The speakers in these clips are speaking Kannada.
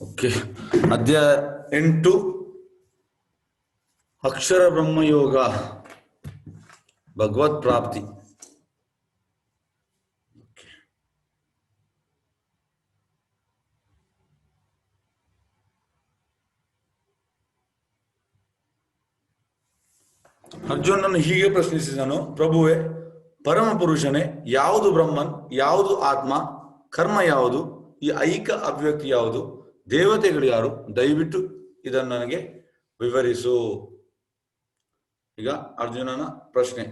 ಓಕೆ. ಅಧ್ಯಾಯ 8 ಅಕ್ಷರ ಬ್ರಹ್ಮಯೋಗ ಭಗವತ್ ಪ್ರಾಪ್ತಿ. ಅರ್ಜುನನ್ನು ಹೀಗೆ ಪ್ರಶ್ನಿಸಿದನು, ಪ್ರಭುವೇ, ಪರಮ ಪುರುಷನೇ, ಯಾವುದು ಬ್ರಹ್ಮನ್, ಯಾವುದು ಆತ್ಮ, ಕರ್ಮ ಯಾವುದು, ಈ ಐಕ ಅಭಿವ್ಯಕ್ತಿ ಯಾವುದು, ದೇವತೆಗಳು ಯಾರು, ದಯವಿಟ್ಟು ಇದನ್ನು ನನಗೆ ವಿವರಿಸು. ಈಗ ಅರ್ಜುನನ ಪ್ರಶ್ನೆ,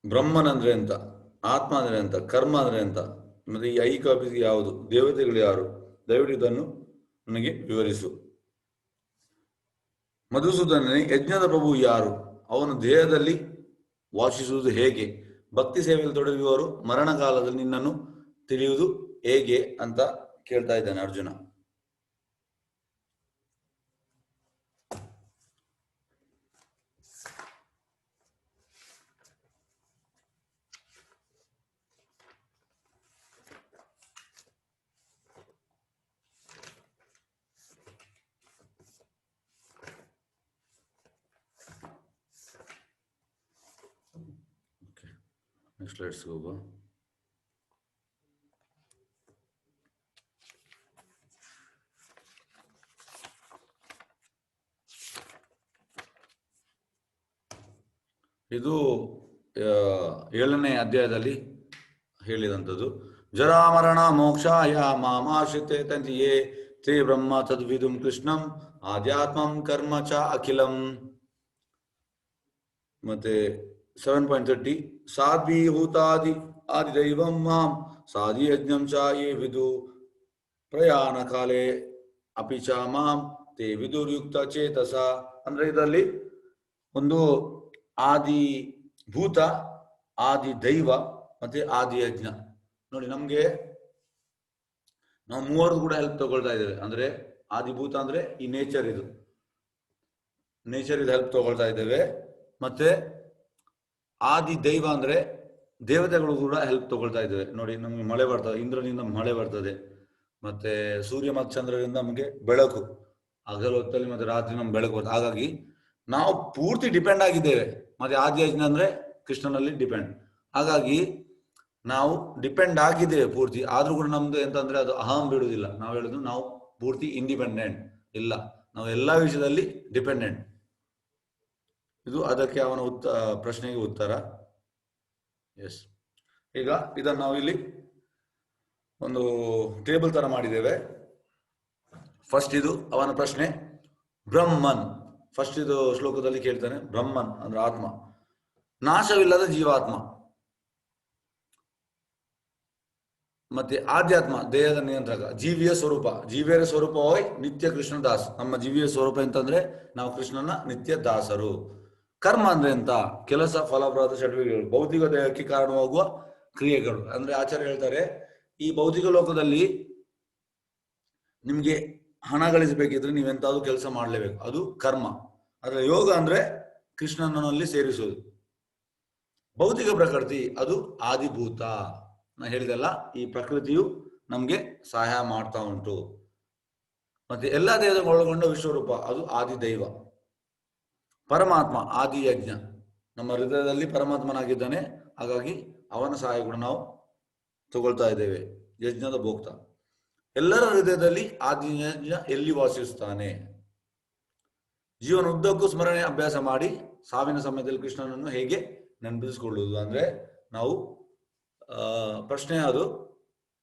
ಬ್ರಹ್ಮನ್ ಅಂದ್ರೆ ಅಂತ, ಆತ್ಮ ಅಂದ್ರೆ ಅಂತ, ಕರ್ಮ ಅಂದ್ರೆ ಅಂತ, ಮತ್ತೆ ಈ ಐಕ ಅಭಿವ್ಯಕ್ತಿ ಯಾವುದು, ದೇವತೆಗಳು ಯಾರು, ದಯವಿಟ್ಟು ಇದನ್ನು ನನಗೆ ವಿವರಿಸು. ಮಧುಸೂದನನೇ, ಯಜ್ಞದ ಪ್ರಭು ಯಾರು, ಅವನು ದೇಹದಲ್ಲಿ ವಾಸಿಸುವುದು ಹೇಗೆ, ಭಕ್ತಿ ಸೇವೆಯಲ್ಲಿ ತೊಡಗಿರುವವರು ಮರಣ ಕಾಲದಲ್ಲಿ ನಿನ್ನನ್ನು ತಿಳಿಯುವುದು ಹೇಗೆ ಅಂತ ಕೇಳ್ತಾ ಇದ್ದಾನೆ ಅರ್ಜುನ. ನೆಕ್ಸ್ಟ್ ಸ್ಲೈಡ್ಸ್ ಹೋಗುವ. ಇದು 7ನೇ ಅಧ್ಯಾಯದಲ್ಲಿ ಹೇಳಿದಂಥದ್ದು. ಜರಾಮರಣ ಮೋಕ್ಷಾಯ ಮಾಮಾಶ್ರಿತೆ ತಂತಿಯೇ ತೇ ಬ್ರಹ್ಮ ತದ್ವಿದುಂ ಕೃಷ್ಣಂ ಆಧ್ಯಾತ್ಮಂ ಕರ್ಮ ಚ ಅಖಿಲಂ. ಮತ್ತೆ 7.30 ಸಾಧ್ವೀಭೂತಾದಿ ಆದಿದೈವಂ ಮಾಂ ಸಾಧಿ ಯಜ್ಞಂ ಚ ಯೇ ವಿದು ಪ್ರಯಾಣ ಕಾಲೇ ಅಪಿ ಚ ಮಾಂ ತೇ ವಿದುರ್ಯುಕ್ತ ಚೇತಸ. ಅಂದ್ರೆ ಇದರಲ್ಲಿ ಒಂದು ಆದಿ ಭೂತ, ಆದಿ ದೈವ ಮತ್ತೆ ಆದಿ ಯಜ್ಞ. ನೋಡಿ, ನಮ್ಗೆ ನಾವು ಮೂವರು ಕೂಡ ಹೆಲ್ಪ್ ತಗೊಳ್ತಾ ಇದ್ದೇವೆ. ಅಂದ್ರೆ ಆದಿಭೂತ ಅಂದ್ರೆ ಈ ನೇಚರ್ ಇದು ಹೆಲ್ಪ್ ತಗೊಳ್ತಾ ಇದ್ದೇವೆ. ಮತ್ತೆ ಆದಿ ದೈವ ಅಂದ್ರೆ ದೇವತೆಗಳು ಕೂಡ ಹೆಲ್ಪ್ ತಗೊಳ್ತಾ ಇದ್ದೇವೆ. ನೋಡಿ, ನಮ್ಗೆ ಮಳೆ ಬರ್ತದೆ, ಇಂದ್ರನಿಂದ ಮಳೆ ಬರ್ತದೆ, ಮತ್ತೆ ಸೂರ್ಯ ಮತ್ತು ಚಂದ್ರರಿಂದ ನಮಗೆ ಬೆಳಕು, ಹಗಲು ಹೊತ್ತಲ್ಲಿ ಮತ್ತೆ ರಾತ್ರಿ ನಮ್ಗೆ ಬೆಳಕು ಬರ್ತದೆ. ಹಾಗಾಗಿ ನಾವು ಪೂರ್ತಿ ಡಿಪೆಂಡ್ ಆಗಿದ್ದೇವೆ. ಮತ್ತೆ ಆದಿ ಯಜ್ಞ ಅಂದ್ರೆ ಕೃಷ್ಣನಲ್ಲಿ ಡಿಪೆಂಡ್. ಹಾಗಾಗಿ ನಾವು ಡಿಪೆಂಡ್ ಆಗಿದ್ದೇವೆ ಪೂರ್ತಿ. ಆದ್ರೂ ಕೂಡ ನಮ್ದು ಎಂತಂದ್ರೆ ಅದು ಅಹಂ ಬಿಡುವುದಿಲ್ಲ. ನಾವು ಹೇಳುದು ನಾವು ಪೂರ್ತಿ ಇಂಡಿಪೆಂಡೆಂಟ್ ಇಲ್ಲ, ನಾವು ಎಲ್ಲಾ ವಿಷಯದಲ್ಲಿ ಡಿಪೆಂಡೆಂಟ್. ಇದು ಅದಕ್ಕೆ ಅವನ ಪ್ರಶ್ನೆಗೆ ಉತ್ತರ. ಎಸ್, ಈಗ ಇದನ್ನು ನಾವು ಇಲ್ಲಿ ಒಂದು ಟೇಬಲ್ ತರ ಮಾಡಿದ್ದೇವೆ. ಫಸ್ಟ್ ಇದು ಅವನ ಪ್ರಶ್ನೆ, ಬ್ರಹ್ಮನ್. ಫಸ್ಟ್ ಇದು ಶ್ಲೋಕದಲ್ಲಿ ಕೇಳ್ತಾನೆ, ಬ್ರಹ್ಮನ್ ಅಂದ್ರೆ ಆತ್ಮ, ನಾಶವಿಲ್ಲದ ಜೀವಾತ್ಮ. ಮತ್ತೆ ಆಧ್ಯಾತ್ಮ, ದೇಹದ ನಿಯಂತ್ರಕ, ಜೀವಿಯ ಸ್ವರೂಪ, ಜೀವಿಯರ ಸ್ವರೂಪ ಹೋಯ್ ನಿತ್ಯ ಕೃಷ್ಣ ದಾಸ್. ನಮ್ಮ ಜೀವಿಯ ಸ್ವರೂಪ ಅಂತಂದ್ರೆ ನಾವು ಕೃಷ್ಣನ ನಿತ್ಯ ದಾಸರು. ಕರ್ಮ ಅಂದ್ರೆ ಅಂತ, ಕೆಲಸ, ಫಲಪ್ರದ ಚಟುವಟಿಕೆಗಳು, ಭೌತಿಕ ದೇಹಕ್ಕೆ ಕಾರಣವಾಗುವ ಕ್ರಿಯೆಗಳು. ಅಂದ್ರೆ ಆಚಾರ್ಯ ಹೇಳ್ತಾರೆ, ಈ ಭೌತಿಕ ಲೋಕದಲ್ಲಿ ನಿಮ್ಗೆ ಹಣ ಗಳಿಸಬೇಕಿದ್ರೆ ನೀವೆಂತಾದ್ರೂ ಕೆಲಸ ಮಾಡಲೇಬೇಕು, ಅದು ಕರ್ಮ. ಆದ್ರೆ ಯೋಗ ಅಂದ್ರೆ ಕೃಷ್ಣನಲ್ಲಿ ಸೇರಿಸುವುದು. ಭೌತಿಕ ಪ್ರಕೃತಿ ಅದು ಆದಿಭೂತ. ನಾ ಹೇಳಿದೆಲ್ಲ, ಈ ಪ್ರಕೃತಿಯು ನಮ್ಗೆ ಸಹಾಯ ಮಾಡ್ತಾ ಉಂಟು. ಮತ್ತೆ ಎಲ್ಲಾ ದೇಹದ ಒಳಗೊಂಡ ವಿಶ್ವರೂಪ ಅದು ಆದಿ ದೈವ. ಪರಮಾತ್ಮ ಆದಿ ಯಜ್ಞ, ನಮ್ಮ ಹೃದಯದಲ್ಲಿ ಪರಮಾತ್ಮನಾಗಿದ್ದಾನೆ. ಹಾಗಾಗಿ ಅವನ ಸಹಾಯ ಕೂಡ ನಾವು ತಗೊಳ್ತಾ ಇದ್ದೇವೆ, ಯಜ್ಞದ ಭೋಕ್ತ. ಎಲ್ಲರ ಹೃದಯದಲ್ಲಿ ಆದಿ ಯಜ್ಞ ಎಲ್ಲಿ ವಾಸಿಸುತ್ತಾನೆ. ಜೀವನ ಉದ್ದಕ್ಕೂ ಸ್ಮರಣೆ ಅಭ್ಯಾಸ ಮಾಡಿ ಸಾವಿನ ಸಮಯದಲ್ಲಿ ಕೃಷ್ಣನನ್ನು ಹೇಗೆ ನೆನಪಿಸಿಕೊಳ್ಳುವುದು. ಅಂದ್ರೆ ನಾವು ಪ್ರಶ್ನೆ ಅದು,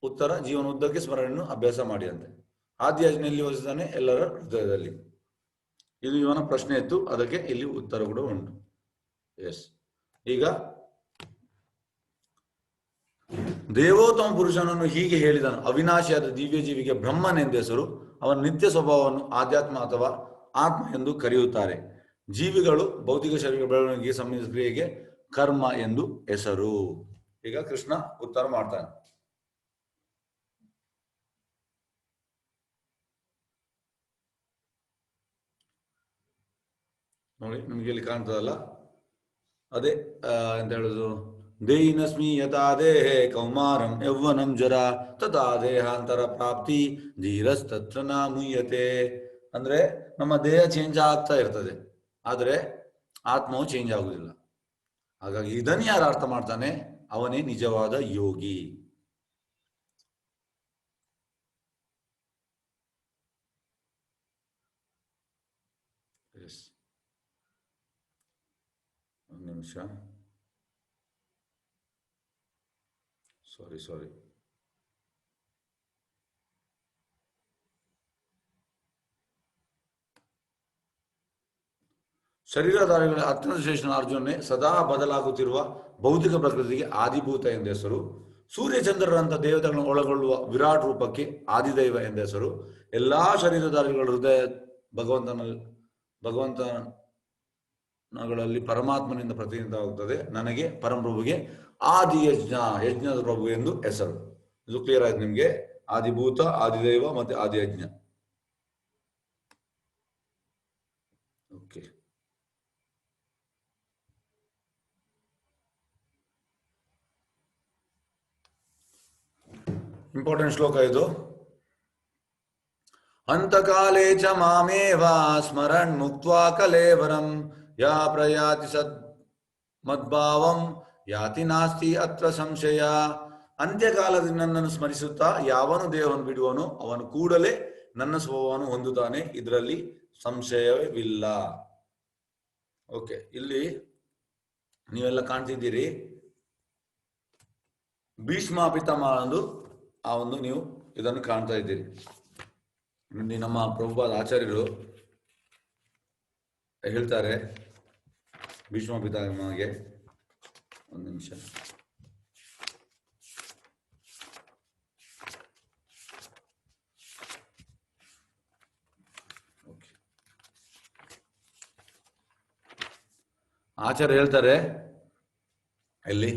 ಉತ್ತರ ಜೀವನ ಉದ್ದಕ್ಕೆ ಸ್ಮರಣೆಯನ್ನು ಅಭ್ಯಾಸ ಮಾಡಿ ಅಂತೆ. ಆದಿ ಯಜ್ಞ ಎಲ್ಲಿ ವಾಸಿಸುತ್ತಾನೆ, ಎಲ್ಲರ ಹೃದಯದಲ್ಲಿ. ಇದು ಇವನ ಪ್ರಶ್ನೆ ಇತ್ತು, ಅದಕ್ಕೆ ಇಲ್ಲಿ ಉತ್ತರ ಕೂಡ ಉಂಟು. ಎಸ್, ಈಗ ದೇವೋತ್ತಮ ಪುರುಷನನ್ನು ಹೀಗೆ ಹೇಳಿದನು, ಅವಿನಾಶಿಯಾದ ದಿವ್ಯ ಜೀವಿಗೆ ಬ್ರಹ್ಮನ್ ಎಂದು ಹೆಸರು. ಅವನ ನಿತ್ಯ ಸ್ವಭಾವವನ್ನು ಆಧ್ಯಾತ್ಮ ಅಥವಾ ಆತ್ಮ ಎಂದು ಕರೆಯುತ್ತಾರೆ. ಜೀವಿಗಳು ಭೌತಿಕ ಶರೀರ ಬೆಳವಣಿಗೆಗೆ ಸಂಬಂಧಿಸಿದ ಕ್ರಿಯೆಗೆ ಕರ್ಮ ಎಂದು ಹೆಸರು. ಈಗ ಕೃಷ್ಣ ಉತ್ತರ ಮಾಡ್ತಾನೆ. ನೋಡಿ, ನಿಮ್ಗೆ ಇಲ್ಲಿ ಕಾಣ್ತದಲ್ಲ, ಅದೇ ಎಂತ ಹೇಳುದು, ದೇಹಿನಸ್ಮಿ ಯಥಾ ದೇಹೇ ಕೌಮಾರಂ ಯೌವನಂ ಜರ ತಥಾ ದೇಹಾಂತರ ಪ್ರಾಪ್ತಿ ಧೀರಸ್ತತ್ರ ನ ಮುಹ್ಯತೆ. ಅಂದ್ರೆ ನಮ್ಮ ದೇಹ ಚೇಂಜ್ ಆಗ್ತಾ ಇರ್ತದೆ, ಆದರೆ ಆತ್ಮವು ಚೇಂಜ್ ಆಗುವುದಿಲ್ಲ. ಹಾಗಾಗಿ ಇದನ್ನು ಯಾರು ಅರ್ಥ ಮಾಡ್ತಾನೆ ಅವನೇ ನಿಜವಾದ ಯೋಗಿ. ಒಂದು ನಿಮಿಷ, ಸಾರಿ. ಶರೀರಧಾರಿಗಳ ಅತ್ಯಂತ ಶ್ರೇಷ್ಠ ಅರ್ಜುನನೇ ಸದಾ ಬದಲಾಗುತ್ತಿರುವ ಭೌತಿಕ ಪ್ರಕೃತಿಗೆ ಆದಿಭೂತ ಎಂದ ಹೆಸರು. ಸೂರ್ಯಚಂದ್ರರಂಥ ದೇವತೆಗಳನ್ನು ಒಳಗೊಳ್ಳುವ ವಿರಾಟ್ ರೂಪಕ್ಕೆ ಆದಿದೈವ ಎಂದ ಹೆಸರು. ಎಲ್ಲಾ ಶರೀರಧಾರಿಗಳ ಹೃದಯ ಭಗವಂತನಗಳಲ್ಲಿ ಪರಮಾತ್ಮನಿಂದ ಪ್ರತಿನಿಧಿತವಾಗುತ್ತದೆ. ನನಗೆ ಪರಮಪ್ರಭುಗೆ ಆದಿ ಯಜ್ಞದ ಪ್ರಭು ಎಂದು ಹೆಸರು. ಇದು ಕ್ಲಿಯರ್ ಆಯ್ತು ನಿಮ್ಗೆ? ಆದಿಭೂತ, ಆದಿದೈವ ಮತ್ತೆ ಆದಿ ಯಜ್ಞ. ಓಕೆ, ಇಂಪಾರ್ಟೆಂಟ್ ಶ್ಲೋಕ ಇದು. ಅಂತಕಾಲೇ ಚ ಮಾಮೇವ ಸ್ಮರನ್ ಮುಕ್ತ್ವಾ ಕಲೇವರಂ ಯಾ ಪ್ರಯಾತಿ ಸದ್ ಮದ್ಭಾವಂ ಯಾತಿ ನಾಸ್ತಿ ಅತ್ರ ಸಂಶಯ. ಅಂತ್ಯಕಾಲದಲ್ಲಿ ನನ್ನನ್ನು ಸ್ಮರಿಸುತ್ತಾ ಯಾವನು ದೇಹವನ್ನು ಬಿಡುವನು ಅವನು ಕೂಡಲೇ ನನ್ನ ಸ್ವಭಾವವನ್ನು ಹೊಂದುತ್ತಾನೆ, ಇದರಲ್ಲಿ ಸಂಶಯವಿಲ್ಲ. ಓಕೆ, ಇಲ್ಲಿ ನೀವೆಲ್ಲ ಕಾಣ್ತಿದ್ದೀರಿ ಭೀಷ್ಮ ಪಿತಾಮಹ ಎಂದು ಆ ಒಂದು ನೀವು ಇದನ್ನು ಕಾಣ್ತಾ ಇದ್ದೀರಿ. ನಮ್ಮ ಪ್ರಭುಪಾದ ಆಚಾರ್ಯರು ಹೇಳ್ತಾರೆ ಭೀಷ್ಮ ಪಿತಾಮಹಗೆ. ಒಂದು ನಿಮಿಷ, ಆಚಾರ್ಯ ಹೇಳ್ತಾರೆ ಇಲ್ಲಿ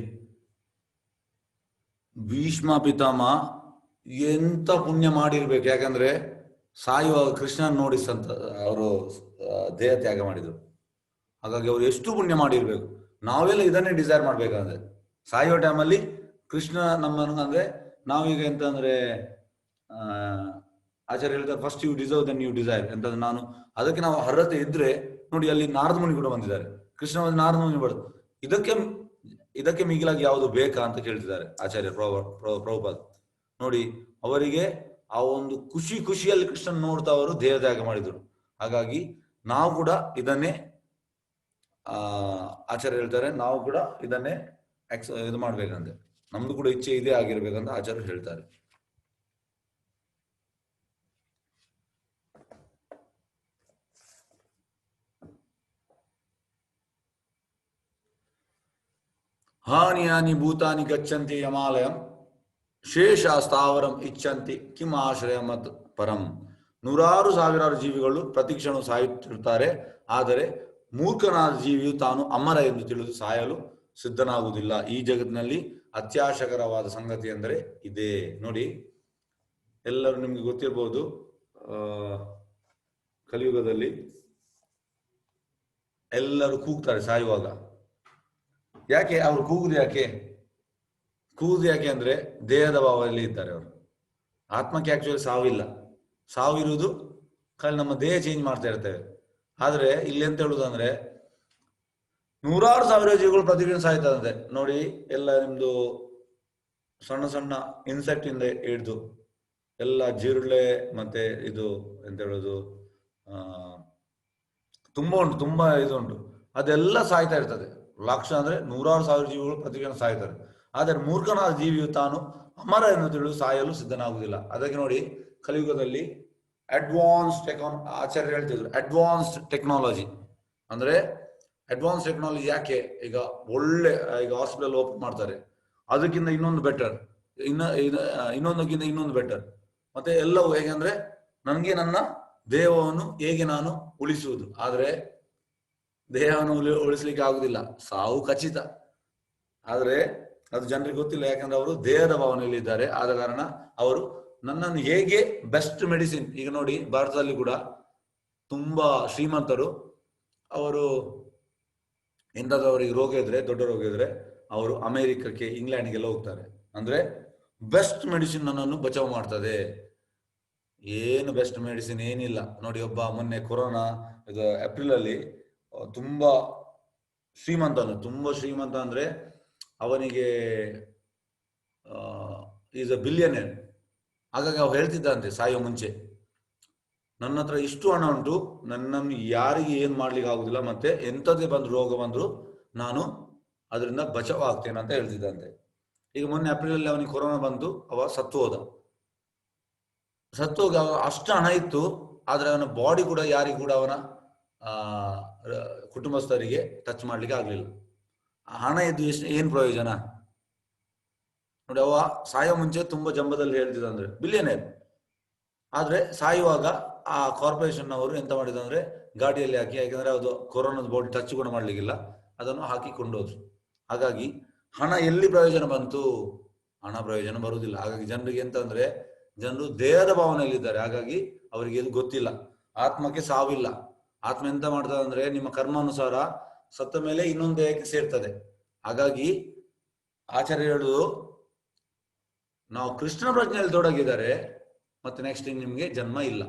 ಭೀಷ್ಮ ಪಿತಾಮಹ ಎಂತ ಪುಣ್ಯ ಮಾಡಿರ್ಬೇಕು. ಯಾಕಂದ್ರೆ ಸಾಯುವಾಗ ಕೃಷ್ಣನ್ ನೋಡಿಸಂತ ಅವರು ದೇಹ ತ್ಯಾಗ ಮಾಡಿದ್ರು. ಹಾಗಾಗಿ ಅವರು ಎಷ್ಟು ಪುಣ್ಯ ಮಾಡಿರ್ಬೇಕು. ನಾವೆಲ್ಲ ಇದನ್ನೇ ಡಿಸೈರ್ ಮಾಡ್ಬೇಕಂದ್ರೆ ಸಾಯುವ ಟೈಮಲ್ಲಿ ಕೃಷ್ಣ ನಮ್ಮನ್ನು, ಅಂದ್ರೆ ನಾವೀಗ ಎಂತ ಅಂದ್ರೆ ಆಚಾರ್ಯ ಹೇಳ್ತಾರೆ first you deserve then you desire ಅಂತಂದ್ರೆ ನಾನು ಅದಕ್ಕೆ ನಾವು ಅರ್ಹತೆ ಇದ್ರೆ ನೋಡಿ, ಅಲ್ಲಿ ನಾರದ ಮುನಿ ಕೂಡ ಬಂದಿದ್ದಾರೆ. ಕೃಷ್ಣ ನಾರದ ಮುನಿ ಬರೋದು ಇದಕ್ಕೆ ಮಿಗಿಲಾಗಿ ಯಾವುದು ಬೇಕಾ ಅಂತ ಕೇಳ್ತಿದ್ದಾರೆ ಆಚಾರ್ಯ ಪ್ರಭುಪಾದ. ನೋಡಿ, ಅವರಿಗೆ ಆ ಒಂದು ಖುಷಿಯಲ್ಲಿ ಕೃಷ್ಣನ್ ನೋಡ್ತಾ ಅವರು ದೇಹ ತ್ಯಾಗ ಮಾಡಿದ್ರು. ಹಾಗಾಗಿ ನಾವು ಕೂಡ ಇದನ್ನೇ ಆಚಾರ್ಯ ಹೇಳ್ತಾರೆ, ನಾವು ಕೂಡ ಇದನ್ನೇ ಇದು ಮಾಡ್ಬೇಕಂತೆ, ನಮ್ದು ಕೂಡ ಇಚ್ಛೆ ಇದೇ ಆಗಿರ್ಬೇಕಂತ ಆಚಾರ್ಯ ಹೇಳ್ತಾರೆ. ಹಾನಿ ಭೂತಾನಿ ಗಚ್ಚಂತಿ ಯಮಾಲಯಂ ಶೇಷ ಸ್ಥಾವರಂ ಇಚ್ಛಂತಿ ಕಿಂ ಆಶ್ರಯ ಮತ್ ಪರಂ. ನೂರಾರು ಸಾವಿರಾರು ಜೀವಿಗಳು ಪ್ರತಿಕ್ಷಣ ಸಾಯುತ್ತಿರುತ್ತಾರೆ, ಆದರೆ ಮೂರ್ಖನಾದ ಜೀವಿಯು ತಾನು ಅಮರ ಎಂದು ತಿಳಿದು ಸಾಯಲು ಸಿದ್ಧನಾಗುವುದಿಲ್ಲ. ಈ ಜಗತ್ತಿನಲ್ಲಿ ಅತ್ಯಾಶಕರವಾದ ಸಂಗತಿ ಎಂದರೆ ಇದೇ. ನೋಡಿ, ಎಲ್ಲರೂ ನಿಮ್ಗೆ ಗೊತ್ತಿರಬಹುದು, ಕಲಿಯುಗದಲ್ಲಿ ಎಲ್ಲರೂ ಕೂಗ್ತಾರೆ ಸಾಯುವಾಗ. ಯಾಕೆ ಅವರು ಕೂಗುದು? ಯಾಕೆ ಅಂದ್ರೆ ದೇಹದ ಭಾವದಲ್ಲಿ ಇದ್ದಾರೆ ಅವರು. ಆತ್ಮಕ್ಕೆ ಆಕ್ಚುಲಿ ಸಾವಿಲ್ಲ. ಸಾವಿರುವುದು ಖಾಲಿ ನಮ್ಮ ದೇಹ ಚೇಂಜ್ ಮಾಡ್ತಾ ಇರ್ತೇವೆ. ಆದ್ರೆ ಇಲ್ಲಿ ಎಂತ ಹೇಳುದಂದ್ರೆ ನೂರಾರು ಸಾವಿರ ಜೀವಿಗಳು ಪ್ರತಿದಿನ ಸಾಯ್ತದಂತೆ. ನೋಡಿ, ಎಲ್ಲ ನಿಮ್ದು ಸಣ್ಣ ಸಣ್ಣ ಇನ್ಸೆಕ್ಟ್ ಇಂದ ಹಿಡಿದು ಎಲ್ಲ ಜಿರುಳೆ ಮತ್ತೆ ಇದು ಎಂತ ಹೇಳುದು ತುಂಬಾ ಇದು ಉಂಟು, ಅದೆಲ್ಲ ಸಾಯ್ತಾ ಇರ್ತದೆ. ಲಕ್ಷ ಅಂದ್ರೆ ನೂರಾರು ಸಾವಿರ ಜೀವಿಗಳು ಪ್ರತಿದಿನ ಸಾಯ್ತಾರೆ. ಆದರೆ ಮೂರ್ಖನಾದ ಜೀವಿಯು ತಾನು ಅಮರ ಎಂದು ತಿಳಿದು ಸಾಯಲು ಸಿದ್ಧನಾಗುವುದಿಲ್ಲ. ಅದಕ್ಕೆ ನೋಡಿ, ಕಲಿಯುಗದಲ್ಲಿ ಆಚಾರ್ಯ ಹೇಳ್ತಿದ್ರು ಅಡ್ವಾನ್ಸ್ಡ್ ಟೆಕ್ನಾಲಜಿ. ಅಂದ್ರೆ ಅಡ್ವಾನ್ಸ್ ಟೆಕ್ನಾಲಜಿ ಯಾಕೆ? ಈಗ ಒಳ್ಳೆ ಈಗ ಹಾಸ್ಪಿಟಲ್ ಓಪನ್ ಮಾಡ್ತಾರೆ, ಅದಕ್ಕಿಂತ ಇನ್ನೊಂದು ಬೆಟರ್, ಇನ್ನೊಂದಕ್ಕಿಂತ ಇನ್ನೊಂದು ಬೆಟರ್. ಮತ್ತೆ ಎಲ್ಲವೂ ಹೇಗೆ ಅಂದ್ರೆ ನನಗೆ ನನ್ನ ದೇಹವನ್ನು ಹೇಗೆ ನಾನು ಉಳಿಸುವುದು. ಆದ್ರೆ ದೇಹವನ್ನು ಉಳಿಸ್ಲಿಕ್ಕೆ ಆಗುದಿಲ್ಲ, ಸಾವು ಖಚಿತ. ಆದ್ರೆ ಅದು ಜನರಿಗೆ ಗೊತ್ತಿಲ್ಲ, ಯಾಕಂದ್ರೆ ಅವರು ದೇಹದ ಭಾವನೆಯಲ್ಲಿ ಇದ್ದಾರೆ. ಆದ ಕಾರಣ ಅವರು ನನ್ನನ್ನು ಹೇಗೆ ಬೆಸ್ಟ್ ಮೆಡಿಸಿನ್. ಈಗ ನೋಡಿ, ಭಾರತದಲ್ಲಿ ಕೂಡ ತುಂಬಾ ಶ್ರೀಮಂತರು, ಅವರು ಎಂತಾದ್ರೂ ಅವರಿಗೆ ರೋಗ ಇದ್ರೆ, ದೊಡ್ಡ ರೋಗ ಇದ್ರೆ ಅವರು ಅಮೆರಿಕಕ್ಕೆ, ಇಂಗ್ಲೆಂಡ್ಗೆಲ್ಲ ಹೋಗ್ತಾರೆ. ಅಂದ್ರೆ ಬೆಸ್ಟ್ ಮೆಡಿಸಿನ್ ನನ್ನನ್ನು ಬಚಾವ್ ಮಾಡ್ತದೆ. ಏನು ಬೆಸ್ಟ್ ಮೆಡಿಸಿನ್ ಏನಿಲ್ಲ ನೋಡಿ. ಒಬ್ಬ ಮೊನ್ನೆ ಕೊರೋನಾ ಇದು ಏಪ್ರಿಲ್ ಅಲ್ಲಿ ತುಂಬಾ ತುಂಬಾ ಶ್ರೀಮಂತ ಅಂದ್ರೆ ಅವನಿಗೆ ಈಸ್ ಅ ಬಿಲಿಯನೇರ್. ಹಾಗಾಗಿ ಅವ್ರು ಹೇಳ್ತಿದ್ದಂತೆ ಸಾಯೋ ಮುಂಚೆ, ನನ್ನ ಹತ್ರ ಇಷ್ಟು ಹಣ ಉಂಟು, ನನ್ನನ್ನು ಯಾರಿಗೆ ಏನ್ ಮಾಡ್ಲಿಕ್ಕೆ ಆಗುದಿಲ್ಲ, ಮತ್ತೆ ಎಂಥದೇ ಬಂದ್ರು ರೋಗ ಬಂದ್ರು ನಾನು ಅದರಿಂದ ಬಚಾವ್ ಆಗ್ತೇನೆ ಅಂತ ಹೇಳ್ತಿದ್ದಂತೆ. ಈಗ ಮೊನ್ನೆ ಏಪ್ರಿಲ್ ಅಲ್ಲಿ ಅವನಿಗೆ ಕೊರೋನಾ ಬಂತು, ಅವ ಸತ್ತು ಹೋದ. ಸತ್ತೋಗ ಅಷ್ಟು ಹಣ ಇತ್ತು, ಆದ್ರೆ ಅವನ ಬಾಡಿ ಕೂಡ ಯಾರಿಗೂ ಕೂಡ ಅವನ ಕುಟುಂಬಸ್ಥರಿಗೆ ಟಚ್ ಮಾಡ್ಲಿಕ್ಕೆ ಆಗ್ಲಿಲ್ಲ. ಹಣ ಇದ್ದು ಎಷ್ಟು ಏನ್ ಪ್ರಯೋಜನ ನೋಡಿ. ಅವ ಸಾಯೋ ಮುಂಚೆ ತುಂಬಾ ಜಂಬದಲ್ಲಿ ಹೇಳ್ತಿದ್ದಂದ್ರೆ ಬಿಲಿಯನೇರ್, ಆದ್ರೆ ಸಾಯುವಾಗ ಆ ಕಾರ್ಪೊರೇಷನ್ ಅವರು ಎಂತ ಮಾಡಿದಂದ್ರೆ ಗಾಡಿಯಲ್ಲಿ ಹಾಕಿ, ಯಾಕಂದ್ರೆ ಅದು ಕೊರೋನಾದ ಬಾಡಿ ಟಚ್ ಕೂಡ ಮಾಡ್ಲಿಕ್ಕಿಲ್ಲ, ಅದನ್ನು ಹಾಕಿ ಕೊಂಡೋದ್ರು. ಹಾಗಾಗಿ ಹಣ ಎಲ್ಲಿ ಪ್ರಯೋಜನ ಬಂತು? ಹಣ ಪ್ರಯೋಜನ ಬರುವುದಿಲ್ಲ. ಹಾಗಾಗಿ ಜನರಿಗೆ ಎಂತ ಅಂದ್ರೆ, ಜನರು ದೇಹದ ಭಾವನೆಯಲ್ಲಿದ್ದಾರೆ. ಹಾಗಾಗಿ ಅವರಿಗೆ ಇದು ಗೊತ್ತಿಲ್ಲ, ಆತ್ಮಕ್ಕೆ ಸಾವಿಲ್ಲ. ಆತ್ಮ ಎಂತ ಮಾಡ್ತದೆ ಅಂದ್ರೆ ನಿಮ್ಮ ಕರ್ಮಾನುಸಾರ ಸತ್ತ ಮೇಲೆ ಇನ್ನೊಂದು ದೇಹಕ್ಕೆ ಸೇರ್ತದೆ. ಹಾಗಾಗಿ ಆಚಾರ್ಯ ಹೇಳುದು, ನಾವು ಕೃಷ್ಣ ಪ್ರಜ್ಞೆಯಲ್ಲಿ ತೊಡಗಿದ್ದಾರೆ, ಮತ್ತೆ ನೆಕ್ಸ್ಟ್ ನಿಮ್ಗೆ ಜನ್ಮ ಇಲ್ಲ.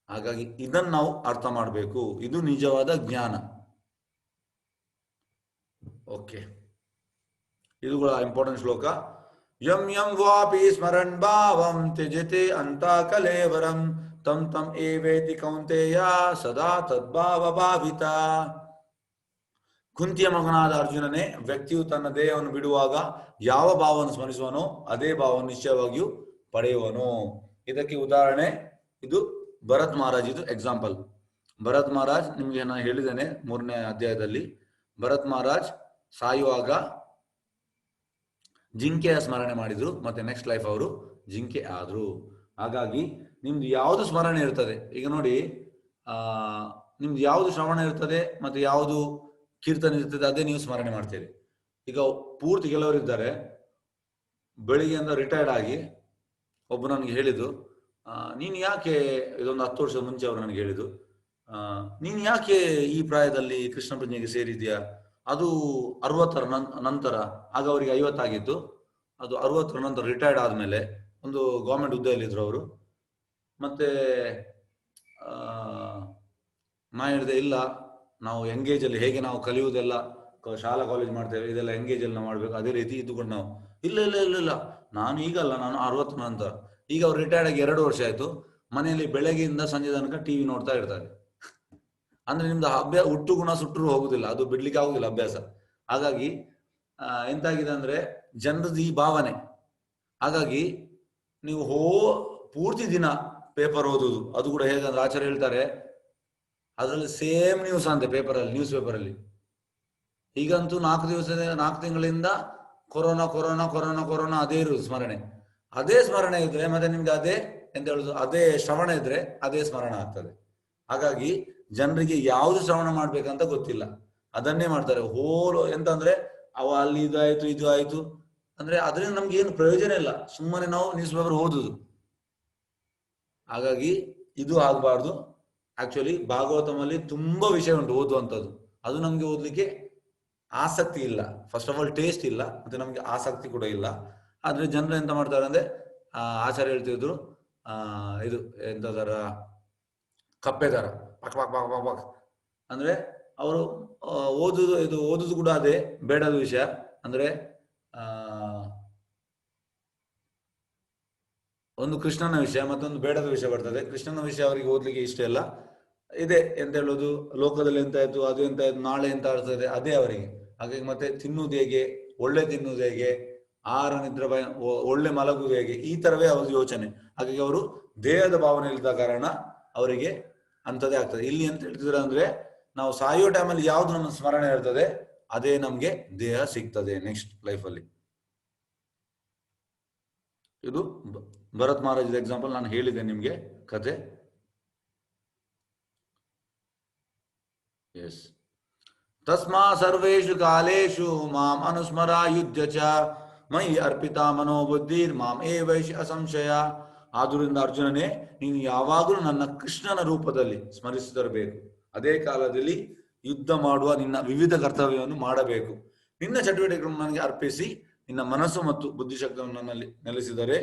ಹಾಗಾಗಿ ಇದನ್ನು ನಾವು ಅರ್ಥ ಮಾಡಬೇಕು. ಇದು ನಿಜವಾದ ಜ್ಞಾನ. ಓಕೆ, ಇದು ಕೂಡ ಇಂಪಾರ್ಟೆಂಟ್ ಶ್ಲೋಕ. ಯಂ ಯಂ ವಾಪಿ ಸ್ಮರನ್ ಭಾವಂ ತ್ಯಜತೆ ಅಂತ ಕಲೇವರಂ ತಂ ತಂ ಏವೇತಿ ಕೌಂತೆಯ ಸದಾ ತದ್ಭಾವ ಭಾವಿತ. ಕುಂತಿಯ ಮಗನಾದ ಅರ್ಜುನನೇ, ವ್ಯಕ್ತಿಯು ತನ್ನ ದೇಹವನ್ನು ಬಿಡುವಾಗ ಯಾವ ಭಾವವನ್ನು ಸ್ಮರಿಸುವನೋ ಅದೇ ಭಾವವನ್ನು ನಿಶ್ಚಯವಾಗಿಯೂ ಪಡೆಯುವನು. ಇದಕ್ಕೆ ಉದಾಹರಣೆ ಇದು ಭರತ್ ಮಹಾರಾಜ್. ಇದು ಎಕ್ಸಾಂಪಲ್. ಭರತ್ ಮಹಾರಾಜ್ ನಿಮ್ಗೆ ನಾನು ಹೇಳಿದ್ದೇನೆ 3ನೇ ಅಧ್ಯಾಯದಲ್ಲಿ, ಭರತ್ ಮಹಾರಾಜ್ ಸಾಯುವಾಗ ಜಿಂಕೆಯ ಸ್ಮರಣೆ ಮಾಡಿದ್ರು, ಮತ್ತೆ ನೆಕ್ಸ್ಟ್ ಲೈಫ್ ಅವರು ಜಿಂಕೆ ಆದ್ರು. ಹಾಗಾಗಿ ನಿಮ್ದು ಯಾವುದು ಸ್ಮರಣೆ ಇರ್ತದೆ, ಈಗ ನೋಡಿ ನಿಮ್ದು ಯಾವುದು ಶ್ರವಣ ಇರ್ತದೆ ಮತ್ತೆ ಯಾವುದು ಕೀರ್ತನೆ ಇರ್ತದೆ, ಅದೇ ನೀವು ಸ್ಮರಣೆ ಮಾಡ್ತೀರಿ. ಈಗ ಪೂರ್ತಿ ಕೆಲವರಿದ್ದಾರೆ, ಬೆಳಿಗ್ಗೆಯಿಂದ ರಿಟೈರ್ಡ್ ಆಗಿ ಒಬ್ಬ ನನಗೆ ಹೇಳಿದ್ದು, ನೀನು ಯಾಕೆ, ಇದೊಂದು 10 ವರ್ಷದ ಮುಂಚೆ ಅವರು ನನಗೆ ಹೇಳಿದ್ದು, ನೀನು ಯಾಕೆ ಈ ಪ್ರಾಯದಲ್ಲಿ ಕೃಷ್ಣ ಪ್ರಜ್ಞೆಗೆ ಸೇರಿದ್ಯಾ? ಅದು 60ರ ನಂತರ, ಆಗ ಅವರಿಗೆ 50 ಆಗಿತ್ತು. ಅದು 60ರ ನಂತರ ರಿಟೈರ್ಡ್ ಆದ್ಮೇಲೆ ಒಂದು ಗೌರ್ಮೆಂಟ್ ಹುದ್ದೆಯಲ್ಲಿದ್ರು ಅವರು. ಮತ್ತೆ ನಾ ಹೇಳಿದೆ, ಇಲ್ಲ, ನಾವು ಎಂಗೇಜ್ ಅಲ್ಲಿ ಹೇಗೆ ನಾವು ಕಲಿಯುವುದೆಲ್ಲ ಶಾಲಾ ಕಾಲೇಜ್ ಮಾಡ್ತೇವೆ, ಇದೆಲ್ಲ ಎಂಗೇಜ್ ಅಲ್ಲಿ ನಾವು ಮಾಡ್ಬೇಕು, ಅದೇ ರೀತಿ ಇದ್ದುಕೊಂಡು ನಾವು ಇಲ್ಲ ಇಲ್ಲ ಇಲ್ಲ ಇಲ್ಲ ನಾನು ಈಗಲ್ಲ, ನಾನು 60 ನಂತರ. ಈಗ ಅವ್ರು ರಿಟೈರ್ಡ್ ಆಗಿ 2 ವರ್ಷ ಆಯ್ತು. ಮನೆಯಲ್ಲಿ ಬೆಳಗ್ಗೆಯಿಂದ ಸಂಜೆ ತನಕ ಟಿವಿ ನೋಡ್ತಾ ಇರ್ತಾರೆ. ಅಂದ್ರೆ ನಿಮ್ದು ಅಭ್ಯಾಸ, ಹುಟ್ಟು ಗುಣ ಸುಟ್ಟರು ಹೋಗುದಿಲ್ಲ, ಅದು ಬಿಡ್ಲಿಕ್ಕೆ ಆಗುದಿಲ್ಲ ಅಭ್ಯಾಸ. ಹಾಗಾಗಿ ಎಂತಾಗಿದೆ ಅಂದ್ರೆ ಜನರದ್ದು ಈ ಭಾವನೆ. ಹಾಗಾಗಿ ನೀವು ಪೂರ್ತಿ ದಿನ ಪೇಪರ್ ಓದುದು, ಅದು ಕೂಡ ಹೇಗಂದ್ರೆ ಆಚಾರ್ಯ ಹೇಳ್ತಾರೆ, ಅದರಲ್ಲಿ ಸೇಮ್ ನ್ಯೂಸ್ ಅಂತೆ ಪೇಪರಲ್ಲಿ, ನ್ಯೂಸ್ ಪೇಪರಲ್ಲಿ. ಈಗಂತೂ 4 ತಿಂಗಳಿಂದ ಕೊರೋನಾ ಕೊರೋನಾ ಕೊರೋನಾ ಕೊರೋನಾ ಅದೇ ಇರುವುದು ಸ್ಮರಣೆ. ಅದೇ ಸ್ಮರಣೆ ಇದ್ರೆ ಮತ್ತೆ ನಿಮ್ಗೆ ಅದೇ ಎಂತ ಹೇಳುದು, ಅದೇ ಶ್ರವಣ ಇದ್ರೆ ಅದೇ ಸ್ಮರಣ ಆಗ್ತದೆ. ಹಾಗಾಗಿ ಜನರಿಗೆ ಯಾವುದು ಶ್ರವಣ ಮಾಡ್ಬೇಕಂತ ಗೊತ್ತಿಲ್ಲ, ಅದನ್ನೇ ಮಾಡ್ತಾರೆ. ಎಂತಂದ್ರೆ ಅವ ಅಲ್ಲಿ ಇದಾಯ್ತು ಇದು ಆಯ್ತು ಅಂದ್ರೆ ಅದರಿಂದ ನಮ್ಗೆ ಏನು ಪ್ರಯೋಜನ ಇಲ್ಲ, ಸುಮ್ಮನೆ ನಾವು ನ್ಯೂಸ್ ಪೇಪರ್ ಓದುದು. ಹಾಗಾಗಿ ಇದು ಆಗಬಾರ್ದು. ಆಕ್ಚುಲಿ ಭಾಗವತಮಲ್ಲಿ ತುಂಬಾ ವಿಷಯ ಉಂಟು ಓದುವಂಥದ್ದು, ಅದು ನಮ್ಗೆ ಓದ್ಲಿಕ್ಕೆ ಆಸಕ್ತಿ ಇಲ್ಲ. ಫಸ್ಟ್ ಆಫ್ ಆಲ್ ಟೇಸ್ಟ್ ಇಲ್ಲ, ಮತ್ತೆ ನಮ್ಗೆ ಆಸಕ್ತಿ ಕೂಡ ಇಲ್ಲ. ಆದ್ರೆ ಜನರು ಎಂತ ಮಾಡ್ತಾರೆ ಅಂದ್ರೆ, ಆಚಾರ್ಯ ಹೇಳ್ತಿದ್ರು, ಇದು ಎಂತದರ ಕಪ್ಪೆ ತರ ಪಕ್ ಪಕ್ ಪಕ್ ಪಕ್ ಪಕ್ ಅಂದ್ರೆ ಅವರು ಓದುದು ಕೂಡ ಅದೇ ಬೇಡದ ವಿಷಯ. ಅಂದ್ರೆ ಒಂದು ಕೃಷ್ಣನ ವಿಷಯ ಮತ್ತೊಂದು ಬೇಡದ ವಿಷಯ ಬರ್ತದೆ. ಕೃಷ್ಣನ ವಿಷಯ ಅವರಿಗೆ ಓದ್ಲಿಕ್ಕೆ ಇಷ್ಟ ಇಲ್ಲ. ಇದೆ ಎಂತ ಹೇಳೋದು, ಲೋಕದಲ್ಲಿ ಎಂತ ಆಯ್ತು, ಅದು ಎಂತ ಆಯ್ತು, ನಾಳೆ ಎಂತ ಆಗ್ತದೆ, ಅದೇ ಅವರಿಗೆ. ಹಾಗಾಗಿ ಮತ್ತೆ ತಿನ್ನುವುದು ಹೇಗೆ, ಒಳ್ಳೆ ತಿನ್ನುವುದು ಹೇಗೆ, ಆಹಾರ ನಿದ್ರೆ ಒಳ್ಳೆ ಮಲಗುವುದು ಹೇಗೆ, ಈ ತರವೇ ಅವ್ರ ಯೋಚನೆ. ಹಾಗಾಗಿ ಅವರು ದೇಹದ ಭಾವನೆ ಇಲ್ಲದ ಕಾರಣ ಅವರಿಗೆ ಅಂಥದ್ದೇ ಆಗ್ತದೆ. ಇಲ್ಲಿ ಎಂತ ಹೇಳ್ತಿದ್ರೆ ಅಂದ್ರೆ, ನಾವು ಸಾಯೋ ಟೈಮಲ್ಲಿ ಯಾವ್ದು ನಮ್ಮ ಸ್ಮರಣೆ ಇರ್ತದೆ ಅದೇ ನಮ್ಗೆ ದೇಹ ಸಿಗ್ತದೆ ನೆಕ್ಸ್ಟ್ ಲೈಫಲ್ಲಿ. ಇದು ಭರತ್ ಮಹಾರಾಜ್ ಎಕ್ಸಾಂಪಲ್ ನಾನು ಹೇಳಿದೆ ನಿಮ್ಗೆ ಕತೆ. ಎಸ್, ತಸ್ಮಾ ಸರ್ವೇಷು ಕಾಲೇಶು ಮಾಂ ಅನುಸ್ಮರ ಯುದ್ಧ ಚ ಮಯಿ ಅರ್ಪಿತಾ ಮನೋಬುದ್ಧಿರ್ ಮಾಂ ಏವೈಷ ಅಸಂಶಯ. ಆದುದರಿಂದ ಅರ್ಜುನನೇ, ನೀನು ಯಾವಾಗಲೂ ನನ್ನ ಕೃಷ್ಣನ ರೂಪದಲ್ಲಿ ಸ್ಮರಿಸುತ್ತಿರಬೇಕು. ಅದೇ ಕಾಲದಲ್ಲಿ ಯುದ್ಧ ಮಾಡುವ ನಿನ್ನ ವಿವಿಧ ಕರ್ತವ್ಯವನ್ನು ಮಾಡಬೇಕು. ನಿನ್ನ ಚಟುವಟಿಕೆಗಳನ್ನು ನನಗೆ ಅರ್ಪಿಸಿ ನಿನ್ನ ಮನಸ್ಸು ಮತ್ತು ಬುದ್ಧಿಶಕ್ತಿಯನ್ನು ನನ್ನಲ್ಲಿ ನೆಲೆಸಿದರೆ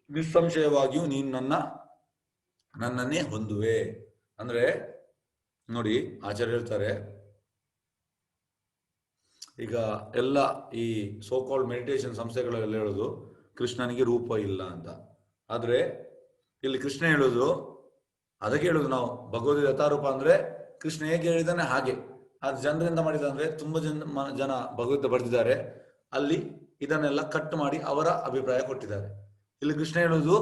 ನಿಸ್ಸಂಶಯವಾಗಿಯೂ ನೀನು ನನ್ನನ್ನೇ ಹೊಂದುವೆ. ಅಂದ್ರೆ ನೋಡಿ, ಆಚಾರ್ಯ ಹೇಳ್ತಾರೆ, ಈಗ ಎಲ್ಲ ಈ ಸೋಕಾಲ್ಡ್ ಮೆಡಿಟೇಷನ್ ಸಂಸ್ಥೆಗಳೆಲ್ಲ ಹೇಳೋದು ಕೃಷ್ಣನಿಗೆ ರೂಪ ಇಲ್ಲ ಅಂತ. ಆದ್ರೆ ಇಲ್ಲಿ ಕೃಷ್ಣ ಹೇಳೋದು, ಅದಕ್ಕೆ ಹೇಳುದು ನಾವು ಭಗವದ್ ಯಥಾರೂಪ ಅಂದ್ರೆ ಕೃಷ್ಣ ಹೇಗೆ ಹೇಳಿದಾನೆ ಹಾಗೆ. ಅದು ಜನರಿಂದ ಮಾಡಿದ ಅಂದ್ರೆ ತುಂಬಾ ಜನ ಭಗವದ್ಗೀತೆ ಬರೆದಿದ್ದಾರೆ, ಅಲ್ಲಿ ಇದನ್ನೆಲ್ಲ ಕಟ್ ಮಾಡಿ ಅವರ ಅಭಿಪ್ರಾಯ ಕೊಟ್ಟಿದ್ದಾರೆ. ಇಲ್ಲಿ ಕೃಷ್ಣ ಹೇಳುವುದು,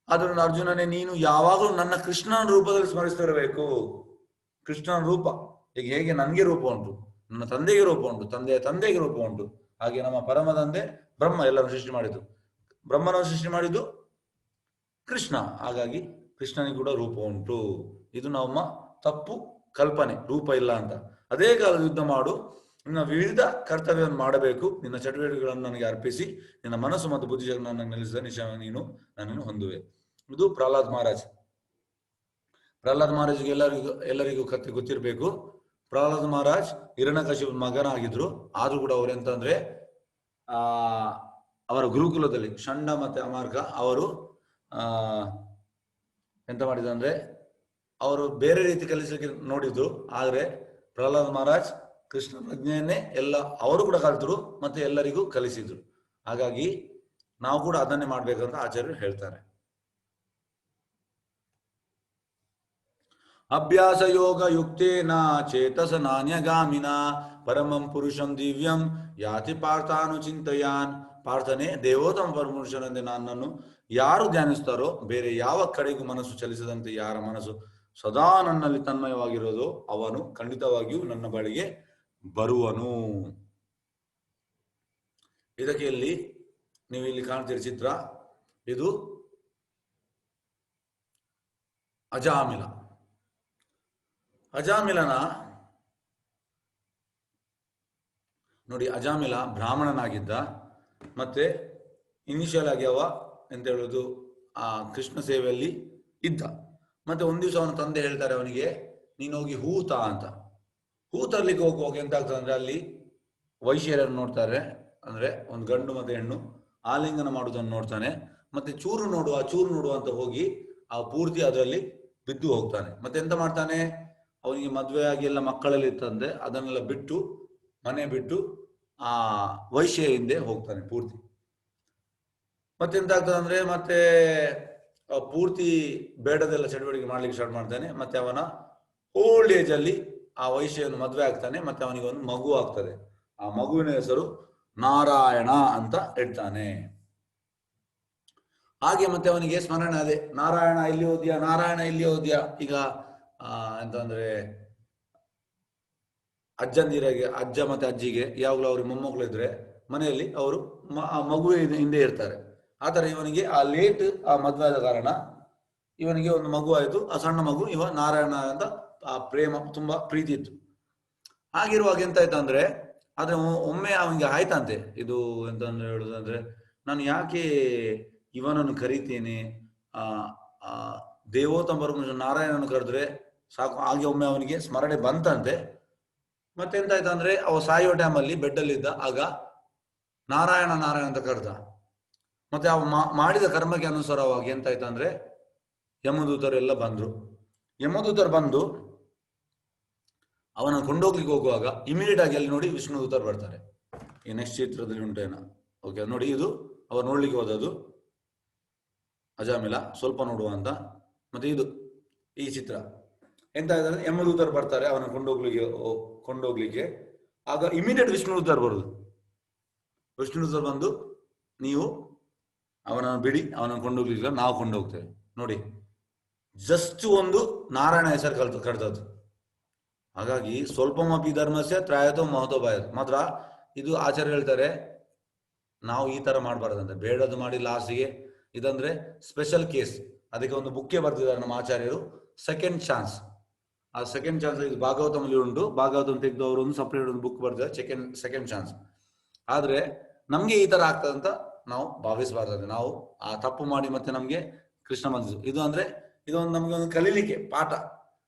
ಅದನ್ನು ಅರ್ಜುನನೇ ನೀನು ಯಾವಾಗಲೂ ನನ್ನ ಕೃಷ್ಣನ ರೂಪದಲ್ಲಿ ಸ್ಮರಿಸ್ತಿರಬೇಕು. ಕೃಷ್ಣನ ರೂಪ ಈಗ ಹೇಗೆ ನನಗೆ ರೂಪ ಉಂಟು, ನನ್ನ ತಂದೆಗೆ ರೂಪ ಉಂಟು, ತಂದೆಯ ತಂದೆಗೆ ರೂಪ ಉಂಟು, ಹಾಗೆ ನಮ್ಮ ಪರಮ ತಂದೆ ಬ್ರಹ್ಮ ಎಲ್ಲರೂ ಸೃಷ್ಟಿ ಮಾಡಿದ್ದು, ಬ್ರಹ್ಮನನ್ನು ಸೃಷ್ಟಿ ಮಾಡಿದ್ದು ಕೃಷ್ಣ. ಹಾಗಾಗಿ ಕೃಷ್ಣನಿಗೆ ಕೂಡ ರೂಪ ಉಂಟು. ಇದು ನಮ್ಮ ತಪ್ಪು ಕಲ್ಪನೆ, ರೂಪ ಇಲ್ಲ ಅಂತ. ಅದೇ ಕಾಲದ ಯುದ್ಧ ಮಾಡು, ನಿನ್ನ ವಿವಿಧ ಕರ್ತವ್ಯವನ್ನು ಮಾಡಬೇಕು, ನಿನ್ನ ಚಟುವಟಿಕೆಗಳನ್ನು ನನಗೆ ಅರ್ಪಿಸಿ ನಿನ್ನ ಮನಸ್ಸು ಮತ್ತು ಬುದ್ಧಿಶಕ್ತಿಯನ್ನು ನಿಲ್ಲಿಸಿದ ನಿಶ್ಚಯ ನೀನು ನನ್ನನ್ನು ಹೊಂದುವೆ. ಇದು ಪ್ರಹ್ಲಾದ್ ಮಹಾರಾಜ್. ಪ್ರಹ್ಲಾದ್ ಮಹಾರಾಜ್ಗೆ ಎಲ್ಲರಿಗೂ ಕಥೆ ಗೊತ್ತಿರಬೇಕು. ಪ್ರಹ್ಲಾದ್ ಮಹಾರಾಜ್ ಹಿರಣ್ಯಕಶಿಪು ಮಗನಾಗಿದ್ರು. ಆದ್ರೂ ಕೂಡ ಅವ್ರು ಎಂತಂದ್ರೆ ಅವರ ಗುರುಕುಲದಲ್ಲಿ ಷಂಡ ಮತ್ತೆ ಅಮಾರ್ಕ ಅವರು ಎಂತ ಮಾಡಿದಂದ್ರೆ ಅವರು ಬೇರೆ ರೀತಿ ಕಲಿಸಲಿಕ್ಕೆ ನೋಡಿದ್ರು. ಆದ್ರೆ ಪ್ರಹ್ಲಾದ್ ಮಹಾರಾಜ್ ಕೃಷ್ಣ ಪ್ರಜ್ಞೆಯನ್ನೇ ಅವರು ಕೂಡ ಕಲಿತರು ಮತ್ತೆ ಎಲ್ಲರಿಗೂ ಕಲಿಸಿದ್ರು. ಹಾಗಾಗಿ ನಾವು ಕೂಡ ಅದನ್ನೇ ಮಾಡ್ಬೇಕಂತ ಆಚಾರ್ಯರು ಹೇಳ್ತಾರೆ. ಅಭ್ಯಾಸ ಯೋಗ ಯುಕ್ತೇನ ಚೇತಸ ನಾಣ್ಯಗಾಮಿನ ಪರಮಂ ಪುರುಷಂ ದಿವ್ಯಂ ಯಾತಿ ಪಾರ್ಥಾನು ಚಿಂತಯಾನ್. ಪಾರ್ಥನೆ, ದೇವೋತ್ತಮ ಪರಮಪುರುಷನೆಂದು ನನ್ನನ್ನು ಯಾರು ಧ್ಯಾನಿಸ್ತಾರೋ, ಬೇರೆ ಯಾವ ಕಡೆಗೂ ಮನಸ್ಸು ಚಲಿಸದಂತೆ ಯಾರ ಮನಸ್ಸು ಸದಾ ನನ್ನಲ್ಲಿ ತನ್ಮಯವಾಗಿರೋದು, ಅವನು ಖಂಡಿತವಾಗಿಯೂ ನನ್ನ ಬಳಿಗೆ ಬರುವನು. ಇದಕ್ಕೆ ಇಲ್ಲಿ ನೀವು ಇಲ್ಲಿ ಕಾಣ್ತೀರಿ ಚಿತ್ರ, ಇದು ಅಜಾಮಿಲ. ಅಜಾಮಿಲನ ನೋಡಿ, ಅಜಾಮಿಲ ಬ್ರಾಹ್ಮಣನಾಗಿದ್ದ. ಮತ್ತೆ ಇನಿಷಿಯಲ್ ಆಗಿ ಅವ ಎಂತ ಹೇಳುದು ಆ ಕೃಷ್ಣ ಸೇವೆಯಲ್ಲಿ ಇದ್ದ. ಮತ್ತೆ ಒಂದ್ ದಿವಸ ಅವನ ತಂದೆ ಹೇಳ್ತಾರೆ ಅವನಿಗೆ, ನೀನು ಹೋಗಿ ಹೂ ತಾ ಅಂತ. ಹೂ ತರ್ಲಿಕ್ಕೆ ಹೋಗುವಾಗ ಎಂತ ಆಗ್ತದೆ ಅಂದ್ರೆ ಅಲ್ಲಿ ವೈಶ್ಯರನ್ನು ನೋಡ್ತಾರೆ. ಅಂದ್ರೆ ಒಂದು ಗಂಡು ಮತ್ತೆ ಹೆಣ್ಣು ಆಲಿಂಗನ ಮಾಡುವುದನ್ನು ನೋಡ್ತಾನೆ. ಮತ್ತೆ ಚೂರು ನೋಡುವ ಅಂತ ಹೋಗಿ ಆ ಪೂರ್ತಿ ಅದರಲ್ಲಿ ಬಿದ್ದು ಹೋಗ್ತಾನೆ. ಮತ್ತೆ ಎಂತ ಮಾಡ್ತಾನೆ, ಅವನಿಗೆ ಮದುವೆ ಆಗಿ ಎಲ್ಲ ಮಕ್ಕಳೆಲ್ಲ ಇತ್ತಂದ್ರೆ ಅದನ್ನೆಲ್ಲ ಬಿಟ್ಟು, ಮನೆ ಬಿಟ್ಟು ಆ ವೈಶ್ಯ ಹಿಂದೆ ಹೋಗ್ತಾನೆ ಪೂರ್ತಿ. ಮತ್ತೆ ಎಂತ ಆಗ್ತದೆ ಅಂದ್ರೆ ಮತ್ತೆ ಪೂರ್ತಿ ಬೇಡದೆಲ್ಲ ಚಟುವಟಿಕೆ ಮಾಡ್ಲಿಕ್ಕೆ ಸ್ಟಾರ್ಟ್ ಮಾಡ್ತಾನೆ. ಮತ್ತೆ ಅವನ ಓಲ್ಡ್ ಏಜ್ ಅಲ್ಲಿ ಆ ವೈಶ್ಯವನ್ನು ಮದುವೆ ಆಗ್ತಾನೆ. ಮತ್ತೆ ಅವನಿಗೆ ಒಂದು ಮಗು ಆಗ್ತದೆ. ಆ ಮಗುವಿನ ಹೆಸರು ನಾರಾಯಣ ಅಂತ ಇಡ್ತಾನೆ. ಹಾಗೆ ಮತ್ತೆ ಅವನಿಗೆ ಸ್ಮರಣೆ ಅದೇ, ನಾರಾಯಣ ಇಲ್ಲಿ ಓದ್ಯಾ, ನಾರಾಯಣ ಇಲ್ಲಿ ಓದ್ಯಾ. ಈಗ ಎಂತಂದ್ರೆ ಅಜ್ಜಂದಿರಿಗೆ, ಅಜ್ಜ ಮತ್ತೆ ಅಜ್ಜಿಗೆ ಯಾವಾಗಲೂ ಅವ್ರಿಗೆ ಮೊಮ್ಮಕ್ಕಳು ಇದ್ರೆ ಮನೆಯಲ್ಲಿ ಅವರು ಆ ಮಗುವಿನ ಹಿಂದೆ ಇರ್ತಾರೆ. ಆತರ ಇವನಿಗೆ ಆ ಲೇಟ್ ಆ ಮದುವೆ ಆದ ಕಾರಣ ಇವನಿಗೆ ಒಂದು ಮಗು ಆಯ್ತು. ಆ ಸಣ್ಣ ಮಗು ಇವ ನಾರಾಯಣ ಅಂತ ಆ ಪ್ರೇಮ, ತುಂಬಾ ಪ್ರೀತಿ ಇತ್ತು. ಹಾಗಿರುವಾಗ ಎಂತಾಯ್ತು ಅಂದ್ರೆ, ಆದ್ರೆ ಒಮ್ಮೆ ಅವನಿಗೆ ಆಯ್ತಂತೆ, ಇದು ಎಂತಂದ್ರೆ ಹೇಳುದಂದ್ರೆ, ನಾನು ಯಾಕೆ ಇವನನ್ನು ಕರಿತೇನೆ, ದೇವೋತ್ತಮ ಪರಮೇಶ್ವರ ನಾರಾಯಣನ ಕರೆದ್ರೆ ಸಾಕು. ಹಾಗೆ ಒಮ್ಮೆ ಅವನಿಗೆ ಸ್ಮರಣೆ ಬಂತಂತೆ. ಮತ್ತೆ ಎಂತಾಯ್ತು ಅಂದ್ರೆ, ಅವ ಸಾಯೋ ಟೈಮಲ್ಲಿ ಬೆಡ್ಡಲ್ಲಿದ್ದ, ಆಗ ನಾರಾಯಣ ನಾರಾಯಣ ಅಂತ ಕರೆದ. ಮತ್ತೆ ಅವ ಮಾಡಿದ ಕರ್ಮಕ್ಕೆ ಅನುಸಾರವಾಗಿ ಎಂತಾಯ್ತು ಅಂದ್ರೆ, ಯಮದೂತರು ಎಲ್ಲ ಬಂದ್ರು. ಯಮದೂತರು ಬಂದು ಅವನ ಕೊಂಡೋಗ್ಲಿಕ್ಕೆ ಹೋಗುವಾಗ ಇಮಿಡಿಯೇಟ್ ಆಗಿ ಅಲ್ಲಿ ನೋಡಿ ವಿಷ್ಣು ದೂತರು ಬರ್ತಾರೆ. ಈ ನೆಕ್ಸ್ಟ್ ಚಿತ್ರದಲ್ಲಿ ಉಂಟೇನ, ಓಕೆ ನೋಡಿ, ಇದು ಅವ್ರು ನೋಡ್ಲಿಕ್ಕೆ ಹೋದದ್ದು ಅಜಾಮಿಲ, ಸ್ವಲ್ಪ ನೋಡುವ ಅಂತ. ಮತ್ತೆ ಇದು ಈ ಚಿತ್ರ ಎಂತ ಆಯ್ತಂದ್ರೆ, ಯಮದೂತರು ಬರ್ತಾರೆ ಅವನ ಕೊಂಡೋಗ್ಲಿಕ್ಕೆ. ಆಗ ಇಮಿಡಿಯೇಟ್ ವಿಷ್ಣು ದೂತರು ಬರುದು. ವಿಷ್ಣು ದೂತರು ಬಂದು, ನೀವು ಅವನನ್ನು ಬಿಡಿ, ಅವನನ್ನು ಕೊಂಡೋಗ್ಲಿಕ್ಕೆ ನಾವು ಕೊಂಡೋಗ್ತೇವೆ. ನೋಡಿ, ಜಸ್ಟ್ ಒಂದು ನಾರಾಯಣ ಹೆಸರು ಕರೆದದ್ದು. ಹಾಗಾಗಿ ಸ್ವಲ್ಪಮಪಿ ಧರ್ಮಸ್ಯ ತ್ರಾಯತೋ ಮಹತೋ ಭಯದ. ಮಾತ್ರ ಇದು ಆಚಾರ್ಯ ಹೇಳ್ತಾರೆ, ನಾವು ಈ ತರ ಮಾಡಬಾರ್ದಂತೆ, ಬೇಡದು ಮಾಡಿ ಲಾಸ್ಟಿಗೆ. ಇದಂದ್ರೆ ಸ್ಪೆಷಲ್ ಕೇಸ್. ಅದಕ್ಕೆ ಒಂದು ಬುಕ್ಕೆ ಬರ್ತಿದ್ದಾರೆ ನಮ್ಮ ಆಚಾರ್ಯರು, ಸೆಕೆಂಡ್ ಚಾನ್ಸ್. ಆ ಸೆಕೆಂಡ್ ಚಾನ್ಸ್ ಇದು ಭಾಗವತಮಲ್ಲಿ ಉಂಟು. ಭಾಗವತಂ ತೆಗೆದು ಅವರು ಒಂದು ಸಪ್ರೇಟ್ ಒಂದು ಬುಕ್ ಬರ್ತಿದ್ದಾರೆ, ಸೆಕೆಂಡ್ ಚಾನ್ಸ್. ಆದ್ರೆ ನಮ್ಗೆ ಈ ತರ ಆಗ್ತದಂತ ನಾವು ಭಾವಿಸಬಾರ್ದಂತೆ. ನಾವು ಆ ತಪ್ಪು ಮಾಡಿ ಮತ್ತೆ ನಮ್ಗೆ ಕೃಷ್ಣ ಬಂದಿದ್ದು ಇದು ಅಂದ್ರೆ, ಇದೊಂದು ನಮ್ಗೆ ಒಂದು ಕಲೀಲಿಕ್ಕೆ ಪಾಠ.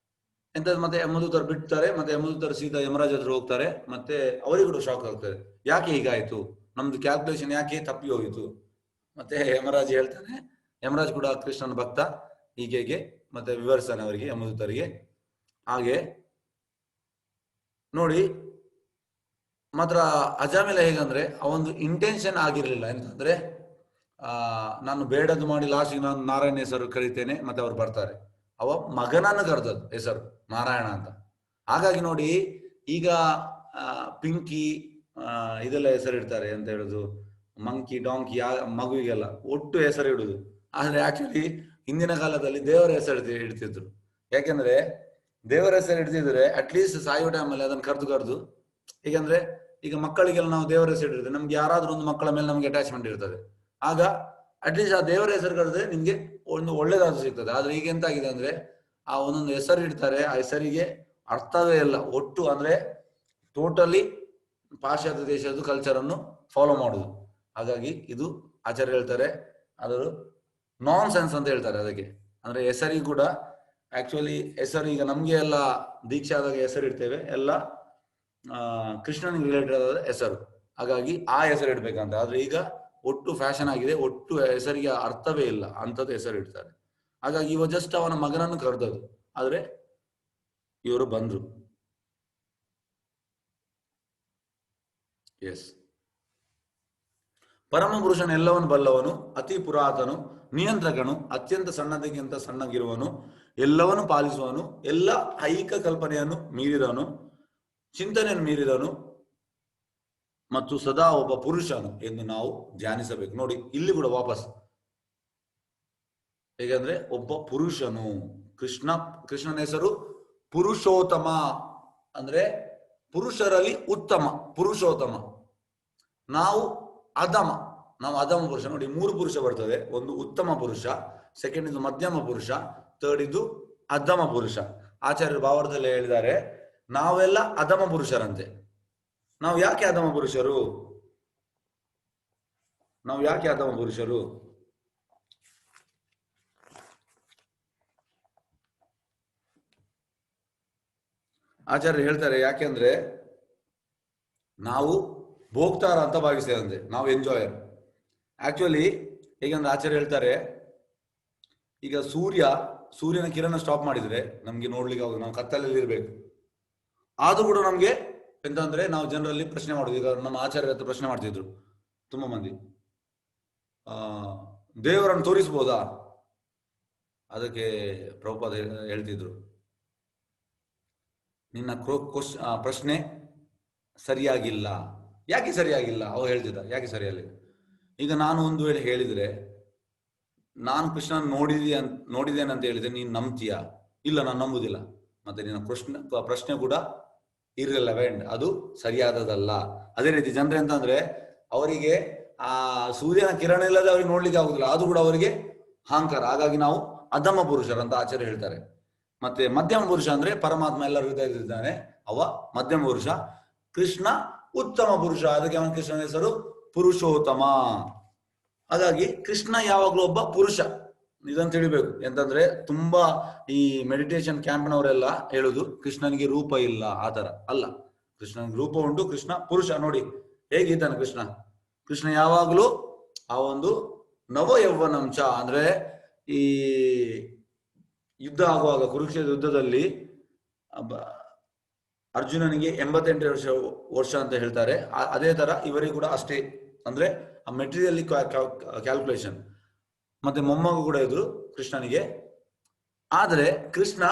ಎಂತದ್ದು ಮತ್ತೆ ಯಮದೂತರು ಬಿಡ್ತಾರೆ, ಮತ್ತೆ ಯಮದೂತರು ಸೀದಾ ಯಮರಾಜ್ ಹತ್ರ ಹೋಗ್ತಾರೆ, ಮತ್ತೆ ಅವರಿಗೂ ಕೂಡ ಶಾಕ್ ಆಗ್ತದೆ, ಯಾಕೆ ಹೀಗಾಯ್ತು, ನಮ್ದು ಕ್ಯಾಲ್ಕುಲೇಷನ್ ಯಾಕೆ ತಪ್ಪಿ ಹೋಗಿತು. ಮತ್ತೆ ಯಮರಾಜ್ ಹೇಳ್ತಾನೆ, ಯಮರಾಜ್ ಕೂಡ ಕೃಷ್ಣನ ಭಕ್ತ, ಹೀಗೆ ಮತ್ತೆ ವಿವರಿಸ್ತಾನೆ ಅವರಿಗೆ, ಯಮದೂತರಿಗೆ. ಹಾಗೆ ನೋಡಿ ಮಾತ್ರ ಅಜಾಮಿಲ ಹೇಗಂದ್ರೆ ಅವೊಂದು ಇಂಟೆನ್ಷನ್ ಆಗಿರ್ಲಿಲ್ಲ, ಎಂತಂದ್ರೆ ನಾನು ಬೇಡದು ಮಾಡಿ ಲಾಸ್ಟಿಗೆ ನಾನು ನಾರಾಯಣ ಹೆಸರು ಕರಿತೇನೆ, ಮತ್ತೆ ಅವ್ರು ಬರ್ತಾರೆ. ಅವ ಮಗನನ್ನು ಕರೆದದ್ದು ಹೆಸರು ನಾರಾಯಣ ಅಂತ. ಹಾಗಾಗಿ ನೋಡಿ ಈಗ ಪಿಂಕಿ ಇದೆಲ್ಲ ಹೆಸರು ಇಡ್ತಾರೆ ಅಂತ ಹೇಳುದು, ಮಂಕಿ ಡಾಂಕಿ ಮಗುವಿಗೆಲ್ಲ ಒಟ್ಟು ಹೆಸರು ಇಡುದು. ಆದ್ರೆ ಆಕ್ಚುಲಿ ಹಿಂದಿನ ಕಾಲದಲ್ಲಿ ದೇವರ ಹೆಸರು ಇಡ್ತಿದ್ರು. ಯಾಕೆಂದ್ರೆ ದೇವರ ಹೆಸರು ಹಿಡ್ದಿದ್ರೆ ಅಟ್ಲೀಸ್ಟ್ ಸಾಯೋ ಟೈಮಲ್ಲಿ ಅದನ್ನು ಕರೆದು ಹೀಗಂದ್ರೆ ಈಗ ಮಕ್ಕಳಿಗೆಲ್ಲ ನಾವು ದೇವರ ಹೆಸರು ಇಡಿದ್ರೆ ನಮ್ಗೆ ಯಾರಾದ್ರೂ ಒಂದು ಮಕ್ಕಳ ಮೇಲೆ ನಮ್ಗೆ ಅಟ್ಯಾಚ್ಮೆಂಟ್ ಇರ್ತದೆ. ಆಗ ಅಟ್ಲೀಸ್ಟ್ ಆ ದೇವರ ಹೆಸರು ಕರೆದ್ರೆ ನಿಮ್ಗೆ ಒಂದು ಒಳ್ಳೇದಾದ್ರು ಸಿಗ್ತದೆ. ಆದ್ರೆ ಈಗ ಎಂತಾಗಿದೆ ಅಂದ್ರೆ ಆ ಒಂದೊಂದು ಹೆಸರು ಇಡ್ತಾರೆ, ಆ ಹೆಸರಿಗೆ ಅರ್ಥವೇ ಇಲ್ಲ ಒಟ್ಟು. ಅಂದ್ರೆ ಟೋಟಲಿ ಪಾಶ್ಚಾತ್ಯ ದೇಶದ ಕಲ್ಚರ್ ಅನ್ನು ಫಾಲೋ ಮಾಡುದು. ಹಾಗಾಗಿ ಇದು ಆಚಾರ್ಯ ಹೇಳ್ತಾರೆ ಅದು ನಾನ್ ಸೆನ್ಸ್ ಅಂತ ಹೇಳ್ತಾರೆ ಅದಕ್ಕೆ. ಅಂದ್ರೆ ಹೆಸರಿಗೆ ಕೂಡ ಆಕ್ಚುಲಿ ಹೆಸರು ಈಗ ನಮ್ಗೆ ಎಲ್ಲ ದೀಕ್ಷೆ ಆದಾಗ ಹೆಸರು ಇಡ್ತೇವೆ, ಎಲ್ಲ ಕೃಷ್ಣನಿಗೆ ರಿಲೇಟೆಡ್ ಆದ ಹೆಸರು. ಹಾಗಾಗಿ ಆ ಹೆಸರು ಇಡ್ಬೇಕಂತ. ಆದ್ರೆ ಈಗ ಒಟ್ಟು ಫ್ಯಾಷನ್ ಆಗಿದೆ, ಒಟ್ಟು ಹೆಸರಿಗೆ ಅರ್ಥವೇ ಇಲ್ಲ ಅಂತದ್ದು ಹೆಸರು ಇಡ್ತಾರೆ. ಹಾಗಾಗಿ ಇವ ಜಸ್ಟ್ ಅವನ ಮಗನನ್ನು ಕರೆದದ್ದು, ಆದ್ರೆ ಇವರು ಬಂದ್ರು. ಎಸ್, ಪರಮ ಪುರುಷನು ಎಲ್ಲವನು ಬಲ್ಲವನು, ಅತಿ ಪುರಾತನು, ನಿಯಂತ್ರಕನು, ಅತ್ಯಂತ ಸಣ್ಣದಕ್ಕಿಂತ ಸಣ್ಣಗಿರುವನು, ಎಲ್ಲವನ್ನೂ ಪಾಲಿಸುವನು, ಎಲ್ಲ ಐಕ ಕಲ್ಪನೆಯನ್ನು ಮೀರಿದವನು, ಚಿಂತನೆಯನ್ನು ಮೀರಿದವನು ಮತ್ತು ಸದಾ ಒಬ್ಬ ಪುರುಷನು ಎಂದು ನಾವು ಧ್ಯಾನಿಸಬೇಕು. ನೋಡಿ ಇಲ್ಲಿ ಕೂಡ ವಾಪಸ್ ಹೇಗಂದ್ರೆ ಒಬ್ಬ ಪುರುಷನು, ಕೃಷ್ಣನ ಹೆಸರು ಪುರುಷೋತ್ತಮ, ಅಂದ್ರೆ ಪುರುಷರಲ್ಲಿ ಉತ್ತಮ ಪುರುಷೋತ್ತಮ. ನಾವು ಅಧಮ ಪುರುಷ. ನೋಡಿ 3 ಪುರುಷ ಬರ್ತದೆ, ಒಂದು ಉತ್ತಮ ಪುರುಷ, ಸೆಕೆಂಡ್ ಇದು ಮಧ್ಯಮ ಪುರುಷ, ಥರ್ಡ್ ಇದು ಅಧಮ ಪುರುಷ. ಆಚಾರ್ಯರು ಭಾವಾರ್ಥದಲ್ಲಿ ಹೇಳಿದ್ದಾರೆ ನಾವೆಲ್ಲ ಅಧಮ ಪುರುಷರಂತೆ. ನಾವು ಯಾಕೆ ಅಧಮ ಪುರುಷರು? ಆಚಾರ್ಯರು ಹೇಳ್ತಾರೆ ಯಾಕೆಂದ್ರೆ ನಾವು ಭೋಗ್ತಾರ ಅಂತ ಭಾವಿಸ್ತೇವಂತೆ, ನಾವು ಎಂಜಾಯರ್. ಆಕ್ಚುಲಿ ಹೇಗಂದ್ರೆ ಆಚಾರ್ಯ ಹೇಳ್ತಾರೆ, ಈಗ ಸೂರ್ಯನ ಕಿರಣ ಸ್ಟಾಪ್ ಮಾಡಿದ್ರೆ ನಮ್ಗೆ ನೋಡ್ಲಿಕ್ಕೆ ಆಗುದು, ನಾವು ಕತ್ತಲಲ್ಲಿ ಇರ್ಬೇಕು. ಆದ್ರೂ ಕೂಡ ನಮ್ಗೆ ಎಂತಂದ್ರೆ ನಾವು ಜನರಲ್ಲಿ ಪ್ರಶ್ನೆ ಮಾಡುದು. ಈಗ ನಮ್ಮ ಆಚಾರ್ಯರ ಹತ್ರ ಪ್ರಶ್ನೆ ಮಾಡ್ತಿದ್ರು ತುಂಬಾ ಮಂದಿ, ದೇವರನ್ನು ತೋರಿಸ್ಬೋದಾ? ಅದಕ್ಕೆ ಪ್ರಭುಪಾದ ಹೇಳ್ತಿದ್ರು, ನಿನ್ನ ಪ್ರಶ್ನೆ ಸರಿಯಾಗಿಲ್ಲ. ಯಾಕೆ ಸರಿಯಾಗಿಲ್ಲ? ಅವ್ರು ಹೇಳ್ತಿದ್ದ ಯಾಕೆ ಸರಿಯಾಗಿಲ್ಲ. ಈಗ ನಾನು ಒಂದು ವೇಳೆ ಹೇಳಿದ್ರೆ ನಾನು ಕೃಷ್ಣನ ನೋಡಿದ್ದೇನೆ ಅಂತ ಹೇಳಿದ್ರೆ ನೀನು ನಂಬ್ತೀಯಾ? ಇಲ್ಲ, ನಾನು ನಂಬುದಿಲ್ಲ. ಮತ್ತೆ ನಿನ್ನ ಪ್ರಶ್ನೆ ಕೂಡ ಇರ್ರೆಲೆವೆಂಟ್, ಅದು ಸರಿಯಾದದಲ್ಲ. ಅದೇ ರೀತಿ ಜನರು ಎಂತಂದ್ರೆ ಅವರಿಗೆ ಆ ಸೂರ್ಯನ ಕಿರಣ ಇಲ್ಲದೆ ಅವ್ರಿಗೆ ನೋಡ್ಲಿಕ್ಕೆ ಆಗುದಿಲ್ಲ, ಅದು ಕೂಡ ಅವರಿಗೆ ಅಹಂಕಾರ. ಹಾಗಾಗಿ ನಾವು ಅಧಮ ಪುರುಷರಂತ ಆಚಾರ್ಯ ಹೇಳ್ತಾರೆ. ಮತ್ತೆ ಮಧ್ಯಮ ಪುರುಷ ಅಂದ್ರೆ ಪರಮಾತ್ಮ ಎಲ್ಲರ ಹೃದಯದಲ್ಲಿದ್ದಾನೆ, ಅವ ಮಧ್ಯಮ ಪುರುಷ. ಕೃಷ್ಣ ಉತ್ತಮ ಪುರುಷ, ಅದಕ್ಕೆ ಅವನ ಕೃಷ್ಣನ ಹೆಸರು ಪುರುಷೋತ್ತಮ. ಹಾಗಾಗಿ ಕೃಷ್ಣ ಯಾವಾಗ್ಲೂ ಒಬ್ಬ ಪುರುಷ, ಇದನ್ನು ತಿಳಿಬೇಕು. ಎಂತಂದ್ರೆ ತುಂಬಾ ಈ ಮೆಡಿಟೇಷನ್ ಕ್ಯಾಂಪ್ನವರೆಲ್ಲ ಹೇಳುದು ಕೃಷ್ಣನಿಗೆ ರೂಪ ಇಲ್ಲ, ಆತರ ಅಲ್ಲ. ಕೃಷ್ಣನಿಗೆ ರೂಪ ಉಂಟು, ಕೃಷ್ಣ ಪುರುಷ. ನೋಡಿ ಹೇಗಿದ್ದಾನೆ ಕೃಷ್ಣ ಯಾವಾಗ್ಲೂ ಆ ಒಂದು ನವ ಯೌವನಂಶ. ಅಂದ್ರೆ ಈ ಯುದ್ಧ ಆಗುವಾಗ ಕುರುಕ್ಷೇತ್ರ ಯುದ್ಧದಲ್ಲಿ ಅರ್ಜುನನಿಗೆ 88 ವರ್ಷ ಅಂತ ಹೇಳ್ತಾರೆ. ಅದೇ ತರ ಇವರಿಗೆ ಕೂಡ ಅಷ್ಟೇ, ಅಂದ್ರೆ ಆ ಮೆಟೀರಿಯಲ್ ಕ್ಯಾಲ್ಕುಲೇಷನ್. ಮತ್ತೆ ಮೊಮ್ಮಗ ಕೂಡ ಇದ್ರು ಕೃಷ್ಣನಿಗೆ. ಆದ್ರೆ ಕೃಷ್ಣ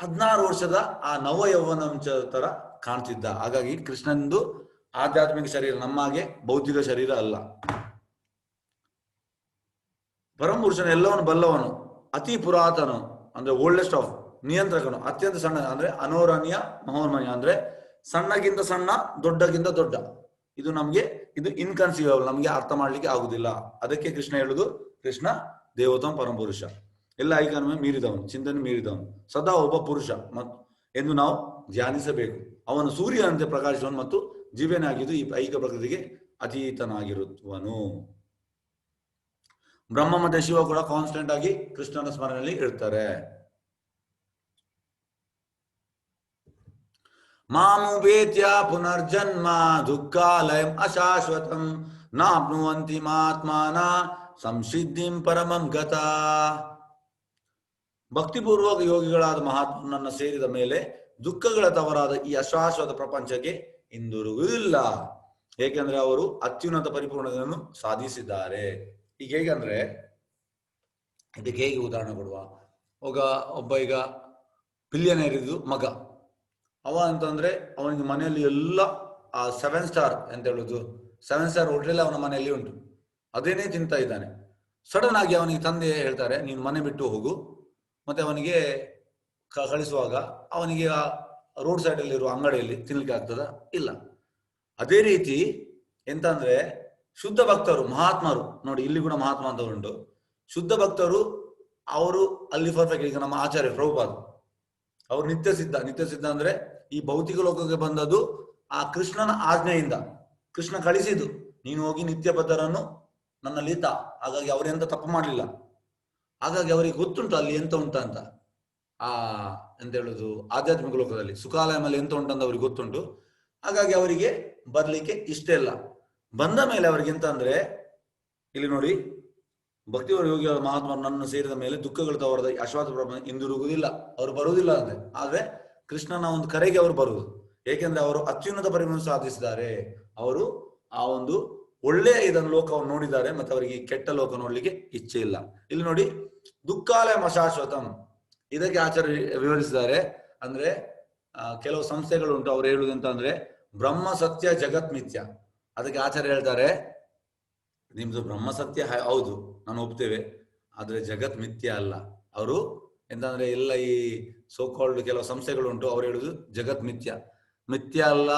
16 ವರ್ಷದ ಆ ನವ ಯೌವನಂಶ ತರ ಕಾಣ್ತಿದ್ದ. ಹಾಗಾಗಿ ಕೃಷ್ಣಂದು ಆಧ್ಯಾತ್ಮಿಕ ಶರೀರ ನಮ್ಮ ಹಾಗೆ ಭೌತಿಕ ಶರೀರ ಅಲ್ಲ. ಪರಮಪುರುಷನು ಎಲ್ಲವನು ಬಲ್ಲವನು, ಅತಿ ಪುರಾತನು ಅಂದ್ರೆ ಓಲ್ಡೆಸ್ಟ್ ಆಫ್, ನಿಯಂತ್ರಕನು, ಅತ್ಯಂತ ಸಣ್ಣ ಅಂದ್ರೆ ಅನೋರಣೀಯ ಮಹೋನ್ಮಯ, ಅಂದ್ರೆ ಸಣ್ಣಗಿಂತ ಸಣ್ಣ, ದೊಡ್ಡಗಿಂತ ದೊಡ್ಡ. ಇದು ಇನ್ಕನ್ಸೀವಬಲ್, ನಮ್ಗೆ ಅರ್ಥ ಮಾಡ್ಲಿಕ್ಕೆ ಆಗುದಿಲ್ಲ. ಅದಕ್ಕೆ ಕೃಷ್ಣ ಹೇಳುದು ಕೃಷ್ಣ ದೇವೋತ್ತಮ ಪರಮಪುರುಷ, ಎಲ್ಲ ಐಕನ ಮೀರಿದವನು, ಚಿಂತನೆ ಮೀರಿದವನು, ಸದಾ ಒಬ್ಬ ಪುರುಷ ಎಂದು ನಾವು ಧ್ಯಾನಿಸಬೇಕು. ಅವನು ಸೂರ್ಯನಂತೆ ಪ್ರಕಾಶಿಸುವನು ಮತ್ತು ಜೀವನಾಗಿದ್ದು ಈ ಐಕ ಪ್ರಕೃತಿಗೆ ಅತೀತನಾಗಿರುವನು. ಬ್ರಹ್ಮ ಮತ್ತೆ ಶಿವ ಕೂಡ ಕಾನ್ಸ್ಟೆಂಟ್ ಆಗಿ ಕೃಷ್ಣನ ಸ್ಮರಣೆಯಲ್ಲಿ ಇರ್ತಾರೆ. ಮಾಮುಪೇತ್ಯ ಪುನರ್ಜನ್ಮ ದುಃಖಾಲಯಂ ಅಶಾಶ್ವತಂ ನಾಪ್ನುವಂತಿ ಮಾತ್ಮಾನ ಸಂಸಿದ್ಧಿಂ ಪರಮಂ ಗತಾ. ಭಕ್ತಿಪೂರ್ವಕ ಯೋಗಿಗಳಾದ ಮಹಾತ್ಮನನ್ನ ಸೇರಿದ ಮೇಲೆ ದುಃಖಗಳ ತವರಾದ ಈ ಅಶಾಶ್ವತ ಪ್ರಪಂಚಕ್ಕೆ ಹಿಂದಿರುಗುವುದಿಲ್ಲ, ಏಕೆಂದ್ರೆ ಅವರು ಅತ್ಯುನ್ನತ ಪರಿಪೂರ್ಣತೆಯನ್ನು ಸಾಧಿಸಿದ್ದಾರೆ. ಈಗ ಹೇಗಂದ್ರೆ, ಇದಕ್ಕೆ ಹೇಗೆ ಉದಾಹರಣೆ ಕೊಡುವ, ಒಬ್ಬ ಈಗ ಬಿಲಿಯನೇರ್ ಇದ್ದು ಮಗ ಅವ ಅಂತಂದ್ರೆ ಅವನಿಗೆ ಮನೆಯಲ್ಲಿ ಎಲ್ಲ 7 ಸ್ಟಾರ್ ಅಂತ ಹೇಳುದು, 7 ಸ್ಟಾರ್ ಹೋಟೆಲ್ ಅವನ ಮನೆಯಲ್ಲಿ ಉಂಟು, ಅದೇನೇ ತಿಂತಾ ಇದ್ದಾನೆ. ಸಡನ್ ಆಗಿ ಅವನಿಗೆ ತಂದೆ ಹೇಳ್ತಾರೆ ನೀನು ಮನೆ ಬಿಟ್ಟು ಹೋಗು, ಮತ್ತೆ ಅವನಿಗೆ ಕಳಿಸುವಾಗ ಅವನಿಗೆ ರೋಡ್ ಸೈಡ್ ಅಲ್ಲಿ ಇರುವ ಅಂಗಡಿಯಲ್ಲಿ ತಿನ್ಲಿಕ್ಕೆ ಆಗ್ತದ? ಇಲ್ಲ. ಅದೇ ರೀತಿ ಎಂತ ಅಂದ್ರೆ ಶುದ್ಧ ಭಕ್ತರು ಮಹಾತ್ಮರು ನೋಡಿ, ಇಲ್ಲಿ ಕೂಡ ಮಹಾತ್ಮ ಅಂತ ಉಂಟು, ಶುದ್ಧ ಭಕ್ತರು ಅವರು ಅಲ್ಲಿ ಪರ್ಫೆಕ್ಟ್. ಈಗ ನಮ್ಮ ಆಚಾರ್ಯ ಪ್ರಭುಪಾದ ಅವರು ನಿತ್ಯ ಸಿದ್ಧ ಅಂದ್ರೆ ಈ ಭೌತಿಕ ಲೋಕಕ್ಕೆ ಬಂದದ್ದು ಆ ಕೃಷ್ಣನ ಆಜ್ಞೆಯಿಂದ. ಕೃಷ್ಣ ಕಳಿಸಿದ್ದು ನೀನು ಹೋಗಿ ನಿತ್ಯ ಬದ್ಧರನ್ನು ನನ್ನಲ್ಲಿ ಇದ್ದ, ಹಾಗಾಗಿ ಅವರೆಂತ ತಪ್ಪು ಮಾಡಲಿಲ್ಲ, ಹಾಗಾಗಿ ಅವರಿಗೆ ಗೊತ್ತುಂಟು ಅಲ್ಲಿ ಎಂತ ಉಂಟ ಅಂತ. ಎಂತ ಹೇಳುದು, ಆಧ್ಯಾತ್ಮಿಕ ಲೋಕದಲ್ಲಿ ಸುಖಾಲಯದಲ್ಲಿ ಎಂತ ಉಂಟಂತ ಅವ್ರಿಗೆ ಗೊತ್ತುಂಟು, ಹಾಗಾಗಿ ಅವರಿಗೆ ಬರ್ಲಿಕ್ಕೆ ಇಷ್ಟ ಇಲ್ಲ. ಬಂದ ಮೇಲೆ ಅವ್ರಿಗೆ ಎಂತ ಅಂದ್ರೆ, ಇಲ್ಲಿ ನೋಡಿ, ಭಕ್ತಿವರ ಯೋಗಿಗಳ ಮಹಾತ್ಮರು ನನ್ನ ಸೇರಿದ ಮೇಲೆ ದುಃಖಗಳು ತವರದ ಅಶ್ವಾಸ ಪ್ರಪಂಚ ಹಿಂದಿರುಗುವುದಿಲ್ಲ, ಅವರು ಬರುವುದಿಲ್ಲ ಅಂತೆ. ಆದ್ರೆ ಕೃಷ್ಣನ ಒಂದು ಕರೆಗೆ ಅವರು ಬರುವುದು, ಏಕೆಂದ್ರೆ ಅವರು ಅತ್ಯುನ್ನತ ಪರಿಮಾಣ ಸಾಧಿಸಿದ್ದಾರೆ. ಅವರು ಆ ಒಂದು ಒಳ್ಳೆಯ ಇದನ್ನು ಲೋಕವನ್ನು ನೋಡಿದ್ದಾರೆ, ಮತ್ತೆ ಅವರಿಗೆ ಕೆಟ್ಟ ಲೋಕ ನೋಡ್ಲಿಕ್ಕೆ ಇಚ್ಛೆ ಇಲ್ಲ. ಇಲ್ಲಿ ನೋಡಿ, ದುಃಖಾಲಯ ಅಶಾಶ್ವತಂ, ಇದಕ್ಕೆ ಆಚಾರ್ಯ ವಿವರಿಸಿದ್ದಾರೆ. ಅಂದ್ರೆ ಕೆಲವು ಸಂಸ್ಥೆಗಳು ಉಂಟು, ಅವ್ರು ಹೇಳುವುದು ಅಂತ ಅಂದ್ರೆ ಬ್ರಹ್ಮ ಸತ್ಯ ಜಗತ್ ಮಿಥ್ಯ. ಅದಕ್ಕೆ ಆಚಾರ್ಯ ಹೇಳ್ತಾರೆ ನಿಮ್ದು ಬ್ರಹ್ಮ ಸತ್ಯ ಹೌದು, ನಾನು ಒಪ್ತೇವೆ, ಆದ್ರೆ ಜಗತ್ ಮಿಥ್ಯ ಅಲ್ಲ. ಅವರು ಎಂತಂದ್ರೆ ಎಲ್ಲ ಈ ಸೋಕಾಲ್ಡ್ ಕೆಲವು ಸಂಸ್ಥೆಗಳು ಉಂಟು, ಅವ್ರು ಹೇಳುದು ಜಗತ್ ಮಿಥ್ಯ ಅಲ್ಲ,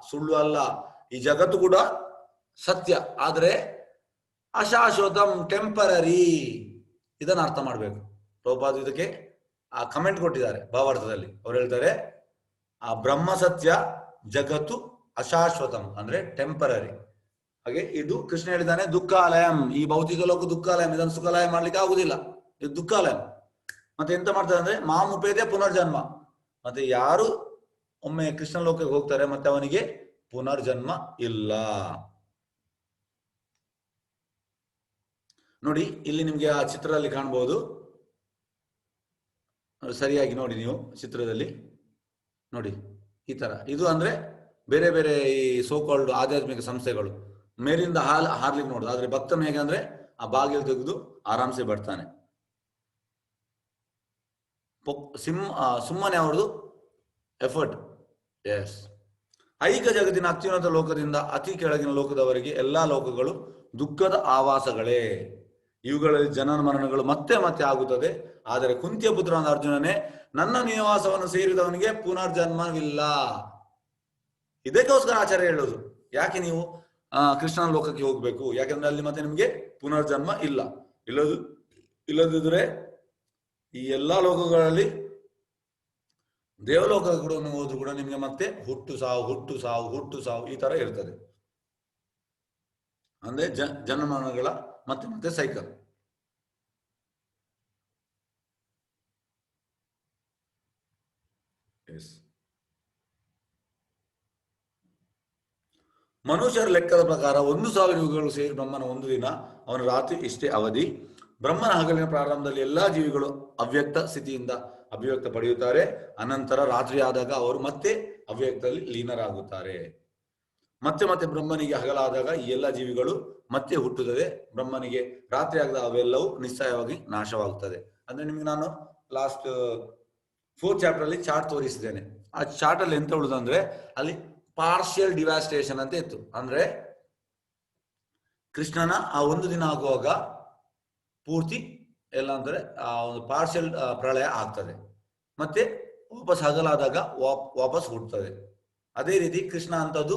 ಸುಳ್ಳು ಅಲ್ಲ, ಈ ಜಗತ್ತು ಕೂಡ ಸತ್ಯ, ಆದ್ರೆ ಅಶಾಶ್ವತಂ, ಟೆಂಪರರಿ. ಇದನ್ನ ಅರ್ಥ ಮಾಡ್ಬೇಕು. ಪ್ರಭುಪಾದ ಇದಕ್ಕೆ ಆ ಕಮೆಂಟ್ ಕೊಟ್ಟಿದ್ದಾರೆ ಭಾವಾರ್ಥದಲ್ಲಿ. ಅವ್ರು ಹೇಳ್ತಾರೆ ಆ ಬ್ರಹ್ಮ ಸತ್ಯ, ಜಗತ್ತು ಅಶಾಶ್ವತಂ ಅಂದ್ರೆ ಟೆಂಪರರಿ. ಹಾಗೆ ಇದು ಕೃಷ್ಣ ಹೇಳಿದ್ದಾನೆ ದುಃಖಾಲಯಂ, ಈ ಭೌತಿಕ ಲೋಕ ದುಃಖಾಲಯಂ, ಇದನ್ನು ಸುಖಾಲಯ ಮಾಡ್ಲಿಕ್ಕೆ ಆಗುದಿಲ್ಲ, ಇದು ದುಃಖಾಲಯಂ. ಮತ್ತೆ ಎಂತ ಮಾಡ್ತಾರೆ ಅಂದ್ರೆ ಮಾಮುಪೇದೆ ಪುನರ್ಜನ್ಮ, ಮತ್ತೆ ಯಾರು ಒಮ್ಮೆ ಕೃಷ್ಣ ಲೋಕಕ್ಕೆ ಹೋಗ್ತಾರೆ ಮತ್ತೆ ಅವನಿಗೆ ಪುನರ್ಜನ್ಮ ಇಲ್ಲ. ನೋಡಿ ಇಲ್ಲಿ ನಿಮ್ಗೆ ಆ ಚಿತ್ರದಲ್ಲಿ ಕಾಣಬಹುದು, ಸರಿಯಾಗಿ ನೋಡಿ ನೀವು ಚಿತ್ರದಲ್ಲಿ ನೋಡಿ, ಈ ತರ ಇದು ಅಂದ್ರೆ ಬೇರೆ ಬೇರೆ ಈ ಸೋಕಾಲ್ಡ್ ಆಧ್ಯಾತ್ಮಿಕ ಸಂಸ್ಥೆಗಳು ಮೇಲಿಂದ ಹಾರ್ಲಿಕ್ಕೆ ನೋಡುದು, ಆದ್ರೆ ಭಕ್ತನು ಹೇಗೆ ಅಂದ್ರೆ ಆ ಬಾಗಿಲು ತೆಗೆದು ಆರಾಮ್ಸೆ ಬರ್ತಾನೆ. ಸುಮ್ಮನೆ ಅವ್ರದ್ದು ಎಫರ್ಟ್. ಎಸ್, ಐಕ ಜಗತ್ತಿನ ಅತ್ಯುನ್ನತ ಲೋಕದಿಂದ ಅತಿ ಕೆಳಗಿನ ಲೋಕದವರೆಗೆ ಎಲ್ಲಾ ಲೋಕಗಳು ದುಃಖದ ಆವಾಸಗಳೇ. ಇವುಗಳಲ್ಲಿ ಜನನ ಮರಣಗಳು ಮತ್ತೆ ಮತ್ತೆ ಆಗುತ್ತದೆ. ಆದರೆ ಕುಂತಿಯ ಪುತ್ರನಾದ ಅರ್ಜುನನೇ, ನನ್ನ ನಿವಾಸವನ್ನು ಸೇರಿದವನಿಗೆ ಪುನರ್ಜನ್ಮವಿಲ್ಲ. ಇದಕ್ಕೋಸ್ಕರ ಆಚಾರ್ಯ ಹೇಳೋದು, ಯಾಕೆ ನೀವು ಕೃಷ್ಣನ ಲೋಕಕ್ಕೆ ಹೋಗ್ಬೇಕು, ಯಾಕಂದ್ರೆ ಅಲ್ಲಿ ಮತ್ತೆ ನಿಮ್ಗೆ ಪುನರ್ಜನ್ಮ ಇಲ್ಲದಿದ್ರೆ ಈ ಎಲ್ಲಾ ಲೋಕಗಳಲ್ಲಿ ದೇವಲೋಕ ಕೂಡ ಹೋದ್ರು ಕೂಡ ನಿಮ್ಗೆ ಮತ್ತೆ ಹುಟ್ಟು ಸಾವು ಈ ತರ ಇರ್ತದೆ. ಅಂದ್ರೆ ಜನ್ಮಗಳ ಮತ್ತೆ ಮತ್ತೆ ಸೈಕಲ್. ಮನುಷ್ಯರ ಲೆಕ್ಕದ ಪ್ರಕಾರ 1000 ಯುಗಗಳು ಸೇರಿ ಬ್ರಹ್ಮನ ಒಂದು ದಿನ, ಅವನ ರಾತ್ರಿ ಇಷ್ಟೇ ಅವಧಿ. ಬ್ರಹ್ಮನ ಹಗಲಿನ ಪ್ರಾರಂಭದಲ್ಲಿ ಎಲ್ಲಾ ಜೀವಿಗಳು ಅವ್ಯಕ್ತ ಸ್ಥಿತಿಯಿಂದ ಅಭಿವ್ಯಕ್ತ ಪಡೆಯುತ್ತಾರೆ. ಅನಂತರ ರಾತ್ರಿ ಆದಾಗ ಅವರು ಮತ್ತೆ ಅವ್ಯಕ್ತದಲ್ಲಿ ಲೀನರಾಗುತ್ತಾರೆ. ಮತ್ತೆ ಮತ್ತೆ ಬ್ರಹ್ಮನಿಗೆ ಹಗಲಾದಾಗ ಈ ಎಲ್ಲ ಜೀವಿಗಳು ಮತ್ತೆ ಹುಟ್ಟುತ್ತದೆ. ಬ್ರಹ್ಮನಿಗೆ ರಾತ್ರಿ ಆಗದ ಅವೆಲ್ಲವೂ ನಿಶ್ಚಯವಾಗಿ ನಾಶವಾಗುತ್ತದೆ. ಅಂದ್ರೆ ನಿಮ್ಗೆ ನಾನು ಲಾಸ್ಟ್ 4th ಚಾಪ್ಟರ್ ಅಲ್ಲಿ ಚಾರ್ಟ್ ತೋರಿಸಿದ್ದೇನೆ. ಆ ಚಾರ್ಟ್ ಅಲ್ಲಿ ಎಂತ ಉಳಿದಂದ್ರೆ ಅಲ್ಲಿ ಪಾರ್ಷಿಯಲ್ ಡಿವಾಸ್ಟೇಷನ್ ಅಂತ ಇತ್ತು. ಅಂದ್ರೆ ಕೃಷ್ಣನ ಆ ಒಂದು ದಿನ ಆಗುವಾಗ ಪೂರ್ತಿ ಎಲ್ಲ ಅಂದ್ರೆ ಆ ಒಂದು ಪಾರ್ಷಿಯಲ್ ಪ್ರಳಯ ಆಗ್ತದೆ, ಮತ್ತೆ ವಾಪಸ್ ಹಗಲಾದಾಗ ವಾಪಸ್ ಹುಡ್ತದೆ. ಅದೇ ರೀತಿ ಕೃಷ್ಣ ಅಂತದ್ದು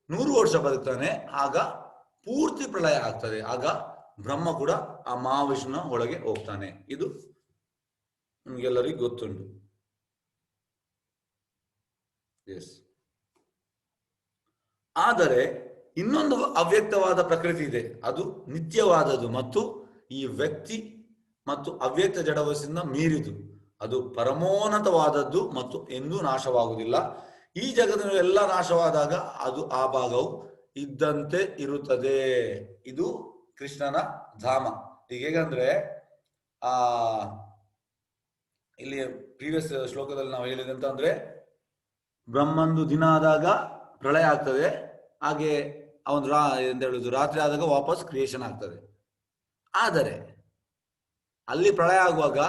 100 ವರ್ಷ ಬದುಕ್ತಾನೆ, ಆಗ ಪೂರ್ತಿ ಪ್ರಳಯ ಆಗ್ತದೆ. ಆಗ ಬ್ರಹ್ಮ ಕೂಡ ಆ ಮಹಾವಿಷ್ಣುನ ಒಳಗೆ ಹೋಗ್ತಾನೆ. ಇದು ನಿಮ್ಗೆಲ್ಲರಿಗೂ ಗೊತ್ತುಂಟು. ಎಸ್, ಆದರೆ ಇನ್ನೊಂದು ಅವ್ಯಕ್ತವಾದ ಪ್ರಕೃತಿ ಇದೆ, ಅದು ನಿತ್ಯವಾದದ್ದು ಮತ್ತು ಈ ವ್ಯಕ್ತಿ ಮತ್ತು ಅವ್ಯಕ್ತ ಜಡವಸ್ಸಿಂದ ಮೀರಿದು. ಅದು ಪರಮೋನ್ನತವಾದದ್ದು ಮತ್ತು ಎಂದೂ ನಾಶವಾಗುವುದಿಲ್ಲ. ಈ ಜಗತ್ತಿನ ಎಲ್ಲ ನಾಶವಾದಾಗ ಅದು ಆ ಭಾಗವು ಇದ್ದಂತೆ ಇರುತ್ತದೆ. ಇದು ಕೃಷ್ಣನ ಧಾಮ. ಈಗ ಹೇಗಂದ್ರೆ ಆ ಇಲ್ಲಿ ಪ್ರೀವಿಯಸ್ ಶ್ಲೋಕದಲ್ಲಿ ನಾವು ಹೇಳಿದಂತ ಅಂದ್ರೆ ಬ್ರಹ್ಮಂದು ದಿನ ಆದಾಗ ಪ್ರಳಯ ಆಗ್ತದೆ, ಹಾಗೆ ಅವನು ಎಂತ ಹೇಳುದು ರಾತ್ರಿ ಆದಾಗ ವಾಪಸ್ ಕ್ರಿಯೇಷನ್ ಆಗ್ತದೆ. ಆದರೆ ಅಲ್ಲಿ ಪ್ರಳಯ ಆಗುವಾಗ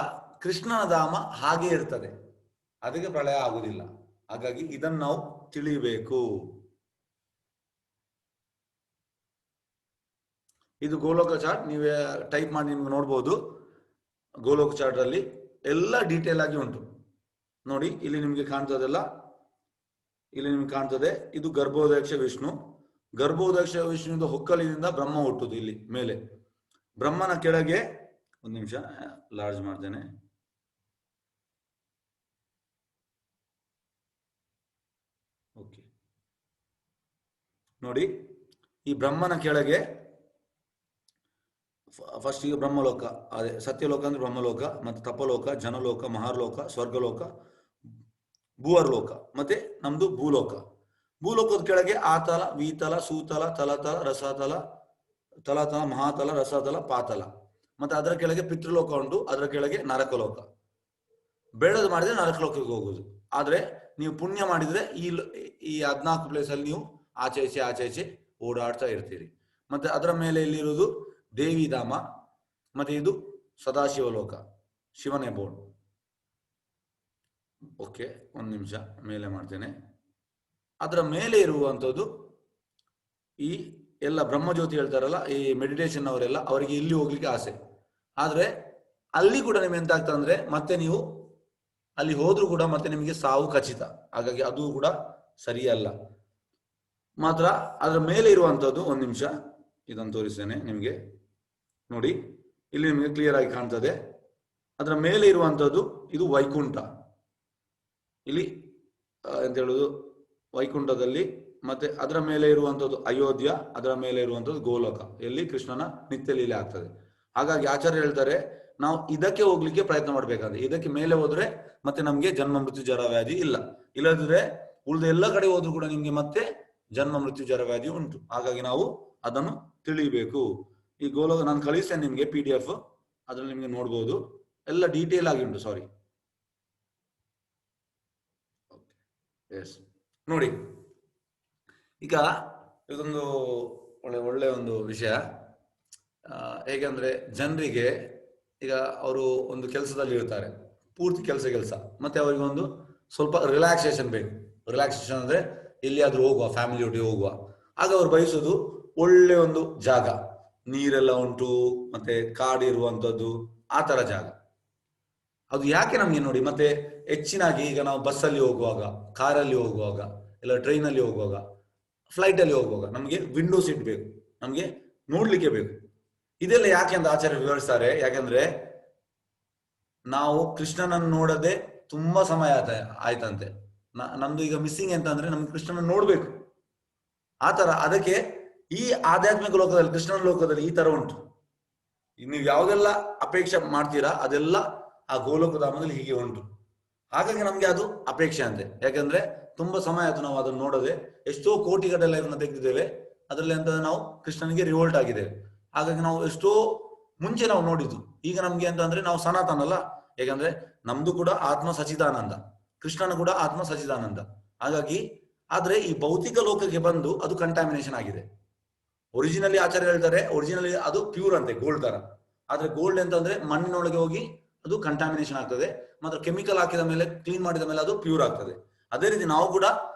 ಕೃಷ್ಣನ ಧಾಮ ಹಾಗೆ ಇರ್ತದೆ, ಅದಕ್ಕೆ ಪ್ರಳಯ ಆಗುದಿಲ್ಲ. ಹಾಗಾಗಿ ಇದನ್ನು ನಾವು ತಿಳಿಬೇಕು. ಇದು ಗೋಲೋಕ ಚಾರ್ಟ್, ನೀವೇ ಟೈಪ್ ಮಾಡಿ ನಿಮ್ಗೆ ನೋಡ್ಬೋದು. ಗೋಲೋಕ ಚಾರ್ಟ್ ಅಲ್ಲಿ ಎಲ್ಲ ಡೀಟೇಲ್ ಆಗಿ ಉಂಟು ನೋಡಿ. ಇಲ್ಲಿ ನಿಮ್ಗೆ ಕಾಣ್ತದಲ್ಲ, ಇಲ್ಲಿ ನಿಮ್ಗೆ ಕಾಣ್ತದೆ ಇದು ಗರ್ಭೋದಕ್ಷ ವಿಷ್ಣು. ಗರ್ಭೋದಕ್ಷ ವಿಷ್ಣುವಿನ ಹೊಕ್ಕಲಿನಿಂದ ಬ್ರಹ್ಮ ಹುಟ್ಟುದು. ಇಲ್ಲಿ ಮೇಲೆ ಬ್ರಹ್ಮನ ಕೆಳಗೆ, ಒಂದು ನಿಮಿಷ ಲಾರ್ಜ್ ಮಾಡ್ತೇನೆ. ಓಕೆ ನೋಡಿ, ಈ ಬ್ರಹ್ಮನ ಕೆಳಗೆ ಫಸ್ಟ್ ಈಗ ಬ್ರಹ್ಮಲೋಕ, ಅದೇ ಸತ್ಯಲೋಕ ಅಂದ್ರೆ ಬ್ರಹ್ಮಲೋಕ, ಮತ್ತೆ ತಪಲೋಕ, ಜನಲೋಕ, ಮಹಾರ್ಲೋಕ, ಸ್ವರ್ಗಲೋಕ, ಭೂವರ್ಲೋಕ, ಮತ್ತೆ ನಮ್ದು ಭೂಲೋಕ. ಭೂಲೋಕದ ಕೆಳಗೆ ಆತಲ, ವೀತಲ, ಸೂತಲ, ತಲತಲ, ರಸತಲ, ತಲತಲ, ಮಹಾತಲ, ರಸತಲ, ಪಾತಲ. ಮತ್ತೆ ಅದರ ಕೆಳಗೆ ಪಿತೃಲೋಕ ಉಂಟು, ಅದರ ಕೆಳಗೆ ನರಕಲೋಕ. ಬೇಡದು ಮಾಡಿದ್ರೆ ನರಕಲೋಕಕ್ಕೆ ಹೋಗುದು. ಆದ್ರೆ ನೀವು ಪುಣ್ಯ ಮಾಡಿದ್ರೆ ಈ 14 ಪ್ಲೇಸ್ ಅಲ್ಲಿ ನೀವು ಆಚೆ ಓಡಾಡ್ತಾ ಇರ್ತೀರಿ. ಮತ್ತೆ ಅದರ ಮೇಲೆ ಇಲ್ಲಿರುವುದು ದೇವಿಧಾಮ, ಮತ್ತೆ ಇದು ಸದಾಶಿವಲೋಕ, ಶಿವನೇ ಬೋರ್ಡ್. ಓಕೆ, ಒಂದು ನಿಮಿಷ ಮೇಲೆ ಮಾಡ್ತೇನೆ. ಅದರ ಮೇಲೆ ಇರುವಂಥದ್ದು ಈ ಎಲ್ಲ ಬ್ರಹ್ಮಜ್ಯೋತಿ ಹೇಳ್ತಾರಲ್ಲ, ಈ ಮೆಡಿಟೇಷನ್ ಅವರೆಲ್ಲ, ಅವರಿಗೆ ಇಲ್ಲಿ ಹೋಗ್ಲಿಕ್ಕೆ ಆಸೆ. ಆದ್ರೆ ಅಲ್ಲಿ ಕೂಡ ನಿಮ್ಗೆ ಎಂತ ಆಗ್ತದೆ ಅಂದ್ರೆ, ಮತ್ತೆ ನೀವು ಅಲ್ಲಿ ಹೋದ್ರೂ ಕೂಡ ಮತ್ತೆ ನಿಮಗೆ ಸಾವು ಖಚಿತ. ಹಾಗಾಗಿ ಅದು ಕೂಡ ಸರಿಯಲ್ಲ. ಮಾತ್ರ ಅದರ ಮೇಲೆ ಇರುವಂತದ್ದು, ಒಂದು ನಿಮಿಷ ಇದನ್ನು ತೋರಿಸ್ತೇನೆ ನಿಮ್ಗೆ ನೋಡಿ. ಇಲ್ಲಿ ನಿಮಗೆ ಕ್ಲಿಯರ್ ಆಗಿ ಕಾಣ್ತದೆ. ಅದರ ಮೇಲೆ ಇರುವಂತದ್ದು ಇದು ವೈಕುಂಠ. ಇಲ್ಲಿ ಎಂತ ಹೇಳುದು ವೈಕುಂಠದಲ್ಲಿ. ಮತ್ತೆ ಅದರ ಮೇಲೆ ಇರುವಂತದ್ದು ಅಯೋಧ್ಯ, ಅದರ ಮೇಲೆ ಇರುವಂತದ್ದು ಗೋಲೋಕ, ಎಲ್ಲಿ ಕೃಷ್ಣನ ನಿತ್ಯ ಲೀಲೆ ಆಗ್ತದೆ. ಹಾಗಾಗಿ ಆಚಾರ್ಯ ಹೇಳ್ತಾರೆ, ನಾವು ಇದಕ್ಕೆ ಹೋಗ್ಲಿಕ್ಕೆ ಪ್ರಯತ್ನ ಮಾಡ್ಬೇಕಂದ್ರೆ, ಇದಕ್ಕೆ ಮೇಲೆ ಹೋದ್ರೆ ಮತ್ತೆ ನಮ್ಗೆ ಜನ್ಮ ಮೃತ್ಯು ಜರ ವ್ಯಾಧಿ ಇಲ್ಲ. ಇಲ್ಲದಿದ್ರೆ ಉಳಿದ ಎಲ್ಲ ಕಡೆ ಹೋದ್ರೂ ಕೂಡ ನಿಮ್ಗೆ ಮತ್ತೆ ಜನ್ಮ ಮೃತ್ಯು ಜರ ವ್ಯಾಧಿ ಉಂಟು. ಹಾಗಾಗಿ ನಾವು ಅದನ್ನು ತಿಳಿಬೇಕು. ಈ ಗೋಲೋಕ ನಾನು ಕಳಿಸ್ತೇನೆ ನಿಮ್ಗೆ PDF, ಅದ್ರಲ್ಲಿ ನಿಮ್ಗೆ ನೋಡ್ಬೋದು, ಎಲ್ಲ ಡೀಟೇಲ್ ಆಗಿ ಉಂಟು. ಸಾರಿ, ಎಸ್ ನೋಡಿ. ಈಗ ಇದೊಂದು ಒಳ್ಳೆ ಒಂದು ವಿಷಯ. ಹೇಗೆಂದ್ರೆ ಜನರಿಗೆ ಈಗ ಅವರು ಒಂದು ಕೆಲಸದಲ್ಲಿ ಇರ್ತಾರೆ, ಪೂರ್ತಿ ಕೆಲಸ, ಮತ್ತೆ ಅವರಿಗೆ ಒಂದು ಸ್ವಲ್ಪ ರಿಲ್ಯಾಕ್ಸೇಷನ್ ಬೇಕು. ರಿಲ್ಯಾಕ್ಸೇಷನ್ ಅಂದ್ರೆ ಎಲ್ಲಿಯಾದ್ರೂ ಹೋಗುವ, ಫ್ಯಾಮಿಲಿ ಒಟ್ಟಿಗೆ ಹೋಗುವ. ಆಗ ಅವ್ರು ಬಯಸೋದು ಒಳ್ಳೆ ಒಂದು ಜಾಗ, ನೀರೆಲ್ಲ ಉಂಟು, ಮತ್ತೆ ಕಾಡಿರುವಂಥದ್ದು, ಆ ತರ ಜಾಗ. ಅದು ಯಾಕೆ ನಮ್ಗೆ ನೋಡಿ, ಮತ್ತೆ ಹೆಚ್ಚಿನಾಗಿ ಈಗ ನಾವು ಬಸ್ಸಲ್ಲಿ ಹೋಗುವಾಗ, ಕಾರಲ್ಲಿ ಹೋಗುವಾಗ, ಇಲ್ಲ ಟ್ರೈನಲ್ಲಿ ಹೋಗುವಾಗ, ಫ್ಲೈಟ್ ಅಲ್ಲಿ ಹೋಗುವಾಗ ನಮಗೆ ವಿಂಡೋ ಸೀಟ್ ಬೇಕು, ನಮ್ಗೆ ನೋಡ್ಲಿಕ್ಕೆ ಬೇಕು. ಇದೆಲ್ಲ ಯಾಕೆ ಅಂತ ಆಚಾರ್ಯ ವಿವರಿಸ್ತಾರೆ. ಯಾಕಂದ್ರೆ ನಾವು ಕೃಷ್ಣನನ್ನು ನೋಡದೆ ತುಂಬಾ ಸಮಯ ಆಯ್ತಂತೆ. ನಮ್ದು ಈಗ ಮಿಸ್ಸಿಂಗ್ ಅಂತ ಅಂದ್ರೆ ನಮ್ಗೆ ಕೃಷ್ಣನ ನೋಡ್ಬೇಕು. ಆ ತರ ಅದಕ್ಕೆ ಈ ಆಧ್ಯಾತ್ಮಿಕ ಲೋಕದಲ್ಲಿ, ಕೃಷ್ಣನ ಲೋಕದಲ್ಲಿ ಈ ತರ ಉಂಟು. ನೀವು ಯಾವ್ದೆಲ್ಲ ಅಪೇಕ್ಷೆ ಮಾಡ್ತೀರಾ ಅದೆಲ್ಲ ಆ ಗೋಲೋಕ ಧಾಮದಲ್ಲಿ ಹೀಗೆ ಉಂಟು. ಹಾಗಾಗಿ ನಮ್ಗೆ ಅದು ಅಪೇಕ್ಷೆ ಅಂತೆ. ಯಾಕಂದ್ರೆ ತುಂಬಾ ಸಮಯ ಆಯ್ತು ನಾವು ಅದನ್ನು ನೋಡದೆ, ಎಷ್ಟೋ ಕೋಟಿಗಟ್ಟಲೆ ಇದನ್ನ ತೆಗೆದಿದ್ದೇವೆ. ಅದರಲ್ಲಿ ಅಂತ ನಾವು ಕೃಷ್ಣನಿಗೆ ರಿವೋಲ್ಟ್ ಆಗಿದ್ದೇವೆ. ಹಾಗಾಗಿ ನಾವು ಎಷ್ಟೋ ಮುಂಚೆ ನಾವು ನೋಡಿದ್ದು, ಈಗ ನಮ್ಗೆ ಅಂತ ಅಂದ್ರೆ ನಾವು ಸನಾತನ ಅಲ್ಲ. ಯಾಕಂದ್ರೆ ನಮ್ದು ಕೂಡ ಆತ್ಮ ಸಚಿದಾನಂದ, ಕೃಷ್ಣನ ಕೂಡ ಆತ್ಮ ಸಚಿದಾನಂದ. ಹಾಗಾಗಿ ಆದ್ರೆ ಈ ಭೌತಿಕ ಲೋಕಕ್ಕೆ ಬಂದು ಅದು ಕಂಟಾಮಿನೇಷನ್ ಆಗಿದೆ. ಒರಿಜಿನಲಿ ಆಚಾರ್ಯ ಹೇಳ್ತಾರೆ, ಒರಿಜಿನಲಿ ಅದು ಪ್ಯೂರ್ ಅಂತೆ, ಗೋಲ್ಡ್ ತರ. ಆದ್ರೆ ಗೋಲ್ಡ್ ಅಂತಂದ್ರೆ ಮಣ್ಣಿನೊಳಗೆ ಹೋಗಿ ಅದು ಕಂಟಾಮಿನೇಷನ್ ಆಗ್ತದೆ. ಮಾತ್ರ ಕೆಮಿಕಲ್ ಹಾಕಿದ ಮೇಲೆ, ಕ್ಲೀನ್ ಮಾಡಿದ ಮೇಲೆ ಅದು ಪ್ಯೂರ್ ಆಗ್ತದೆ. ಅದೇ ರೀತಿ ನಾವು ಕೂಡ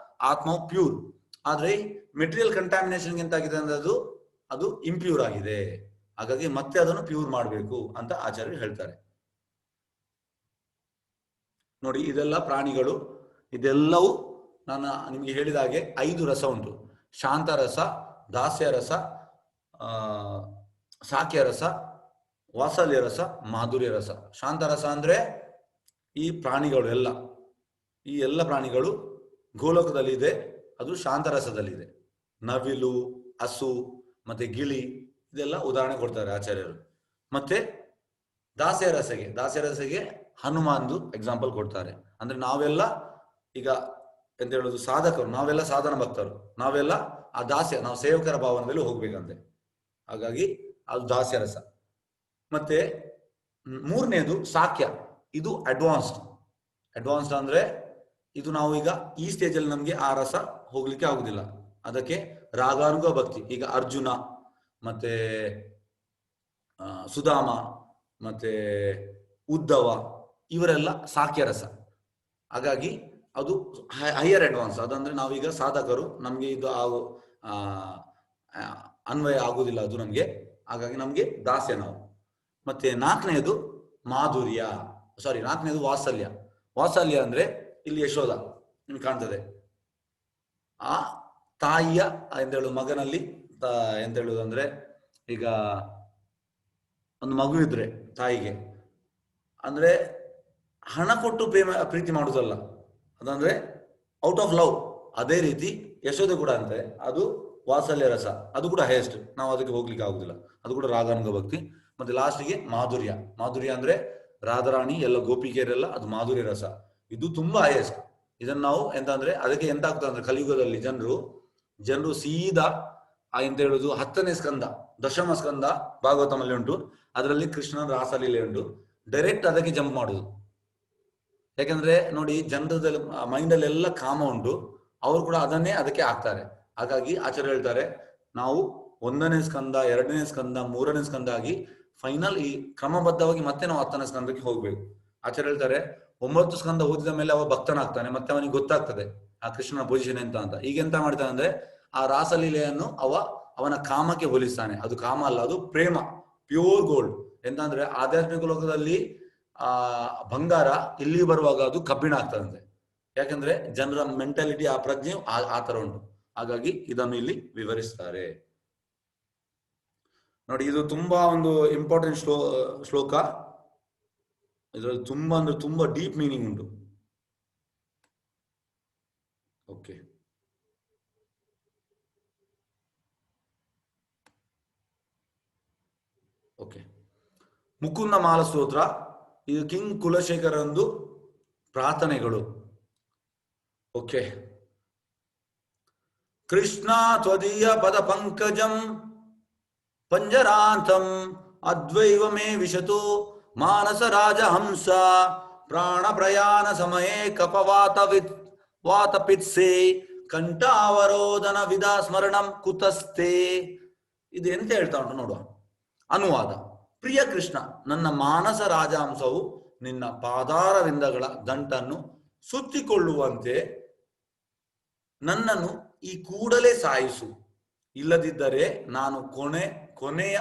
ಆತ್ಮವು ಪ್ಯೂರ್. ಆದ್ರೆ ಮೆಟೀರಿಯಲ್ ಕಂಟಾಮಿನೇಷನ್ ಎಂತಾಗಿದೆ ಅಂದ್ರೆ ಅದು ಇಂಪ್ಯೂರ್ ಆಗಿದೆ. ಹಾಗಾಗಿ ಮತ್ತೆ ಅದನ್ನು ಪ್ಯೂರ್ ಮಾಡಬೇಕು ಅಂತ ಆಚಾರ್ಯರು ಹೇಳ್ತಾರೆ. ನೋಡಿ, ಇದೆಲ್ಲ ಪ್ರಾಣಿಗಳು. ಇದೆಲ್ಲವೂ ನಾನು ನಿಮ್ಗೆ ಹೇಳಿದ ಹಾಗೆ 5 ರಸ ಉಂಟು: ಶಾಂತ ರಸ, ದಾಸ್ಯ ರಸ, ಸಾಕ್ಯ ರಸ, ವಾತ್ಸಲ್ಯ ರಸ, ಮಾಧುರ್ಯ ರಸ. ಶಾಂತ ರಸ ಅಂದ್ರೆ ಈ ಪ್ರಾಣಿಗಳು ಎಲ್ಲ, ಈ ಎಲ್ಲ ಪ್ರಾಣಿಗಳು ಗೋಲೋಕದಲ್ಲಿ ಇದೆ, ಅದು ಶಾಂತ ರಸದಲ್ಲಿದೆ. ನವಿಲು, ಹಸು, ಮತ್ತೆ ಗಿಳಿ, ಇದೆಲ್ಲ ಉದಾಹರಣೆ ಕೊಡ್ತಾರೆ ಆಚಾರ್ಯರು. ಮತ್ತೆ ದಾಸ್ಯ ರಸಗೆ ಹನುಮಾನ್ದು ಎಕ್ಸಾಂಪಲ್ ಕೊಡ್ತಾರೆ. ಅಂದ್ರೆ ನಾವೆಲ್ಲ ಈಗ ಎಂತ ಹೇಳುದು, ಸಾಧಕರು, ನಾವೆಲ್ಲ ಸಾಧನ ಭಕ್ತರು, ನಾವೆಲ್ಲ ಆ ದಾಸ್ಯ, ನಾವು ಸೇವಕರ ಭಾವನದಲ್ಲಿ ಹೋಗ್ಬೇಕಂತೆ. ಹಾಗಾಗಿ ಅದು ದಾಸ್ಯ ರಸ. ಮತ್ತೆ ಮೂರನೇದು ಸಾಕ್ಯ, ಇದು ಅಡ್ವಾನ್ಸ್ಡ್ ಅಂದ್ರೆ ಇದು ನಾವು ಈಗ ಈ ಸ್ಟೇಜ್ ಅಲ್ಲಿ ನಮ್ಗೆ ಆ ರಸ ಹೋಗ್ಲಿಕ್ಕೆ ಆಗುದಿಲ್ಲ, ಅದಕ್ಕೆ ರಾಗಾನುಗ ಭಕ್ತಿ. ಈಗ ಅರ್ಜುನ ಮತ್ತೆ ಸುಧಾಮ ಮತ್ತೆ ಉದ್ಧವ ಇವರೆಲ್ಲ ಸಾಕ್ಯ ರಸ. ಹಾಗಾಗಿ ಅದು ಹೈಯರ್ ಅಡ್ವಾನ್ಸ್, ಅದಂದ್ರೆ ನಾವೀಗ ಸಾಧಕರು, ನಮ್ಗೆ ಇದು ಅನ್ವಯ ಆಗುದಿಲ್ಲ ಅದು ನಮ್ಗೆ, ಹಾಗಾಗಿ ನಮ್ಗೆ ದಾಸ್ಯ ನಾವು. ಮತ್ತೆ ನಾಲ್ಕನೇದು ಮಾಧುರ್ಯ, ನಾಲ್ಕನೇದು ವಾತ್ಸಲ್ಯ. ವಾತ್ಸಲ್ಯ ಅಂದ್ರೆ ಇಲ್ಲಿ ಯಶೋಧ ನಿಮ್ಗೆ ಕಾಣ್ತದೆ, ಆ ತಾಯಿಯ ಎಂತ ಹೇಳುದು ಮಗನಲ್ಲಿ ಎಂತ ಹೇಳುದು ಅಂದ್ರೆ, ಈಗ ಒಂದು ಮಗು ಇದ್ರೆ ತಾಯಿಗೆ ಅಂದ್ರೆ ಹಣ ಕೊಟ್ಟು ಪ್ರೀತಿ ಮಾಡುದಲ್ಲ, ಅದಂದ್ರೆ ಔಟ್ ಆಫ್ ಲವ್. ಅದೇ ರೀತಿ ಯಶೋದೆ ಕೂಡ ಅಂತೆ, ಅದು ವಾತ್ಸಲ್ಯ ರಸ, ಅದು ಕೂಡ ಹೈಯೆಸ್ಟ್, ನಾವು ಅದಕ್ಕೆ ಹೋಗ್ಲಿಕ್ಕೆ ಆಗುದಿಲ್ಲ, ಅದು ಕೂಡ ರಾಗಾನುಗ ಭಕ್ತಿ. ಮತ್ತೆ ಲಾಸ್ಟಿಗೆ ಮಾಧುರ್ಯ ಅಂದ್ರೆ ರಾಧಾರಾಣಿ ಎಲ್ಲ ಗೋಪಿಕೆಯರೆಲ್ಲ, ಅದು ಮಾಧುರ್ಯ ರಸ, ಇದು ತುಂಬಾ ಹೈಯೆಸ್ಟ್. ಇದನ್ನ ನಾವು ಎಂತ ಅಂದ್ರೆ, ಅದಕ್ಕೆ ಎಂತ ಆಗ್ತದೆ ಅಂದ್ರೆ ಕಲಿಯುಗದಲ್ಲಿ ಜನರು ಸೀದಾ ಎಂತ ಹೇಳುದು 10ನೇ ಸ್ಕಂದ, ದಶಮ ಸ್ಕಂದ ಭಾಗವತಮಲ್ಲಿ ಉಂಟು, ಅದರಲ್ಲಿ ಕೃಷ್ಣನ ರಾಸಲೀಲೆ ಉಂಟು, ಡೈರೆಕ್ಟ್ ಅದಕ್ಕೆ ಜಂಪ್ ಮಾಡುದು. ಯಾಕಂದ್ರೆ ನೋಡಿ, ಜನರದಲ್ಲಿ ಮೈಂಡಲ್ಲಿ ಎಲ್ಲ ಕಾಮ ಉಂಟು, ಅವರು ಕೂಡ ಅದಕ್ಕೆ ಆಗ್ತಾರೆ. ಹಾಗಾಗಿ ಆಚಾರ್ಯ ಹೇಳ್ತಾರೆ, ನಾವು 1ನೇ ಸ್ಕಂದ, 2ನೇ ಸ್ಕಂದ, 3ನೇ ಸ್ಕಂದ ಆಗಿ ಫೈನಲ್ ಈ ಕ್ರಮಬದ್ಧವಾಗಿ ಮತ್ತೆ ನಾವು 10ನೇ ಸ್ಕಂದಕ್ಕೆ ಹೋಗ್ಬೇಕು. ಆಚಾರ್ಯ ಹೇಳ್ತಾರೆ, 9 ಸ್ಕಂದ ಓದಿದ ಮೇಲೆ ಅವ ಭಕ್ತನಾಗ್ತಾನೆ, ಮತ್ತೆ ಅವನಿಗೆ ಗೊತ್ತಾಗ್ತದೆ ಆ ಕೃಷ್ಣನ ಪೊಸಿಷನ್ ಎಂತ ಅಂತ. ಈಗ ಎಂತ ಮಾಡ್ತಾನೆ ಅಂದ್ರೆ, ಆ ರಾಸಲೀಲೆಯನ್ನು ಅವನ ಕಾಮಕ್ಕೆ ಹೋಲಿಸ್ತಾನೆ. ಅದು ಕಾಮ ಅಲ್ಲ, ಅದು ಪ್ರೇಮ, ಪ್ಯೂರ್ ಗೋಲ್ಡ್. ಎಂತಂದ್ರೆ ಆಧ್ಯಾತ್ಮಿಕ ಲೋಕದಲ್ಲಿ ಬಂಗಾರ ಇಲ್ಲಿ ಬರುವಾಗ ಅದು ಕಬ್ಬಿಣ ಆಗ್ತದಂತೆ. ಯಾಕಂದ್ರೆ ಜನರ ಮೆಂಟಾಲಿಟಿ, ಆ ಪ್ರಜ್ಞೆ ಆ ತರ ಉಂಟು. ಹಾಗಾಗಿ ಇದನ್ನು ಇಲ್ಲಿ ವಿವರಿಸ್ತಾರೆ ನೋಡಿ. ಇದು ತುಂಬಾ ಒಂದು ಇಂಪಾರ್ಟೆಂಟ್ ಶ್ಲೋಕ, ಇದರಲ್ಲಿ ತುಂಬಾ ಅಂದ್ರೆ ತುಂಬಾ ಡೀಪ್ ಮೀನಿಂಗ್ ಉಂಟು. ಓಕೆ, ಮುಕುಂದ ಮಾಲ ಸ್ತೋತ್ರ, ಇದು ಕಿಂಗ್ ಕುಲಶೇಖರಂದು ಪ್ರಾರ್ಥನೆಗಳು. ಓಕೆ, ಕೃಷ್ಣ ತ್ವದೀಯ ಪದ ಪಂಕಜಂ ಪಂಜರಾಂತಂ ಅದ್ವೈವ ಮೇ ವಿಶತು ಮಾನಸ ರಾಜ ಹಂಸ ಪ್ರಾಣ ಪ್ರಯಾಣ ಸಮಯೇ ವಾತ ಪಿತ್ಸೆ ಕಂಠಾವರೋಧನ ವಿಧಾ ಸ್ಮರಣಂ ಕುತಸ್ತೆ. ಇದು ಎಂತ ಹೇಳ್ತಾ ಉಂಟು ನೋಡುವ. ಅನುವಾದ: ಪ್ರಿಯ ಕೃಷ್ಣ, ನನ್ನ ಮಾನಸ ರಾಜಹಂಸವು ನಿನ್ನ ಪಾದಾರವಿಂದಗಳ ದಂಟನ್ನು ಸುತ್ತಿಕೊಳ್ಳುವಂತೆ ನನ್ನನ್ನು ಈ ಕೂಡಲೇ ಸಾಯಿಸು. ಇಲ್ಲದಿದ್ದರೆ ನಾನು ಕೊನೆಯ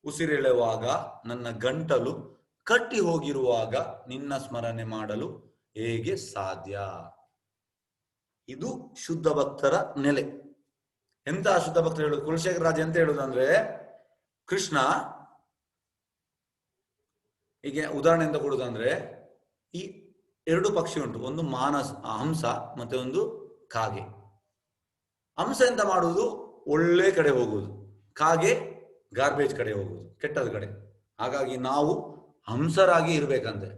ಉಸಿರೆಳೆಯುವಾಗ ನನ್ನ ಗಂಟಲು ಕಟ್ಟಿ ಹೋಗಿರುವಾಗ ನಿನ್ನ ಸ್ಮರಣೆ ಮಾಡಲು ಹೇಗೆ ಸಾಧ್ಯ? ಇದು ಶುದ್ಧ ಭಕ್ತರ ನೆಲೆ. ಎಂತ ಶುದ್ಧ ಭಕ್ತರು ಹೇಳುದು, ಕುಲಶೇಖರ ರಾಜ ಎಂತ ಹೇಳುದಂದ್ರೆ, ಕೃಷ್ಣ ಹೀಗೆ ಉದಾಹರಣೆ ಎಂತ ಕೊಡುದಂದ್ರೆ, ಈ 2 ಪಕ್ಷಿ ಉಂಟು, ಒಂದು ಹಂಸ ಮತ್ತೆ ಒಂದು ಕಾಗೆ. ಹಂಸ ಎಂತ ಮಾಡುವುದು, ಒಳ್ಳೆ ಕಡೆ ಹೋಗುವುದು, ಕಾಗೆ ಗಾರ್ಬೇಜ್ ಕಡೆ ಹೋಗುವುದು, ಕೆಟ್ಟದ ಕಡೆ. ಹಾಗಾಗಿ ನಾವು ಹಂಸರಾಗಿ ಇರ್ಬೇಕಂತೆ,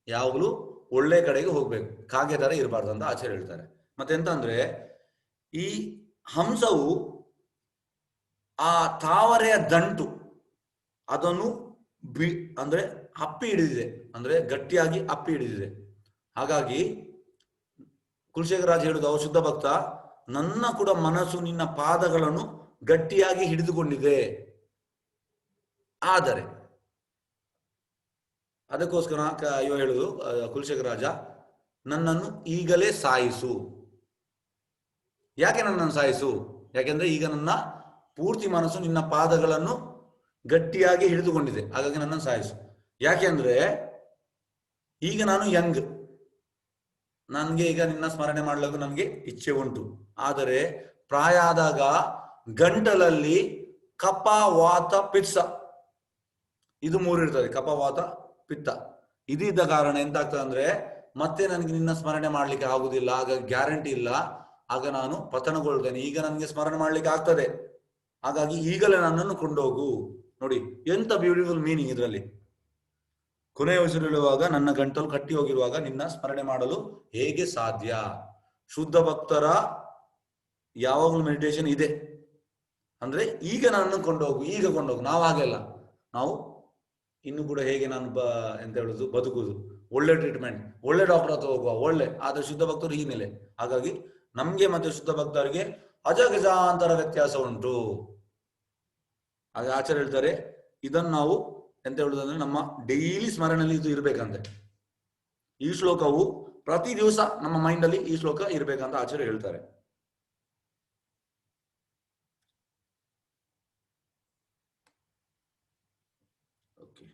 ಯಾವಾಗಲೂ ಒಳ್ಳೆ ಕಡೆಗೆ ಹೋಗ್ಬೇಕು, ಕಾಗೆ ತರ ಇರಬಾರ್ದು ಅಂತ ಆಚಾರ್ಯ ಹೇಳ್ತಾರೆ. ಮತ್ತೆ ಎಂತ ಅಂದ್ರೆ, ಈ ಹಂಸವು ಆ ತಾವರೆಯ ದಂಟು ಅದನ್ನು ಅಂದ್ರೆ ಅಪ್ಪಿ ಹಿಡಿದಿದೆ, ಅಂದ್ರೆ ಗಟ್ಟಿಯಾಗಿ ಅಪ್ಪಿ ಹಿಡಿದಿದೆ. ಹಾಗಾಗಿ ಕುಲಶೇಖರ ರಾಜ ಹೇಳುದು, ಅವ ಶುದ್ಧ ಭಕ್ತ, ನನ್ನ ಕೂಡ ಮನಸ್ಸು ನಿನ್ನ ಪಾದಗಳನ್ನು ಗಟ್ಟಿಯಾಗಿ ಹಿಡಿದುಕೊಂಡಿದೆ. ಆದರೆ ಅದಕ್ಕೋಸ್ಕರ ಇವ ಹೇಳುದು ಕುಲಶೇಖರ ರಾಜ, ನನ್ನನ್ನು ಈಗಲೇ ಸಾಯಿಸು. ಯಾಕೆ ನನ್ನನ್ನು ಸಾಯಿಸು? ಯಾಕೆಂದ್ರೆ ಈಗ ನನ್ನ ಪೂರ್ತಿ ಮನಸ್ಸು ನಿನ್ನ ಪಾದಗಳನ್ನು ಗಟ್ಟಿಯಾಗಿ ಹಿಡಿದುಕೊಂಡಿದೆ, ಹಾಗಾಗಿ ನನ್ನನ್ನು ಸಾಯಿಸು. ಯಾಕೆಂದ್ರೆ ಈಗ ನಾನು ಯಂಗ್, ನನ್ಗೆ ಈಗ ನಿನ್ನ ಸ್ಮರಣೆ ಮಾಡಲಿಕ್ಕೆ ನನ್ಗೆ ಇಚ್ಛೆ ಉಂಟು. ಆದರೆ ಪ್ರಾಯ ಆದಾಗ ಗಂಟಲಲ್ಲಿ ಕಪ ವಾತ ಪಿತ್ತ, ಇದು 3 ಇರ್ತದೆ, ಕಪ ವಾತ ಪಿತ್ತ. ಇದಿದ್ದ ಕಾರಣ ಎಂತಾಗ್ತದೆ ಅಂದ್ರೆ, ಮತ್ತೆ ನನಗೆ ನಿನ್ನ ಸ್ಮರಣೆ ಮಾಡ್ಲಿಕ್ಕೆ ಆಗುದಿಲ್ಲ, ಆಗ ಗ್ಯಾರಂಟಿ ಇಲ್ಲ, ಆಗ ನಾನು ಪತನಗೊಳ್ತೇನೆ. ಈಗ ನನಗೆ ಸ್ಮರಣೆ ಮಾಡ್ಲಿಕ್ಕೆ ಆಗ್ತದೆ, ಹಾಗಾಗಿ ಈಗಲೇ ನನ್ನನ್ನು ಕೊಂಡೋಗು. ನೋಡಿ ಎಂತ ಬ್ಯೂಟಿಫುಲ್ ಮೀನಿಂಗ್ ಇದರಲ್ಲಿ. ಕೊನೆಯ ಉಸಿರಿರುವಾಗ ನನ್ನ ಗಂಟಲು ಕಟ್ಟಿ ಹೋಗಿರುವಾಗ ನಿನ್ನ ಸ್ಮರಣೆ ಮಾಡಲು ಹೇಗೆ ಸಾಧ್ಯ? ಶುದ್ಧ ಭಕ್ತರ ಯಾವಾಗಲೂ ಮೆಡಿಟೇಷನ್ ಇದೆ. ಅಂದ್ರೆ ಈಗ ನನ್ನ ಕೊಂಡೋಗು, ಈಗ ಕೊಂಡೋಗು. ನಾವು ಹಾಗೆಲ್ಲ, ನಾವು ಇನ್ನು ಕೂಡ ಹೇಗೆ ನಾನು ಎಂತ ಹೇಳುದು, ಬದುಕುದು, ಒಳ್ಳೆ ಟ್ರೀಟ್ಮೆಂಟ್, ಒಳ್ಳೆ ಡಾಕ್ಟರ್ ಹತ್ರ ಹೋಗುವ, ಒಳ್ಳೆ. ಆದ್ರೆ ಶುದ್ಧ ಭಕ್ತರು ಹೀಗಿಲ್ಲ. ಹಾಗಾಗಿ ನಮ್ಗೆ ಮತ್ತೆ ಶುದ್ಧ ಭಕ್ತರಿಗೆ ಅಜಗಜಾಂತರ ವ್ಯತ್ಯಾಸ ಉಂಟು. ಹಾಗೆ ಆಚಾರ್ಯ ಹೇಳ್ತಾರೆ, ಇದನ್ನು ನಾವು ಎಂತ ಹೇಳುದಂದ್ರೆ ನಮ್ಮ ಡೈಲಿ ಸ್ಮರಣೆಯಲ್ಲಿ ಇದು ಇರ್ಬೇಕಂತೆ. ಈ ಶ್ಲೋಕವು ಪ್ರತಿ ದಿವಸ ನಮ್ಮ ಮೈಂಡ್ ಅಲ್ಲಿ ಈ ಶ್ಲೋಕ ಇರ್ಬೇಕಂತ ಆಚಾರ್ಯ ಹೇಳ್ತಾರೆ. Okay,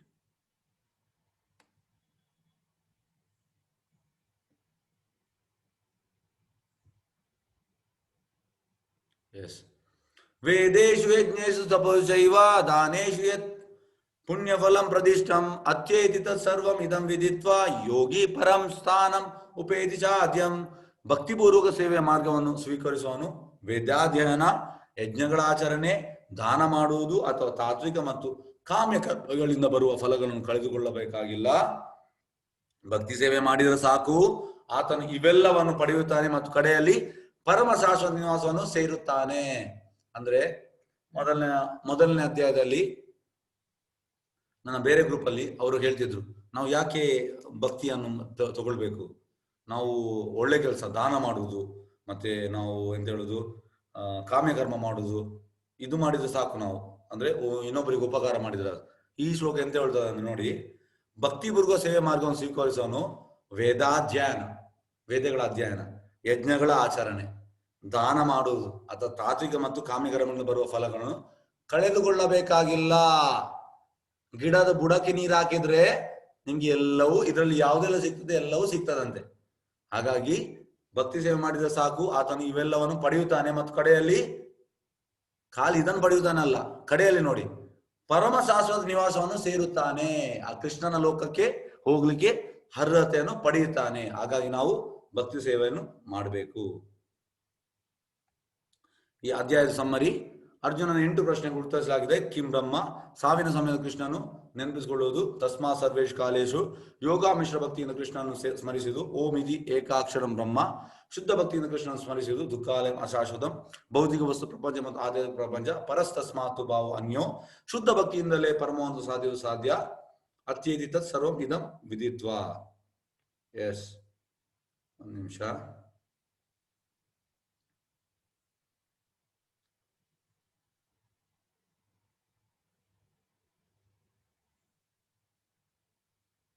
S. ವೇದೇಶು ಯಜ್ಞೇಶು ತಪೋಶೈವ ದಾನೇಶು ಯತ್ ಪುಣ್ಯಫಲಂ ಪ್ರದಿಷ್ಟಂ ಅತ್ಯೇತಿ ತತ್ ಸರ್ವಂ ಇದಂ ವಿದಿತ್ವ ಯೋಗಿ ಪರಂ ಸ್ಥಾನಂ ಉಪೇತಿ ಚಾದ್ಯಂ. ಭಕ್ತಿಪೂರ್ವಕ ಸೇವೆಯ ಮಾರ್ಗವನ್ನು ಸ್ವೀಕರಿಸುವವನು ವೇದಾಧ್ಯಯನ, ಯಜ್ಞಗಳ ಆಚರಣೆ, ದಾನ ಮಾಡುವುದು ಅಥವಾ ತಾತ್ವಿಕ ಮತ್ತು ಕಾಮ್ಯ ಕರ್ಮಗಳಿಂದ ಬರುವ ಫಲಗಳನ್ನು ಕಳೆದುಕೊಳ್ಳಬೇಕಾಗಿಲ್ಲ. ಭಕ್ತಿ ಸೇವೆ ಮಾಡಿದರೆ ಸಾಕು, ಆತನು ಇವೆಲ್ಲವನ್ನು ಪಡೆಯುತ್ತಾನೆ ಮತ್ತು ಕಡೆಯಲ್ಲಿ ಪರಮ ಶಾಶ್ವತ ನಿವಾಸವನ್ನು ಸೇರುತ್ತಾನೆ. ಅಂದ್ರೆ ಮೊದಲನೇ ಅಧ್ಯಾಯದಲ್ಲಿ ನನ್ನ ಬೇರೆ ಗ್ರೂಪ್ ಅಲ್ಲಿ ಅವರು ಹೇಳ್ತಿದ್ರು, ನಾವು ಯಾಕೆ ಭಕ್ತಿಯನ್ನು ತಗೊಳ್ಬೇಕು, ನಾವು ಒಳ್ಳೆ ಕೆಲಸ, ದಾನ ಮಾಡುವುದು, ಮತ್ತೆ ನಾವು ಎಂತ ಹೇಳುದು, ಕಾಮ್ಯ ಕರ್ಮ ಮಾಡುದು, ಇದು ಮಾಡಿದ್ರೆ ಸಾಕು ನಾವು, ಅಂದ್ರೆ ಇನ್ನೊಬ್ಬರಿಗೆ ಉಪಕಾರ ಮಾಡಿದ್ರೆ. ಈ ಶ್ಲೋಕ ಎಂತ ಹೇಳ್ತದೆ ಅಂದ್ರೆ ನೋಡಿ, ಭಕ್ತಿಪೂರ್ವಕ ಸೇವೆ ಮಾರ್ಗವನ್ನು ಸ್ವೀಕರಿಸೋನು ವೇದಾಧ್ಯಯನ, ವೇದಗಳ ಅಧ್ಯಯನ, ಯಜ್ಞಗಳ ಆಚರಣೆ, ದಾನ ಮಾಡುವುದು ಅಥವಾ ತಾತ್ವಿಕ ಮತ್ತು ಕಾಮ್ಯ ಕರ್ಮಗಳಿಂದ ಬರುವ ಫಲಗಳನ್ನು ಕಳೆದುಕೊಳ್ಳಬೇಕಾಗಿಲ್ಲ. ಗಿಡದ ಬುಡಕ್ಕೆ ನೀರು ಹಾಕಿದ್ರೆ ನಿಮ್ಗೆ ಎಲ್ಲವೂ, ಇದರಲ್ಲಿ ಯಾವುದೆಲ್ಲ ಸಿಗ್ತದೆ ಎಲ್ಲವೂ ಸಿಗ್ತದಂತೆ. ಹಾಗಾಗಿ ಭಕ್ತಿ ಸೇವೆ ಮಾಡಿದ್ರೆ ಸಾಕು, ಆತನು ಇವೆಲ್ಲವನ್ನು ಪಡೆಯುತ್ತಾನೆ ಮತ್ತು ಕಡೆಯಲ್ಲಿ ಖಾಲಿ ಇದನ್ನು ಪಡೆಯುತ್ತಾನಲ್ಲ, ಕಡೆಯಲ್ಲಿ ನೋಡಿ ಪರಮ ಶಾಶ್ವತ ನಿವಾಸವನ್ನು ಸೇರುತ್ತಾನೆ. ಆ ಕೃಷ್ಣನ ಲೋಕಕ್ಕೆ ಹೋಗ್ಲಿಕ್ಕೆ ಅರ್ಹತೆಯನ್ನು ಪಡೆಯುತ್ತಾನೆ. ಹಾಗಾಗಿ ನಾವು ಭಕ್ತಿ ಸೇವೆಯನ್ನು ಮಾಡಬೇಕು. ಈ ಅಧ್ಯಾಯದ ಸಮ್ಮರಿ: ಅರ್ಜುನನ 8 ಪ್ರಶ್ನೆಗಳು ಉತ್ತರಿಸಲಾಗಿದೆ. ಕಿಂ ಬ್ರಹ್ಮ, ಸಾವಿನ ಸಮಯದ ಕೃಷ್ಣನು ನೆನಪಿಸಿಕೊಳ್ಳುವುದು. ತಸ್ಮಾ ಸರ್ವೇಶ್ ಕಾಲೇಶು ಯೋಗ ಮಿಶ್ರ ಭಕ್ತಿಯಿಂದ ಕೃಷ್ಣನನ್ನು ಸ್ಮರಿಸಿದು. ಓಂ ಇದಿ ಏಕಾಕ್ಷರಂ ಬ್ರಹ್ಮ. ಶುದ್ಧ ಭಕ್ತಿಯಿಂದ ಕೃಷ್ಣನನ್ನು ಸ್ಮರಿಸಿದು. ದುಃಖಾಲಯಂ ಅಶಾಶ್ವತಂ. ಭೌತಿಕ ವಸ್ತು ಪ್ರಪಂಚ ಮತ್ತು ಆಧ್ಯಾತ್ಮಿಕ ಪ್ರಪಂಚ ಪರಸ್ತಸ್ಮಾತ್ತು ಭಾವ ಅನ್ಯೋ. ಶುದ್ಧ ಭಕ್ತಿಯಿಂದಲೇ ಪರಮವನ್ನು ಸಾಧಿಸಲು ಸಾಧ್ಯ. ಅತ್ಯೇತಿ ತತ್ ಸರ್ವಂ ಇದಂ ವಿದಿತ್ವ. ಎಸ್, ಒಂದು ನಿಮಿಷ.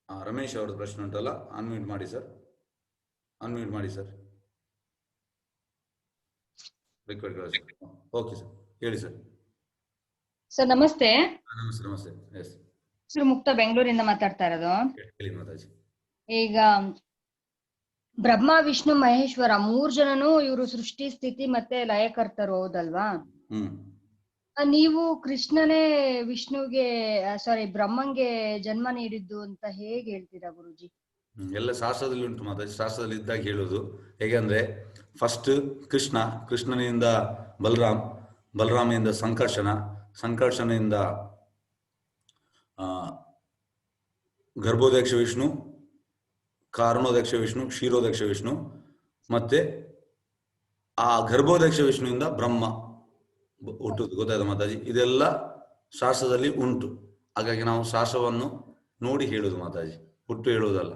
ರಮೇಶ್ ಅವ್ರದ್ದು ಪ್ರಶ್ನೆ ಉಂಟಲ್ಲ, ಅನ್ಮ್ಯೂಟ್ ಮಾಡಿ ಸರ್, ಅನ್ಮ್ಯೂಟ್ ಮಾಡಿ ಸರ್. ಓಕೆ ಸರ್, ಹೇಳಿ ಸರ್. ಸರ್ ನಮಸ್ತೆ. ನಮಸ್ತೆ. ನಮಸ್ತೆ. ಎಸ್, ಸರ್ ಮುಕ್ತ ಬೆಂಗಳೂರಿಂದ ಮಾತಾಡ್ತಾ ಇರೋದು. ಹೇಳಿ ಮಾತಾಜಿ. ಈಗ ಬ್ರಹ್ಮ ವಿಷ್ಣು ಮಹೇಶ್ವರ 3 ಜನನು ಇವರು ಸೃಷ್ಟಿ ಸ್ಥಿತಿ ಮತ್ತೆ ಲಯಕರ್ತರು, ಹೌದಲ್ವಾ? ನೀವು ಕೃಷ್ಣನೇ ವಿಷ್ಣುಗೆ ಬ್ರಹ್ಮಂಗೆ ಜನ್ಮ ನೀಡಿದ್ದು ಅಂತ ಹೇಗೆ ಹೇಳ್ತೀರಾ ಗುರುಜಿ? ಎಲ್ಲ ಶಾಸ್ತ್ರದಲ್ಲಿ ಉಂಟು ಮಾತಾಜಿ, ಶಾಸ್ತ್ರದಲ್ಲಿ ಇದ್ದಾಗ ಹೇಳುದು. ಹೇಗೆ ಅಂದ್ರೆ, ಫಸ್ಟ್ ಕೃಷ್ಣನಿಂದ ಬಲರಾಮನಿಂದ ಸಂಕರ್ಷಣೆಯಿಂದ ಗರ್ಭೋದಕ್ಷ ವಿಷ್ಣು, ಕಾರಣೋದಕ್ಷ ವಿಷ್ಣು, ಕ್ಷೀರೋದಕ್ಷ ವಿಷ್ಣು, ಮತ್ತೆ ಆ ಗರ್ಭೋದಕ್ಷ ವಿಷ್ಣುವಿಂದ ಬ್ರಹ್ಮ ಹುಟ್ಟುದು. ಗೊತ್ತಾಯ್ತು ಮಾತಾಜಿ? ಇದೆಲ್ಲ ಶಾಸ್ತ್ರದಲ್ಲಿ ಉಂಟು. ಹಾಗಾಗಿ ನಾವು ಶಾಸ್ತ್ರವನ್ನು ನೋಡಿ ಹೇಳುದು ಮಾತಾಜಿ, ಹುಟ್ಟು ಹೇಳುವುದಲ್ಲ.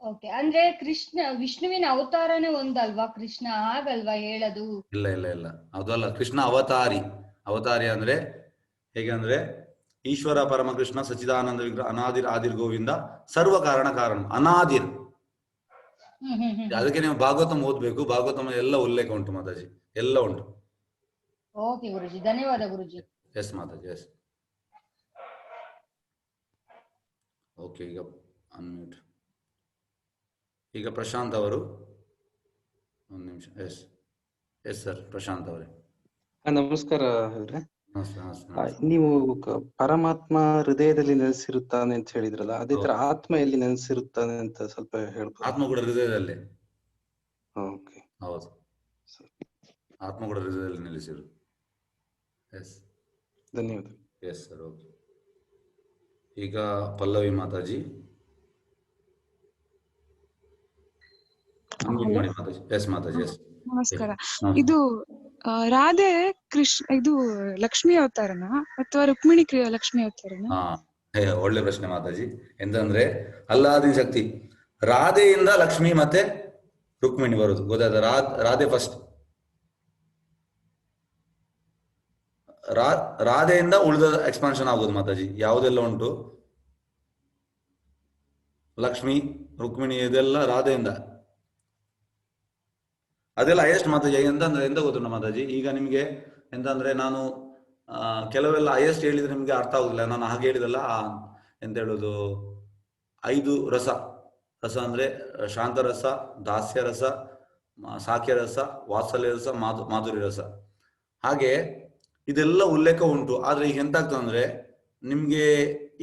ಓಕೆ, ಅಂದ್ರೆ ಕೃಷ್ಣ ವಿಷ್ಣುವಿನ ಅವತಾರನೇ ಒಂದಲ್ವಾ ಕೃಷ್ಣ, ಹಾಗಲ್ವಾ ಹೇಳದು? ಇಲ್ಲ ಇಲ್ಲ ಇಲ್ಲ, ಅದಲ್ಲ. ಕೃಷ್ಣ ಅವತಾರಿ ಅಂದ್ರೆ ಹೇಗೆ ಅಂದ್ರೆ, ಈಶ್ವರ ಪರಮಕೃಷ್ಣ ಸಚ್ಚಿದಾನಂದ ವಿಗ್ರಹ ಅನಾದಿರ್ ಆದಿರ್ ಗೋವಿಂದ ಸರ್ವ ಕಾರಣ ಅನಾದಿರ್. ಅದಕ್ಕೆ ನೀವು ಭಾಗವತಂ ಓದ್ಬೇಕು. ಭಾಗವತಂ ಎಲ್ಲ ಉಲ್ಲೇಖ ಉಂಟು ಮಾತಾಜಿ, ಎಲ್ಲ ಉಂಟು. ಓಕೆ ಗುರುಜಿ, ಧನ್ಯವಾದ ಗುರುಜಿ. ಎಸ್ ಮಾತಾಜಿ, ಎಸ್. ಓಕೆ, ಈಗ ಅನ್ಮ್ಯೂಟ್. ಈಗ ಪ್ರಶಾಂತ್ ಅವರು, ಒಂದು ನಿಮಿಷ. ಎಸ್ ಎಸ್ ಸರ್, ಪ್ರಶಾಂತ್ ಅವರೇ. ನಮಸ್ಕಾರ. ನಮಸ್ತೆ. ನೀವು ಪರಮಾತ್ಮ ಹೃದಯದಲ್ಲಿ ನೆಲೆಸಿರುತ್ತಾನೆ ಅಂತ ಹೇಳಿದ್ರಲ್ಲ, ಅದೇ ತರ ಆತ್ಮ ಎಲ್ಲಿ ನೆಲೆಸಿರುತ್ತಾನೆ ಅಂತ ಸ್ವಲ್ಪ ಹೇಳ್ಬೋದು? ಆತ್ಮ ಕೂಡ ಹೃದಯದಲ್ಲೇ. ಓಕೆ, ಹೌದು, ಆತ್ಮ ಕೂಡ ಹೃದಯದಲ್ಲಿ ನೆಲೆಸಿರು. ಎಸ್, ಧನ್ಯವಾದ. Yes sir, okay. ಈಗ ಪಲ್ಲವಿ ಮಾತಾಜಿ. ಅನ್ಮ್ಯೂಟ್ ಮಾಡಿ ಮಾತಾಜಿ. ಎಸ್ ಮಾತಾಜಿ, ಎಸ್. ನಮಸ್ಕಾರ. ಹಾ. ಇದು ರಾಧೆ ಇದು ಲಕ್ಷ್ಮಿ ಅವತಾರನ ಅಥವಾ ರುಕ್ಮಿಣಿ ಲಕ್ಷ್ಮಿ ಅವತಾರನ? ಹಾ, ಒಳ್ಳೆ ಪ್ರಶ್ನೆ ಮಾತಾಜಿ. ಎಂತಂದ್ರೆ ಅಲ್ಲಾದಿನ ಶಕ್ತಿ ರಾಧೆಯಿಂದ ಲಕ್ಷ್ಮಿ ಮತ್ತೆ ರುಕ್ಮಿಣಿ ಬರುದು, ಗೊತ್ತಾಯ್ತಾ? ರಾಧೆ ಫಸ್ಟ್, ರಾಧೆಯಿಂದ ಉಳಿದ ಎಕ್ಸ್ಪಾನ್ಷನ್ ಆಗೋದು ಮಾತಾಜಿ. ಯಾವುದೆಲ್ಲ ಉಂಟು ಲಕ್ಷ್ಮಿ ರುಕ್ಮಿಣಿ ಇದೆಲ್ಲ ರಾಧೆಯಿಂದ, ಅದೆಲ್ಲ ಹೈಯೆಸ್ಟ್ ಮಾತಾಜಿ. ಎಂತಂದ್ರೆ ಎಂತ ಗೊತ್ತುಂಟ ಮಾತಾಜಿ, ಈಗ ನಿಮ್ಗೆ ಎಂತಂದ್ರೆ ನಾನು ಕೆಲವೆಲ್ಲ ಹೈಯೆಸ್ಟ್ ಹೇಳಿದ್ರೆ ನಿಮ್ಗೆ ಅರ್ಥ ಆಗುದಿಲ್ಲ. ನಾನು ಹಾಗೆ ಹೇಳಿದಲ್ಲ, ಎಂತ ಹೇಳುದು, 5 ರಸ ಅಂದ್ರೆ ಶಾಂತರಸ, ದಾಸ್ಯ ರಸ, ಸಾಕ್ಯ ರಸ, ವಾತ್ಸಲ್ಯ ರಸ, ಮಾಧುರ್ಯ ರಸ. ಹಾಗೆ ಇದೆಲ್ಲ ಉಲ್ಲೇಖ ಉಂಟು. ಆದ್ರೆ ಈಗ ಎಂತ ಆಗ್ತದೆ ಅಂದ್ರೆ ನಿಮ್ಗೆ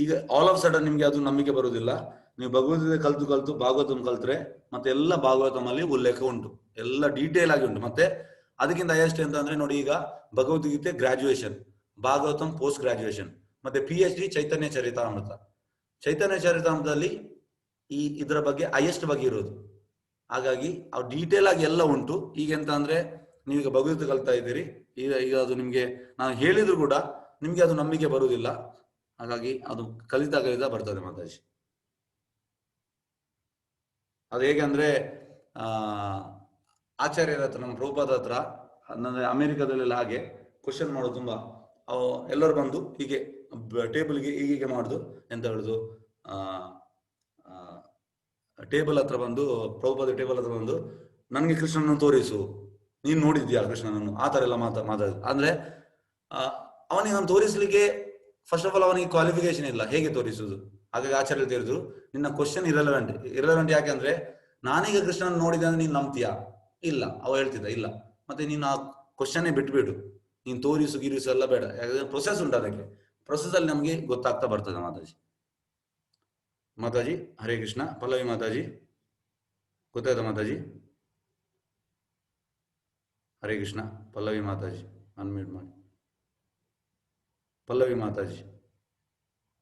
ಈಗ ಆಲ್ ಆಫ್ ಸಡನ್ ನಿಮ್ಗೆ ಅದು ನಂಬಿಕೆ ಬರುವುದಿಲ್ಲ. ನೀವು ಭಗವದ್ಗೀತೆ ಕಲ್ತು ಭಾಗವತಂ ಕಲ್ತ್ರೆ ಮತ್ತೆ ಎಲ್ಲ ಭಾಗವತಂ ಅಲ್ಲಿ ಉಲ್ಲೇಖ ಉಂಟು, ಎಲ್ಲ ಡೀಟೇಲ್ ಆಗಿ ಉಂಟು. ಮತ್ತೆ ಅದಕ್ಕಿಂತ ಹೈಯೆಸ್ಟ್ ಅಂತ ಅಂದ್ರೆ ನೋಡಿ, ಈಗ Bhagavadgita graduation, Bhagavatam post graduation, ಮತ್ತೆ PhD ಚೈತನ್ಯ ಚರಿತಾಮೃತ. ಚೈತನ್ಯ ಚರಿತಾಮೃತದಲ್ಲಿ ಇದರ ಬಗ್ಗೆ ಹೈಯೆಸ್ಟ್ ಬಗ್ಗೆ ಇರೋದು. ಹಾಗಾಗಿ ಅವು ಡೀಟೇಲ್ ಆಗಿ ಎಲ್ಲ ಉಂಟು. ಈಗ ಎಂತ ಅಂದ್ರೆ ನೀವೀಗ ಭಗವದ್ಗೀತೆ ಕಲ್ತಾ ಇದ್ದೀರಿ, ಈಗ ಅದು ನಿಮ್ಗೆ ನಾನು ಹೇಳಿದ್ರು ಕೂಡ ನಿಮ್ಗೆ ಅದು ನಂಬಿಕೆ ಬರುವುದಿಲ್ಲ. ಹಾಗಾಗಿ ಅದು ಕಲಿತಾ ಬರ್ತದೆ ಮಾತಾಜಿ. ಅದು ಹೇಗೆ ಅಂದ್ರೆ ಆಚಾರ್ಯರ ಹತ್ರ, ನಮ್ಮ ಪ್ರಭುಪಾದ ಹತ್ರ, ಅಂದ್ರೆ ಅಮೆರಿಕದಲ್ಲೆಲ್ಲ ಹಾಗೆ ಕ್ವಶನ್ ಮಾಡೋದು ತುಂಬಾ. ಎಲ್ಲರೂ ಬಂದು ಹೀಗೆ ಟೇಬಲ್ಗೆ ಹೀಗೆ ಮಾಡುದು, ಎಂತ ಹೇಳುದು, ಟೇಬಲ್ ಹತ್ರ ಬಂದು, ಪ್ರಭುಪಾದ ಟೇಬಲ್ ಹತ್ರ ಬಂದು, ನನ್ಗೆ ಕೃಷ್ಣನನ್ನು ತೋರಿಸು, ನೀನ್ ನೋಡಿದ್ಯಾ ಕೃಷ್ಣನನ್ನು, ಆ ತರ ಎಲ್ಲ ಮಾತಾಡ. ಅಂದ್ರೆ ಅವನಿಗೆ ನಾನು ತೋರಿಸ್ಲಿಕ್ಕೆ ಫಸ್ಟ್ ಆಫ್ ಆಲ್ ಅವನಿಗೆ ಕ್ವಾಲಿಫಿಕೇಶನ್ ಇಲ್ಲ, ಹೇಗೆ ತೋರಿಸುದು? ಹಾಗಾಗಿ ಆಚಾರ್ಯ ತಿಳಿದ್ರು, ನಿನ್ನ ಕ್ವಶನ್ ಇರಲೆವೆಂಟ್. ಯಾಕೆಂದ್ರೆ ನಾನೀಗ ಕೃಷ್ಣನ ನೋಡಿದೆ ಅಂದ್ರೆ ನೀನ್ ನಂಬ್ತೀಯಾ? ಇಲ್ಲ. ಅವ ಹೇಳ್ತಿದ್ದ ಇಲ್ಲ. ಮತ್ತೆ ನೀನು ಆ ಕ್ವಶನ್ನೇ ಬಿಟ್ಬಿಡು, ನೀನ್ ತೋರಿಸು ಎಲ್ಲ ಬೇಡ. ಯಾಕಂದ್ರೆ ಪ್ರೊಸೆಸ್ ಉಂಟು, ಅದಕ್ಕೆ ಪ್ರೊಸೆಸ್ ಅಲ್ಲಿ ನಮ್ಗೆ ಗೊತ್ತಾಗ್ತಾ ಬರ್ತದೆ ಮಾತಾಜಿ. ಮಾತಾಜಿ ಹರೇ ಕೃಷ್ಣ. ಪಲ್ಲವಿ ಮಾತಾಜಿ ಗೊತ್ತಾಯ್ತಾ ಮಾತಾಜಿ? ಹರೇ ಕೃಷ್ಣ. ಪಲ್ಲವಿ ಮಾತಾಜಿ ಅನ್ಮ್ಯೂಟ್ ಮಾಡಿ. ಪಲ್ಲವಿ ಮಾತಾಜಿ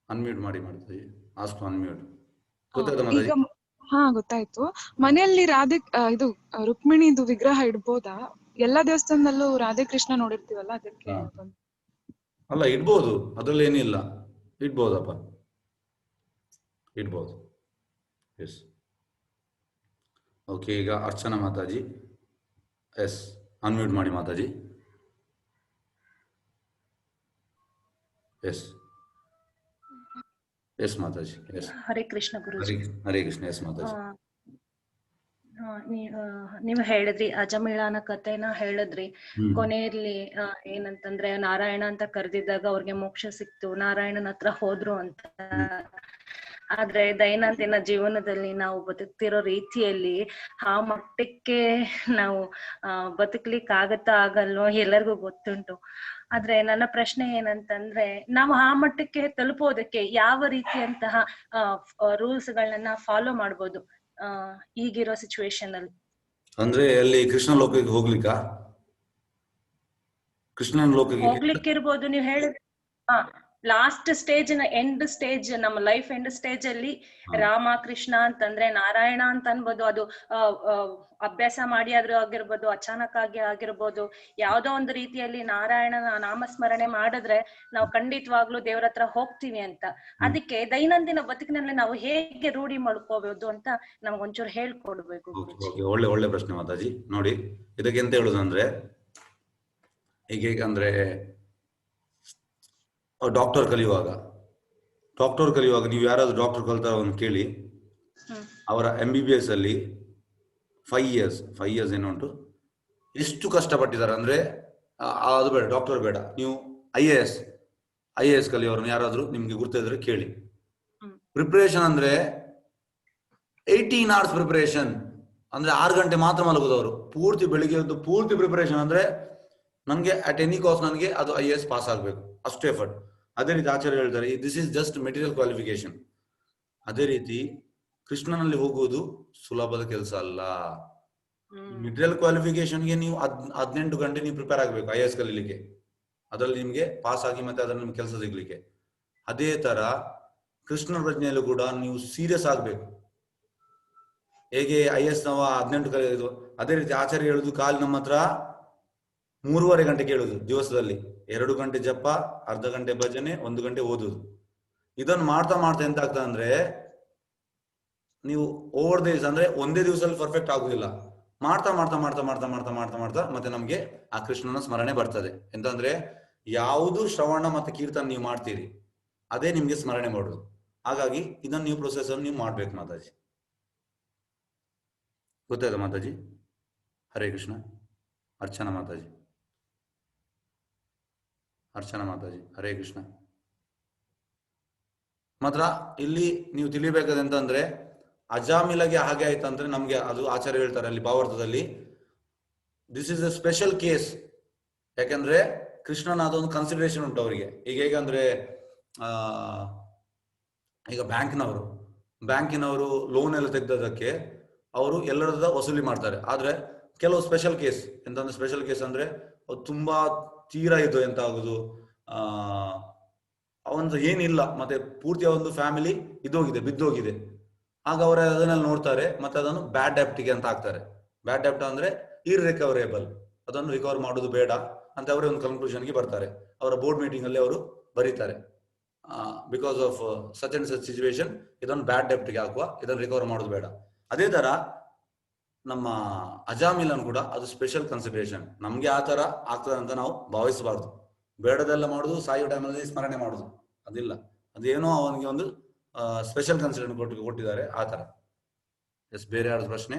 ಅನ್ಮ್ಯೂಟ್ ಮಾಡಿ ಮಾತಾಜಿ. Ask unmute. ಗೊತ್ತಾಯ್ತಾ ಮಾತಾಜಿ? ಹಾ, ಗೊತ್ತಾಯ್ತು. ಮನೆಯಲ್ಲಿ ರಾಧೆ ಇದು ರುಕ್ಮಿಣಿದು ವಿಗ್ರಹ ಇಡ್ಬೋದಾ? ಎಲ್ಲಾ ದೇವಸ್ಥಾನದಲ್ಲೂ ರಾಧೆ ಕೃಷ್ಣ ನೋಡಿರ್ತೀವಲ್ಲ, ಅದಕ್ಕೆ. ಅಲ್ಲ, ಇಡ್ಬೋದು, ಅದ್ರಲ್ಲಿ ಏನಿಲ್ಲ, ಇಡ್ಬೋದಪ್ಪ, ಇಡ್ಬೋದು. Yes, okay. ಈಗ ಅರ್ಚನಾ ಮಾತಾಜಿ, ಎಸ್, ಅನ್ಮ್ಯೂಟ್ ಮಾಡಿ ಮಾತಾಜಿ. ಎಸ್ ಎಸ್ ಮಾತಾಜಿ. ಎಸ್, ಹರೇ ಕೃಷ್ಣ ಗುರುಜಿ. ಹರೇ ಕೃಷ್ಣ. ಎಸ್ ಮಾತಾಜಿ. ನೀವು ಹೇಳಿದ್ರಿ ಅಜಮಿಳನ ಕಥೆನ ಹೇಳಿದ್ರಿ. ಕೊನೆಯಲ್ಲಿ ಏನಂತಂದ್ರೆ ನಾರಾಯಣ ಅಂತ ಕರೆದಿದ್ದಾಗ ಅವ್ರಿಗೆ ಮೋಕ್ಷ ಸಿಕ್ತು, ನಾರಾಯಣನ ಹತ್ರ ಹೋದ್ರು ಅಂತ. ಆದ್ರೆ ದೈನಂದಿನ ಜೀವನದಲ್ಲಿ ನಾವು ಬದುಕ್ತಿರೋ ರೀತಿಯಲ್ಲಿ ಆ ಮಟ್ಟಕ್ಕೆ ನಾವು ಬದುಕ್ಲಿಕ್ಕೆ ಆಗಲ್ವೋ ಎಲ್ಲರಿಗೂ ಗೊತ್ತುಂಟು. ಆದ್ರೆ ನನ್ನ ಪ್ರಶ್ನೆ ಏನಂತಂದ್ರೆ, ನಾವು ಆ ಮಟ್ಟಕ್ಕೆ ತಲುಪೋದಕ್ಕೆ ಯಾವ ರೀತಿಯಂತಹ ರೂಲ್ಸ್ ಗಳನ್ನ ಫಾಲೋ ಮಾಡ್ಬೋದು ಈಗಿರೋ ಸಿಚುವೇಶನ್ ಅಲ್ಲಿ? ಅಂದ್ರೆ ಅಲ್ಲಿ ಕೃಷ್ಣ ಲೋಕಕ್ಕೆ ಕೃಷ್ಣನ ಲೋಕಕ್ಕೆ ಹೋಗ್ಲಿಕ್ಕಿರ್ಬೋದು. ನೀವು ಹೇಳಿದ್ರೆ ಲಾಸ್ಟ್ ಸ್ಟೇಜ್, ಎಂಡ್ ಸ್ಟೇಜ್, ನಮ್ಮ ಲೈಫ್ ಎಂಡ್ ಸ್ಟೇಜ್ ಅಲ್ಲಿ ರಾಮ ಕೃಷ್ಣ ಅಂತಂದ್ರೆ ನಾರಾಯಣ ಅಂತ ಅನ್ಬೋದು. ಅದು ಅಭ್ಯಾಸ ಮಾಡಿ ಆದ್ರೂ ಆಗಿರ್ಬೋದು, ಅಚಾನಕ್ ಆಗಿ ಆಗಿರ್ಬೋದು, ಯಾವ್ದೋ ಒಂದು ರೀತಿಯಲ್ಲಿ ನಾರಾಯಣನ ನಾಮಸ್ಮರಣೆ ಮಾಡಿದ್ರೆ ನಾವು ಖಂಡಿತವಾಗ್ಲೂ ದೇವ್ರ ಹತ್ರ ಹೋಗ್ತೀವಿ ಅಂತ. ಅದಕ್ಕೆ ದೈನಂದಿನ ಬದುಕಿನಲ್ಲಿ ನಾವು ಹೇಗೆ ರೂಢಿ ಮಾಡ್ಕೋಬಹುದು ಅಂತ ನಮ್ಗೊಂಚೂರು ಹೇಳ್ಕೊಡ್ಬೇಕು. ಒಳ್ಳೆ ಪ್ರಶ್ನೆ ಮಾತಾಜಿ. ನೋಡಿ, ಇದಕ್ಕೆ ಎಂತ ಹೇಳುದಂದ್ರೆ, ಅಂದ್ರೆ ಡಾಕ್ಟರ್ ಕಲಿಯುವಾಗ ನೀವು ಯಾರಾದ್ರೂ ಡಾಕ್ಟರ್ ಕಲ್ತಾರನ್ನು ಕೇಳಿ, ಅವರ MBBS ಅಲ್ಲಿ 5 ಇಯರ್ಸ್ ಏನುಂಟು, ಎಷ್ಟು ಕಷ್ಟಪಟ್ಟಿದ್ದಾರೆ ಅಂದ್ರೆ, ಅದು ಬೇಡ, ಡಾಕ್ಟರ್ ಬೇಡ, ನೀವು IAS ಕಲಿಯೋರನ್ನು ಯಾರಾದ್ರೂ ನಿಮ್ಗೆ ಗುರ್ತಿದ್ರೆ ಕೇಳಿ. ಪ್ರಿಪರೇಷನ್ ಅಂದ್ರೆ 18 hours ಪ್ರಿಪರೇಷನ್, ಅಂದ್ರೆ 6 ಗಂಟೆ ಮಾತ್ರ ಮಲಗುದವರು, ಪೂರ್ತಿ ಬೆಳಿಗ್ಗೆ ಎದ್ದು ಪೂರ್ತಿ ಪ್ರಿಪರೇಷನ್. ಅಂದ್ರೆ ನನ್ಗೆ ಅಟ್ ಎನಿ ಕಾಸ್ಟ್ ನನಗೆ ಅದು IAS ಪಾಸ್ ಆಗ್ಬೇಕು, ಅಷ್ಟು ಎಫರ್ಟ್. ಅದೇ ರೀತಿ ಆಚಾರ್ಯ ಹೇಳ್ತಾರೆ, this is just material qualification. ಅದೇ ರೀತಿ ಕೃಷ್ಣನಲ್ಲಿ ಹೋಗುವುದು ಸುಲಭದ ಕೆಲಸ ಅಲ್ಲ. ಮೆಟೀರಿಯಲ್ ಕ್ವಾಲಿಫಿಕೇಶನ್ಗೆ ನೀವು 18 ಗಂಟೆ ನೀವು ಪ್ರಿಪೇರ್ ಆಗ್ಬೇಕು IAS ಕಲೀಲಿಕ್ಕೆ, ಅದರಲ್ಲಿ ನಿಮ್ಗೆ ಪಾಸ್ ಆಗಿ ಮತ್ತೆ ಅದರಲ್ಲಿ ನಿಮ್ಗೆ ಕೆಲಸ ಸಿಗ್ಲಿಕ್ಕೆ. ಅದೇ ತರ ಕೃಷ್ಣ ಪ್ರಜ್ಞೆಯಲ್ಲೂ ಕೂಡ ನೀವು ಸೀರಿಯಸ್ ಆಗ್ಬೇಕು. ಹೇಗೆ IS ನವ 18 ಕಲಿಯೋದು, ಅದೇ ರೀತಿ ಆಚಾರ್ಯ ಹೇಳುದು ಕಾಲು ನಮ್ಮ ಹತ್ರ 3.5 ಗಂಟೆ ಕೇಳುದು ದಿವಸದಲ್ಲಿ. 2 ಗಂಟೆ ಜಪ, ಅರ್ಧ ಗಂಟೆ ಭಜನೆ, 1 ಗಂಟೆ ಓದುದು. ಇದನ್ನು ಮಾಡ್ತಾ ಮಾಡ್ತಾ ಎಂತ ಆಗ್ತದೆ ಅಂದ್ರೆ ನೀವು ಓವರ್ ಡೇಸ್ ಅಂದ್ರೆ ಒಂದೇ ದಿವಸದಲ್ಲಿ ಪರ್ಫೆಕ್ಟ್ ಆಗುದಿಲ್ಲ. ಮಾಡ್ತಾ ಮಾಡ್ತಾ ಮಾಡ್ತಾ ಮಾಡ್ತಾ ಮಾಡ್ತಾ ಮಾಡ್ತಾ ಮಾಡ್ತಾ ಮತ್ತೆ ನಮ್ಗೆ ಆ ಕೃಷ್ಣನ ಸ್ಮರಣೆ ಬರ್ತದೆ. ಎಂತಂದ್ರೆ ಯಾವುದು ಶ್ರವಣ ಮತ್ತೆ ಕೀರ್ತನ ನೀವು ಮಾಡ್ತೀರಿ ಅದೇ ನಿಮ್ಗೆ ಸ್ಮರಣೆ ಮಾಡುದು. ಹಾಗಾಗಿ ಇದನ್ನು ನೀವು ಪ್ರೊಸೆಸ್ ಅನ್ನು ನೀವು ಮಾಡ್ಬೇಕು ಮಾತಾಜಿ. ಗೊತ್ತಾಯ್ತಾ ಮಾತಾಜಿ? ಹರೇ ಕೃಷ್ಣ. ಅರ್ಚನಾ ಮಾತಾಜಿ, ಅರ್ಚನಾ ಮಾತಾಜಿ, ಹರೇ ಕೃಷ್ಣ. ಮಾತ್ರ ಇಲ್ಲಿ ನೀವು ತಿಳಿಬೇಕಾದ ಎಂತಂದ್ರೆ ಅಜಾಮಿಲಗೆ ಹಾಗೆ ಆಯ್ತಂದ್ರೆ ನಮ್ಗೆ ಅದು ಆಚಾರ್ಯ ಹೇಳ್ತಾರೆ ಅಲ್ಲಿ ಭಾವಾರ್ಥದಲ್ಲಿ, this is a special case. ಯಾಕಂದ್ರೆ ಕೃಷ್ಣನ ಅದೊಂದು ಕನ್ಸಿಡರೇಷನ್ ಉಂಟು ಅವರಿಗೆ. ಈಗ ಹೇಗಂದ್ರೆ ಈಗ ಬ್ಯಾಂಕಿನವರು ಲೋನ್ ಎಲ್ಲ ತೆಗೆದದಕ್ಕೆ ಅವರು ಎಲ್ಲರದ ವಸೂಲಿ ಮಾಡ್ತಾರೆ. ಆದ್ರೆ ಕೆಲವು ಸ್ಪೆಷಲ್ ಕೇಸ್ ಎಂತಂದ್ರೆ, ಸ್ಪೆಷಲ್ ಕೇಸ್ ಅಂದ್ರೆ ಅದು ತುಂಬಾ ತೀರಾ ಇದು ಎಂತ ಆಗುದು, ಅವಂದು ಏನಿಲ್ಲ ಮತ್ತೆ ಪೂರ್ತಿ ಒಂದು ಫ್ಯಾಮಿಲಿ ಇದೋಗಿದೆ, ಬಿದ್ದೋಗಿದೆ. ಆಗ ಅವರು ಅದನ್ನೆಲ್ಲ ನೋಡ್ತಾರೆ ಮತ್ತೆ ಅದನ್ನು ಬ್ಯಾಡ್ ಡೆಪ್ಟಿಗೆ ಅಂತ ಹಾಕ್ತಾರೆ. ಬ್ಯಾಡ್ ಡೆಪ್ಟ್ ಅಂದ್ರೆ ಇರ್ರಿಕವರೇಬಲ್, ಅದನ್ನು ರಿಕವರ್ ಮಾಡೋದು ಬೇಡ ಅಂತ ಅವರೇ ಒಂದು ಕನ್ಕ್ಲೂಷನ್ಗೆ ಬರ್ತಾರೆ. ಅವರ ಬೋರ್ಡ್ ಮೀಟಿಂಗ್ ಅಲ್ಲಿ ಅವರು ಬರೀತಾರೆ, because of such and such situation ಇದನ್ನು ಬ್ಯಾಡ್ ಡೆಪ್ಟ್ಗೆ ಹಾಕುವ, ಇದನ್ನು ರಿಕವರ್ ಮಾಡೋದು ಬೇಡ. ಅದೇ ತರ ನಮ್ಮ ಅಜಾಮಿಲನ್ ಕೂಡ ಅದು ಸ್ಪೆಷಲ್ ಕನ್ಸಿಡರೇಷನ್. ನಮ್ಗೆ ಆ ತರ ಆಗ್ತದೆ ಅಂತ ನಾವು ಭಾವಿಸಬಾರ್ದು. ಬೇಡದೆಲ್ಲ ಮಾಡುದು, ಸಾಯೋ ಟೈಮಲ್ಲಿ ಸ್ಮರಣೆ ಮಾಡುದು ಅದಿಲ್ಲ. ಅದೇನೋ ಅವನಿಗೆ ಒಂದು ಸ್ಪೆಷಲ್ ಕನ್ಸಿಡರೇಷನ್ ಕೊಟ್ಟಿದ್ದಾರೆ ಆ ತರ. ಎಸ್, ಬೇರೆ ಯಾರ್ದು ಪ್ರಶ್ನೆ?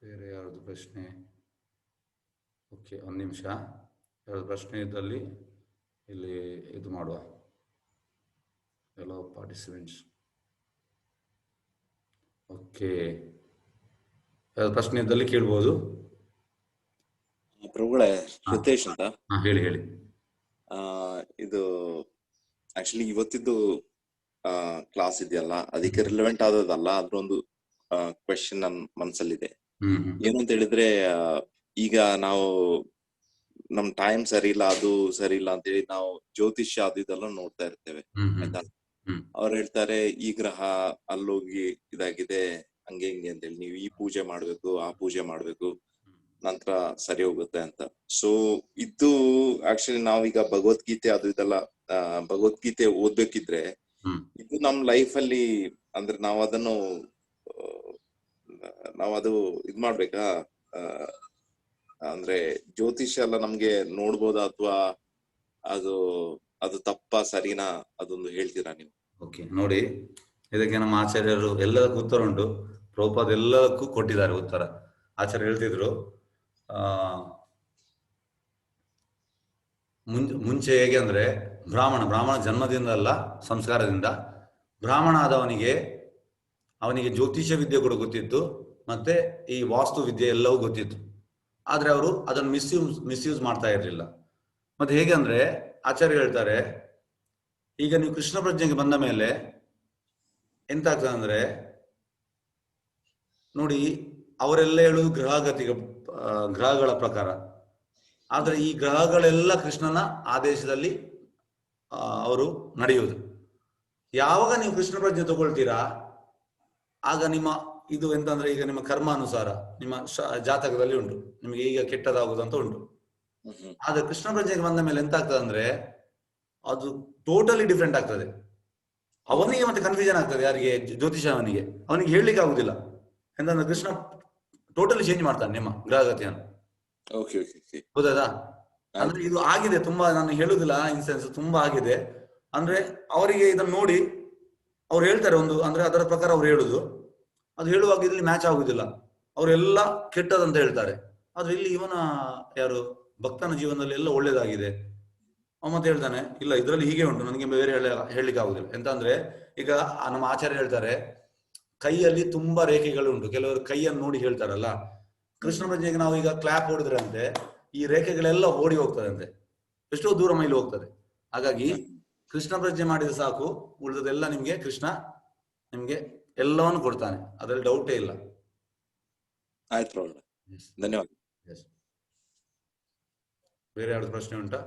ಬೇರೆ ಯಾರ್ದು ಪ್ರಶ್ನೆ? ಓಕೆ, 1 ನಿಮಿಷ. ಯಾವ್ದು ಪ್ರಶ್ನೆ ಇದ್ದಲ್ಲಿ ಇಲ್ಲಿ ಇದು ಮಾಡುವ. ಎಲ್ಲೋ ಪಾರ್ಟಿಸಿಪೆಂಟ್ಸ್. ಓಕೆ, ಯಾವ್ದು ಪ್ರಶ್ನೆ ಇದ್ದಲ್ಲಿ ಕೇಳ್ಬೋದು. ಪ್ರಭುಗಳೇ, ಶ್ರುತೇಶ್ ಅಂತ. ಹೇಳಿ ಹೇಳಿ. ಇದು ಆಕ್ಚುಲಿ ಇವತ್ತಿದ್ದು ಕ್ಲಾಸ್ ಇದೆಯಲ್ಲ, ಅದಕ್ಕೆ ರಿಲೆವೆಂಟ್ ಆದದಲ್ಲ, ಅದ್ರೊಂದು ಕ್ವೆಶನ್ ನನ್ನ ಮನಸ್ಸಲ್ಲಿದೆ. ಏನು ಅಂತ ಹೇಳಿದ್ರೆ, ಈಗ ನಾವು ನಮ್ ಟೈಮ್ ಸರಿ ಇಲ್ಲ, ಅದು ಸರಿ ಇಲ್ಲ ಅಂತ ಹೇಳಿ ನಾವು ಜ್ಯೋತಿಷ್ಯ ಅದು ಇದೆಲ್ಲ ನೋಡ್ತಾ ಇರ್ತೇವೆ, ಆಯ್ತಾ. ಅವ್ರು ಹೇಳ್ತಾರೆ ಈ ಗ್ರಹ ಅಲ್ಲೋಗಿ ಇದಾಗಿದೆ, ಹಂಗೆ ಹಿಂಗೆ ಅಂತ ಹೇಳಿ, ನೀವು ಈ ಪೂಜೆ ಮಾಡ್ಬೇಕು, ಆ ಪೂಜೆ ಮಾಡ್ಬೇಕು, ನಂತರ ಸರಿ ಹೋಗುತ್ತೆ ಅಂತ. ಸೊ ಇದು ಆಕ್ಚುಲಿ ನಾವೀಗ ಭಗವದ್ಗೀತೆ ಅದು ಇದೆಲ್ಲ ಭಗವದ್ಗೀತೆ ಓದ್ಬೇಕಿದ್ರೆ ಇದು ನಮ್ ಲೈಫ್ ಅಲ್ಲಿ ಅಂದ್ರೆ ನಾವದು ಇದ್ ಮಾಡ್ಬೇಕಾ, ಅಂದ್ರೆ ಜ್ಯೋತಿಷ್ಯ ಎಲ್ಲ ನಮ್ಗೆ ನೋಡ್ಬೋದಾ ಅಥವಾ ಅದು ತಪ್ಪ ಸರಿನಾ, ಅದೊಂದು ಹೇಳ್ತೀರಾ ನೀವು? ಓಕೆ, ನೋಡಿ, ಇದಕ್ಕೆ ನಮ್ಮ ಆಚಾರ್ಯರು ಎಲ್ಲದಕ್ಕೂ ಉತ್ತರ ಉಂಟು. ಪ್ರಭುಪಾದ ಎಲ್ಲದಕ್ಕೂ ಕೊಟ್ಟಿದ್ದಾರೆ ಉತ್ತರ. ಆಚಾರ್ಯ ಹೇಳ್ತಿದ್ರು, ಮುಂಚೆ ಹೇಗೆ ಅಂದ್ರೆ ಬ್ರಾಹ್ಮಣ ಜನ್ಮದಿಂದ ಅಲ್ಲ, ಸಂಸ್ಕಾರದಿಂದ ಬ್ರಾಹ್ಮಣ ಅವನಿಗೆ ಜ್ಯೋತಿಷ್ಯ ವಿದ್ಯೆ ಕೂಡ ಗೊತ್ತಿತ್ತು, ಮತ್ತೆ ಈ ವಾಸ್ತು ವಿದ್ಯೆ ಎಲ್ಲವೂ ಗೊತ್ತಿತ್ತು. ಆದ್ರೆ ಅವರು ಅದನ್ನು ಮಿಸ್ಯೂಸ್ ಮಾಡ್ತಾ ಇರಲಿಲ್ಲ. ಮತ್ತೆ ಹೇಗೆ ಅಂದ್ರೆ ಆಚಾರ್ಯ ಹೇಳ್ತಾರೆ, ಈಗ ನೀವು ಕೃಷ್ಣ ಪ್ರಜ್ಞೆಗೆ ಬಂದ ಮೇಲೆ ಎಂತ ಆಗ್ತದೆ ಅಂದ್ರೆ, ನೋಡಿ, ಅವರೆಲ್ಲ ಹೇಳುವುದು ಗ್ರಹಗಳ ಪ್ರಕಾರ. ಆದ್ರೆ ಈ ಗ್ರಹಗಳೆಲ್ಲ ಕೃಷ್ಣನ ಆದೇಶದಲ್ಲಿ ಅವರು ನಡೆಯುವುದು. ಯಾವಾಗ ನೀವು ಕೃಷ್ಣ ಪ್ರಜ್ಞೆ ತಗೊಳ್ತೀರಾ ಆಗ ನಿಮ್ಮ ಇದು ಎಂತಂದ್ರೆ, ಈಗ ನಿಮ್ಮ ಕರ್ಮಾನುಸಾರ ನಿಮ್ಮ ಜಾತಕದಲ್ಲಿ ಉಂಟು, ನಿಮಗೆ ಈಗ ಕೆಟ್ಟದಾಗುವುದು ಅಂತ ಉಂಟು. ಆದ್ರೆ ಕೃಷ್ಣ ಪ್ರಜ್ಞೆಗೆ ಬಂದ ಮೇಲೆ ಎಂತ ಆಗ್ತದೆ ಅಂದ್ರೆ ಅದು ಟೋಟಲಿ ಡಿಫ್ರೆಂಟ್ ಆಗ್ತದೆ. ಅವನಿಗೆ ಮತ್ತೆ ಕನ್ಫ್ಯೂಷನ್ ಆಗ್ತದೆ, ಯಾರಿಗೆ? ಜ್ಯೋತಿಷನಿಗೆ. ಅವನಿಗೆ ಹೇಳಲಿಕ್ಕೆ ಆಗುದಿಲ್ಲ. ಎಂತಂದ್ರೆ ಕೃಷ್ಣ ಟೋಟಲಿ ಚೇಂಜ್ ಮಾಡ್ತಾನೆ ನಿಮ್ಮ ಗ್ರಹಗತಿಯನ್ನು. ಹೌದಾ? ಅಂದ್ರೆ ಇದು ಆಗಿದೆ ತುಂಬಾ, ನಾನು ಹೇಳುದಿಲ್ಲ, ಇನ್ಸೆನ್ಸ್ ತುಂಬಾ ಆಗಿದೆ. ಅಂದ್ರೆ ಅವರಿಗೆ ಇದನ್ನು ನೋಡಿ ಅವ್ರು ಹೇಳ್ತಾರೆ ಒಂದು, ಅಂದ್ರೆ ಅದರ ಪ್ರಕಾರ ಅವ್ರು ಹೇಳುದು, ಅದು ಹೇಳುವಾಗ ಇಲ್ಲಿ ಮ್ಯಾಚ್ ಆಗುದಿಲ್ಲ. ಅವರೆಲ್ಲ ಕೆಟ್ಟದಂತ ಹೇಳ್ತಾರೆ. ಆದ್ರೆ ಇಲ್ಲಿ ಇವನ ಭಕ್ತನ ಜೀವನದಲ್ಲಿ ಎಲ್ಲ ಒಳ್ಳೇದಾಗಿದೆ. ಅವ ಮತ್ತೆ ಹೇಳ್ತಾನೆ, ಇಲ್ಲ ಇದ್ರಲ್ಲಿ ಹೀಗೆ ಉಂಟು, ನನಗೆ ಬೇರೆ ಹೇಳಲಿಕ್ಕೆ ಆಗುದಿಲ್ಲ. ಎಂತ ಅಂದ್ರೆ, ಈಗ ನಮ್ಮ ಆಚಾರ್ಯ ಹೇಳ್ತಾರೆ, ಕೈಯಲ್ಲಿ ತುಂಬಾ ರೇಖೆಗಳು ಉಂಟು. ಕೆಲವರು ಕೈಯನ್ನು ನೋಡಿ ಹೇಳ್ತಾರಲ್ಲ, ಕೃಷ್ಣ ಪ್ರಜ್ಞೆಗೆ ನಾವು ಈಗ ಕ್ಲಾಪ್ ಹೊಡಿದ್ರೆ ಅಂತೆ ಈ ರೇಖೆಗಳೆಲ್ಲ ಓಡಿ ಹೋಗ್ತದಂತೆ, ಎಷ್ಟೋ ದೂರ ಮೈಲಿ ಹೋಗ್ತದೆ. ಹಾಗಾಗಿ ಕೃಷ್ಣ ಪ್ರಜ್ಞೆ ಮಾಡಿದ್ರೆ ಸಾಕು, ಉಳಿದದೆಲ್ಲ ನಿಮ್ಗೆ ಕೃಷ್ಣ ನಿಮ್ಗೆ ಎಲ್ಲವನ್ನು ಕೊಡ್ತಾನೆ, ಅದ್ರಲ್ಲಿ ಡೌಟೇ ಇಲ್ಲ. ಆಯ್ತು, ಧನ್ಯವಾದ. ಬೇರೆ ಯಾವ್ದು ಪ್ರಶ್ನೆ ಉಂಟಾ?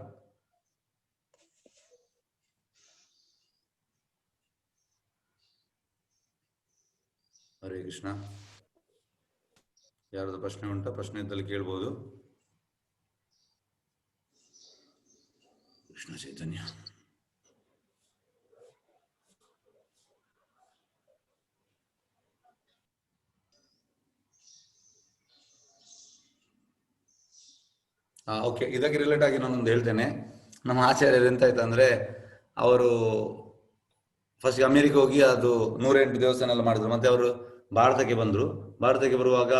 ಹರೇ ಕೃಷ್ಣ. ಯಾರಾದ್ರೂ ಪ್ರಶ್ನೆ ಉಂಟಾ? ಪ್ರಶ್ನೆ ಇದ್ದಲ್ಲಿ ಕೇಳ್ಬೋದು. ಕೃಷ್ಣ ಚೈತನ್ಯ. ಓಕೆ, ಇದಕ್ಕೆ ರಿಲೇಟ್ ಆಗಿ ನಾನೊಂದು ಹೇಳ್ತೇನೆ. ನಮ್ಮ ಆಚಾರ್ಯರು ಎಂತಾಯ್ತಂದ್ರೆ, ಅವರು ಫಸ್ಟ್ ಅಮೆರಿಕ ಹೋಗಿ ಅದು 108 ದೇವಸ್ಥಾನ ಎಲ್ಲ ಮಾಡಿದ್ರು. ಮತ್ತೆ ಅವರು ಭಾರತಕ್ಕೆ ಬಂದರು. ಭಾರತಕ್ಕೆ ಬರುವಾಗ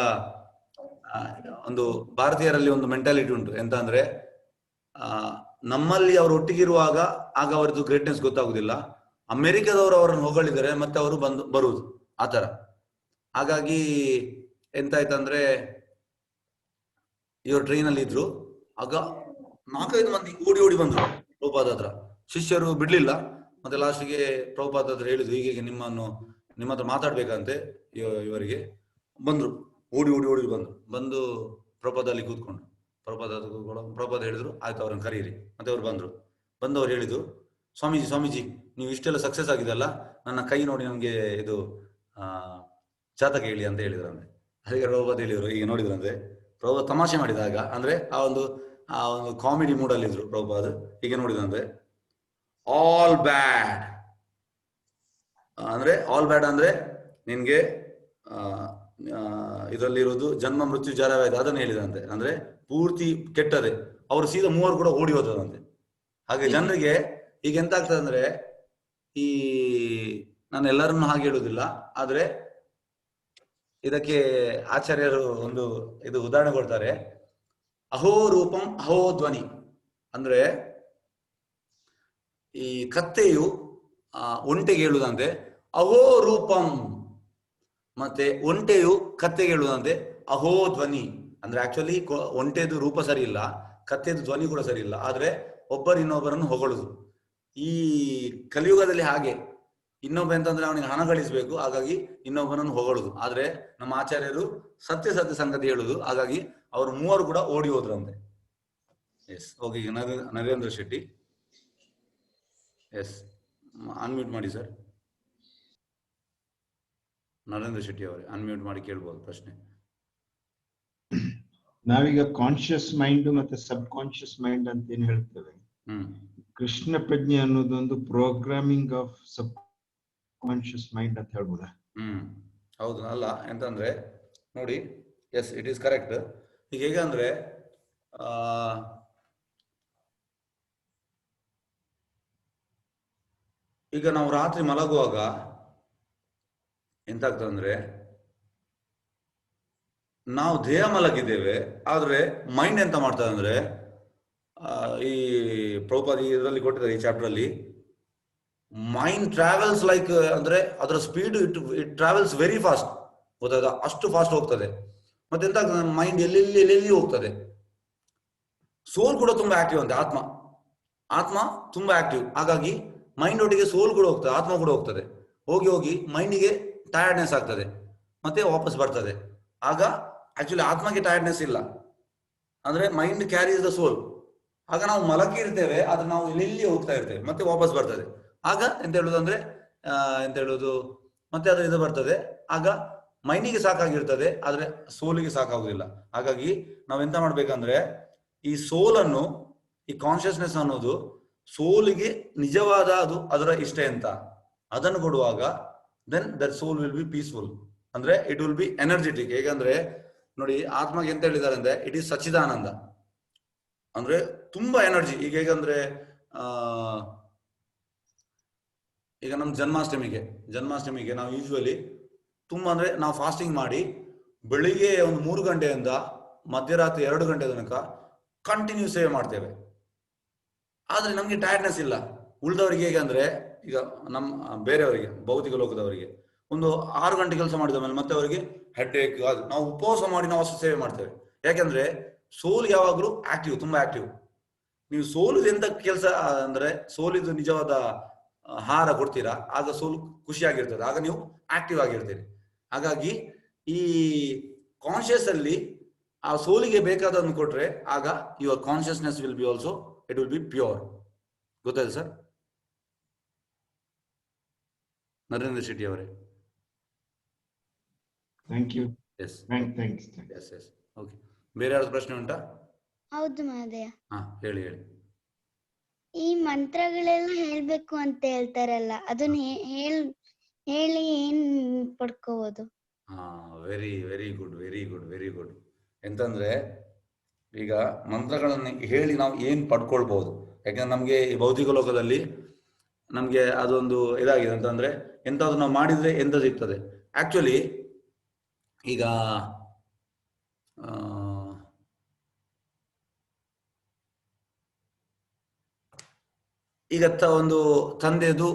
ಒಂದು ಭಾರತೀಯರಲ್ಲಿ ಒಂದು ಮೆಂಟಾಲಿಟಿ ಉಂಟು, ಎಂತ ಅಂದ್ರೆ ನಮ್ಮಲ್ಲಿ ಅವರು ಒಟ್ಟಿಗಿರುವಾಗ ಆಗ ಅವರದ್ದು ಗ್ರೇಟ್ನೆಸ್ ಗೊತ್ತಾಗುದಿಲ್ಲ. ಅಮೆರಿಕದವರು ಅವರನ್ನು ಹೊಗಳಿದ್ದಾರೆ ಮತ್ತೆ ಅವರು ಬರುವುದು ಆ ತರ. ಹಾಗಾಗಿ ಎಂತಾಯ್ತಂದ್ರೆ, ಇವರು ಟ್ರೈನ್ ಅಲ್ಲಿ ಇದ್ರು. ಆಗ 4-5 ಮಂದಿ ಓಡಿ ಓಡಿ ಬಂದ್ರು ಪ್ರಭುಪಾದ ಹತ್ರ. ಶಿಷ್ಯರು ಬಿಡ್ಲಿಲ್ಲ. ಮತ್ತೆ ಲಾಸ್ಟ್ಗೆ ಪ್ರಭುಪಾದ ಹತ್ರ ಹೇಳಿದ್ರು, ಹೀಗೆ ನಿಮ್ಮ ಹತ್ರ ಮಾತಾಡ್ಬೇಕಂತೆ. ಇವರಿಗೆ ಬಂದ್ರು, ಓಡಿ ಓಡಿ ಓಡಿ ಬಂದು ಪ್ರಭುಪಾದಲ್ಲಿ ಕೂತ್ಕೊಂಡ್ರು. ಪ್ರಭುಪಾದ ಹೇಳಿದ್ರು, ಆಯ್ತು ಅವ್ರನ್ನ ಕರೀರಿ. ಮತ್ತೆ ಅವ್ರು ಬಂದು ಅವ್ರು ಹೇಳಿದ್ರು, ಸ್ವಾಮೀಜಿ ನೀವು ಇಷ್ಟೆಲ್ಲ ಸಕ್ಸಸ್ ಆಗಿದೆಲ್ಲ, ನನ್ನ ಕೈ ನೋಡಿ ನಮ್ಗೆ ಇದು ಜಾತಕ ಹೇಳಿ ಅಂತ ಹೇಳಿದ್ರಂತೆ. ಅದಕ್ಕೆ ಪ್ರಭುಪಾದ ಹೇಳಿದ್ರು, ಈಗ ನೋಡಿದ್ರಂತೆ ಪ್ರಭುಪಾದ ತಮಾಷೆ ಮಾಡಿದಾಗ, ಅಂದ್ರೆ ಆ ಒಂದು ಕಾಮಿಡಿ ಮೂಡ್ ಅಲ್ಲಿ ಇದ್ರು ಪ್ರಭುಪಾದ. ಹೀಗೆ ನೋಡಿದಂದ್ರೆ, ಆಲ್ ಬ್ಯಾಡ್ ಅಂದ್ರೆ ನಿನ್ಗೆ ಇದರಲ್ಲಿರೋದು ಜನ್ಮ ಮೃತ್ಯು ಜರವಾಯ್ತು ಅದನ್ನ ಹೇಳಿದಂತೆ. ಅಂದ್ರೆ ಪೂರ್ತಿ ಕೆಟ್ಟದೆ. ಅವರು ಸೀದಾ 3 ಕೂಡ ಓಡಿ ಹೋದಂತೆ. ಹಾಗೆ ಜನರಿಗೆ ಈಗ ಎಂತ ಆಗ್ತದೆ ಅಂದ್ರೆ, ಈ ನಾನು ಎಲ್ಲರನ್ನು ಹಾಗೆ ಹೇಳುವುದಿಲ್ಲ, ಆದ್ರೆ ಇದಕ್ಕೆ ಆಚಾರ್ಯರು ಒಂದು ಇದು ಉದಾಹರಣೆ ಕೊಡ್ತಾರೆ. ಅಹೋ ರೂಪಂ ಅಹೋ ಧ್ವನಿ. ಅಂದ್ರೆ ಈ ಕತ್ತೆಯು ಒಂಟೆಗೆ ಹೇಳುವುದಂತೆ ಅಹೋ ರೂಪಂ, ಮತ್ತೆ ಒಂಟೆಯು ಕತ್ತೆಗೆ ಹೇಳುವುದಂತೆ ಅಹೋ ಧ್ವನಿ. ಅಂದ್ರೆ ಆಕ್ಚುಲಿ ಒಂಟೆದು ರೂಪ ಸರಿ ಇಲ್ಲ, ಕತ್ತೆದು ಧ್ವನಿ ಕೂಡ ಸರಿ ಇಲ್ಲ, ಆದ್ರೆ ಇನ್ನೊಬ್ಬರನ್ನು ಹೊಗಳುದು. ಈ ಕಲಿಯುಗದಲ್ಲಿ ಹಾಗೆ ಇನ್ನೊಬ್ಬ ಎಂತಂದ್ರೆ ಅವನಿಗೆ ಹಣ ಗಳಿಸ್ಬೇಕು, ಹಾಗಾಗಿ ಇನ್ನೊಬ್ಬನನ್ನು ಹೊಗಳುದು. ಆದ್ರೆ ನಮ್ಮ ಆಚಾರ್ಯರು ಸತ್ಯ ಸಂಗತಿ ಹೇಳುದು. ಹಾಗಾಗಿ ಅವರು 3 ಕೂಡ ಓಡಿ ಹೋದ್ರಂತೆ. Yes, okay. ಈಗ ನರೇಂದ್ರ ಶೆಟ್ಟಿ, ಎಸ್, ಅನ್ಮ್ಯೂಟ್ ಮಾಡಿ ಸರ್. ನರೇಂದ್ರ ಶೆಟ್ಟಿ ಅವರೇ ಅನ್ಮ್ಯೂಟ್ ಮಾಡಿ ಕೇಳ್ಬೋದು ಪ್ರಶ್ನೆ. ನಾವೀಗ ಕಾನ್ಶಿಯಸ್ ಮೈಂಡ್ ಮತ್ತೆ ಸಬ್ ಕಾನ್ಶಿಯಸ್ ಮೈಂಡ್ ಅಂತ ಏನ್ ಹೇಳ್ತೇವೆ, ಕೃಷ್ಣ ಪ್ರಜ್ಞೆ ಅನ್ನೋದೊಂದು programming of sub conscious mind ಅಂತ ಹೇಳ್ಬೋದಾ? ಹೌದು. ಅಲ್ಲ, ಎಂತಂದ್ರೆ ನೋಡಿ, ಎಸ್, ಇಟ್ ಈಸ್ ಕರೆಕ್ಟ್. ಈಗ ಹೇಗಂದ್ರೆ, ಈಗ ನಾವು ರಾತ್ರಿ ಮಲಗುವಾಗ ಎಂತಾಗ್ತದಂದ್ರೆ, ನಾವು ದೇಹ ಮಲಗಿದ್ದೇವೆ, ಆದ್ರೆ ಮೈಂಡ್ ಎಂತ ಮಾಡ್ತದೆ ಅಂದ್ರೆ, ಈ ಪ್ರಭುಪಾದ ಇದರಲ್ಲಿ ಕೊಟ್ಟಿದ್ದಾರೆ ಈ ಚಾಪ್ಟರ್ ಅಲ್ಲಿ, ಮೈಂಡ್ ಟ್ರಾವೆಲ್ಸ್ ಲೈಕ್, ಅಂದ್ರೆ ಅದರ speed it travels very fast. ಗೊತ್ತಾಯ್ತಾ? ಅಷ್ಟು ಫಾಸ್ಟ್ ಹೋಗ್ತದೆ. ಮತ್ತೆ ಎಂತ ಆಗ್ತದೆ, ಮೈಂಡ್ ಎಲ್ಲೆಲ್ಲಿ ಹೋಗ್ತದೆ. ಸೋಲ್ ಕೂಡ ತುಂಬಾ ಆಕ್ಟಿವ್ ಅಂತೆ. ಆತ್ಮ ತುಂಬಾ ಆಕ್ಟಿವ್. ಹಾಗಾಗಿ ಮೈಂಡ್ ಒಟ್ಟಿಗೆ ಸೋಲ್ ಕೂಡ ಹೋಗ್ತದೆ, ಆತ್ಮ ಕೂಡ ಹೋಗ್ತದೆ. ಹೋಗಿ ಮೈಂಡಿಗೆ ಟಯರ್ಡ್ನೆಸ್ ಆಗ್ತದೆ, ಮತ್ತೆ ವಾಪಸ್ ಬರ್ತದೆ. ಆಗ ಆಕ್ಚುಲಿ ಆತ್ಮಕ್ಕೆ ಟಯರ್ಡ್ನೆಸ್ ಇಲ್ಲ, ಅಂದ್ರೆ ಮೈಂಡ್ ಕ್ಯಾರೀಸ್ ದ ಸೋಲ್. ಆಗ ನಾವು ಮಲಗಿ ಇರ್ತೇವೆ, ಆದ್ರೆ ನಾವು ಎಲ್ಲಿ ಹೋಗ್ತಾ ಇರ್ತೇವೆ, ಮತ್ತೆ ವಾಪಸ್ ಬರ್ತದೆ. ಆಗ ಎಂತ ಹೇಳುದು ಮತ್ತೆ ಅದು ಇದು ಬರ್ತದೆ. ಆಗ ಮೈಂಡಿಗೆ ಸಾಕಾಗಿರ್ತದೆ, ಆದ್ರೆ ಸೋಲಿಗೆ ಸಾಕಾಗುದಿಲ್ಲ. ಹಾಗಾಗಿ ನಾವೆಂತ ಮಾಡ್ಬೇಕಂದ್ರೆ, ಈ ಸೋಲನ್ನು, ಈ ಕಾನ್ಶಿಯಸ್ನೆಸ್ ಅನ್ನೋದು ಸೋಲಿಗೆ ನಿಜವಾದ ಅದರ ಇಷ್ಟ ಎಂತ ಅದನ್ನು ಕೊಡುವಾಗ, then that soul will be peaceful. ಅಂದ್ರೆ ಇಟ್ ವಿಲ್ ಬಿ ಎನರ್ಜೆಟಿಕ್. ಹೇಗಂದ್ರೆ ನೋಡಿ, ಆತ್ಮಗೆ ಎಂತ ಹೇಳಿದ್ದಾರೆ ಅಂದ್ರೆ, ಇಟ್ ಈಸ್ ಸಚ್ಚಿದಾನಂದ, ಅಂದ್ರೆ ತುಂಬಾ ಎನರ್ಜಿ. ಈಗ ಹೇಗಂದ್ರೆ ಈಗ ನಮ್ ಜನ್ಮಾಷ್ಟಮಿಗೆ ನಾವು ಯೂಶುವಲಿ ತುಂಬಾ, ಅಂದ್ರೆ ನಾವು ಫಾಸ್ಟಿಂಗ್ ಮಾಡಿ ಬೆಳಿಗ್ಗೆ ಒಂದು 3 ಗಂಟೆಯಿಂದ ಮಧ್ಯರಾತ್ರಿ 2 ಗಂಟೆ ತನಕ ಕಂಟಿನ್ಯೂ ಸೇವೆ ಮಾಡ್ತೇವೆ. ಆದ್ರೆ ನಮ್ಗೆ ಟಯರ್ಡ್ನೆಸ್ ಇಲ್ಲ. ಉಳಿದವರಿಗೆ ಹೇಗೆ ಅಂದ್ರೆ, ಈಗ ನಮ್ಮ ಬೇರೆಯವರಿಗೆ, ಭೌತಿಕ ಲೋಕದವರಿಗೆ ಒಂದು 6 ಗಂಟೆ ಕೆಲಸ ಮಾಡಿದ ಮೇಲೆ ಮತ್ತೆ ಅವರಿಗೆ ಹೆಡ್ ಏಕ್. ನಾವು ಉಪವಾಸ ಮಾಡಿ ನಾವು ಅಷ್ಟು ಸೇವೆ ಮಾಡ್ತೇವೆ. ಯಾಕಂದ್ರೆ ಸೋಲ್ ಯಾವಾಗ್ಲೂ ಆಕ್ಟಿವ್, ತುಂಬಾ ಆಕ್ಟಿವ್. ನೀವು ಸೋಲಿದ ಎಂತ ಕೆಲಸ ಅಂದ್ರೆ, ಸೋಲಿದು ನಿಜವಾದ ಆಹಾರ ಕೊಡ್ತೀರಾ, ಆಗ ಸೋಲು ಖುಷಿಯಾಗಿರ್ತದೆ, ಆಗ ನೀವು ಆಕ್ಟಿವ್ ಆಗಿರ್ತೀರಿ. ಹಾಗಾಗಿ ಈ ಕಾನ್ಶಿಯಸ್ ಅಲ್ಲಿ ಆ ಸೋಲಿಗೆ ಬೇಕಾದನ್ನು ಕೊಟ್ರೆ, ಆಗ your consciousness will be also, it will be pure. ಗೊತ್ತಾಯ್ತು ಸರ್? ನರೇಂದ್ರ ಶೆಟ್ಟಿ ಅವರೇ. Thank you. Yes thanks. Yes yes okay. ಬೇರೆ ಯಾವ್ದು ಪ್ರಶ್ನೆ ಉಂಟಾ? ಹೌದು ಮಹೋದಯ. ಹಾ ಹೇಳಿ ಹೇಳಿ. ಈ ಮಂತ್ರಗಳೆಲ್ಲ ಹೇಳ್ಬೇಕು ಅಂತ ಹೇಳ್ತಾರಲ್ಲ, ಅದನ್ನ ಹೇಳಿ ಏನ್ ಪಡ್ಕೋಬಹುದು? ಹಾ very very good very good very good. ಎಂತಂದ್ರೆ ಈಗ ಮಂತ್ರಗಳನ್ನು ಹೇಳಿ ನಾವು ಏನ್ ಪಡ್ಕೊಳ್ಬಹುದು. ಯಾಕಂದ್ರೆ ನಮ್ಗೆ ಈ ಭೌತಿಕ ಲೋಕದಲ್ಲಿ ನಮ್ಗೆ ಅದೊಂದು ಇದಾಗಿದೆ ಅಂತಂದ್ರೆ ಎಂತಾದ್ರು ನಾವು ಮಾಡಿದ್ರೆ ಎಂತ ಸಿಗ್ತದೆ. ಆಕ್ಚುಲಿ ಈಗ ಈಗ ಒಂದು ತಂದೆದು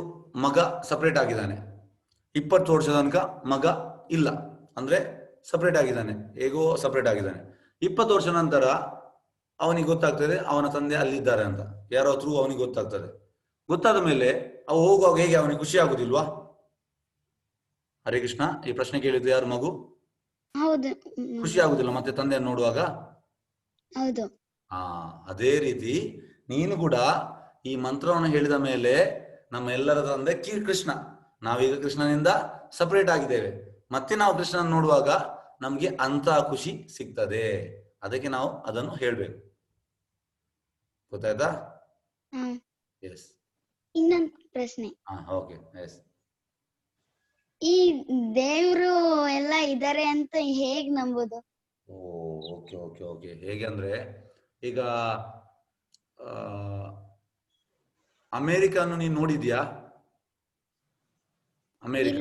ಮಗ ಸಪರೇಟ್ ಆಗಿದ್ದಾನೆ, 20 ವರ್ಷದ ತನಕ ಮಗ ಇಲ್ಲ ಅಂದ್ರೆ ಸಪರೇಟ್ ಆಗಿದ್ದಾನೆ, ಹೇಗೋ ಸಪರೇಟ್ ಆಗಿದ್ದಾನೆ. 20 ವರ್ಷ ನಂತರ ಅವನಿಗೆ ಗೊತ್ತಾಗ್ತದೆ ಅವನ ತಂದೆ ಅಲ್ಲಿದ್ದಾರೆ ಅಂತ, ಯಾರೋ ಥ್ರೂ ಅವನಿಗೆ ಗೊತ್ತಾಗ್ತದೆ. ಗೊತ್ತಾದ ಮೇಲೆ ಅವು ಹೋಗುವಾಗ ಹೇಗೆ ಅವನಿಗೆ ಖುಷಿ ಆಗುದಿಲ್ವಾ? ಹರೇ ಕೃಷ್ಣ, ಈ ಪ್ರಶ್ನೆ ಕೇಳಿದ್ದು ಯಾರು ಮಗು? ಹೌದು. ಖುಷಿ ಆಗುದಿಲ್ಲ ಮತ್ತೆ ತಂದೆಯನ್ನು ನೋಡುವಾಗ? ಹೌದು. ಅದೇ ರೀತಿ ನೀನು ಕೂಡ ಈ ಮಂತ್ರವನ್ನು ಹೇಳಿದ ಮೇಲೆ ನಮ್ಮ ಎಲ್ಲರ ತಂದೆ ಕೃಷ್ಣ, ನಾವೀಗ ಕೃಷ್ಣನಿಂದ ಸಪರೇಟ್ ಆಗಿದ್ದೇವೆ. ಮತ್ತೆ ನಾವು ಕೃಷ್ಣನ ನೋಡುವಾಗ ನಮ್ಗೆ ಅಂತ ಖುಷಿ ಸಿಗ್ತದೆ. ಅದಕ್ಕೆ ನಾವು ಅದನ್ನು ಹೇಳ್ಬೇಕು. ಗೊತ್ತಾಯ್ತಾ? ಎಸ್. ಇನ್ನೊಂದು ಪ್ರಶ್ನೆ. Okay yes. ಈ ದೇವ್ರು ಎಲ್ಲ ಇದಾರೆ ಅಂತ ಹೇಗ್ ನಂಬೋದು? Okay okay okay. ಹೇಗೆ ಅಂದ್ರೆ ಈಗ ಅಮೇರಿಕನ್ನು ನೀನ್ ನೋಡಿದ್ಯಾ? ಅಮೇರಿಕ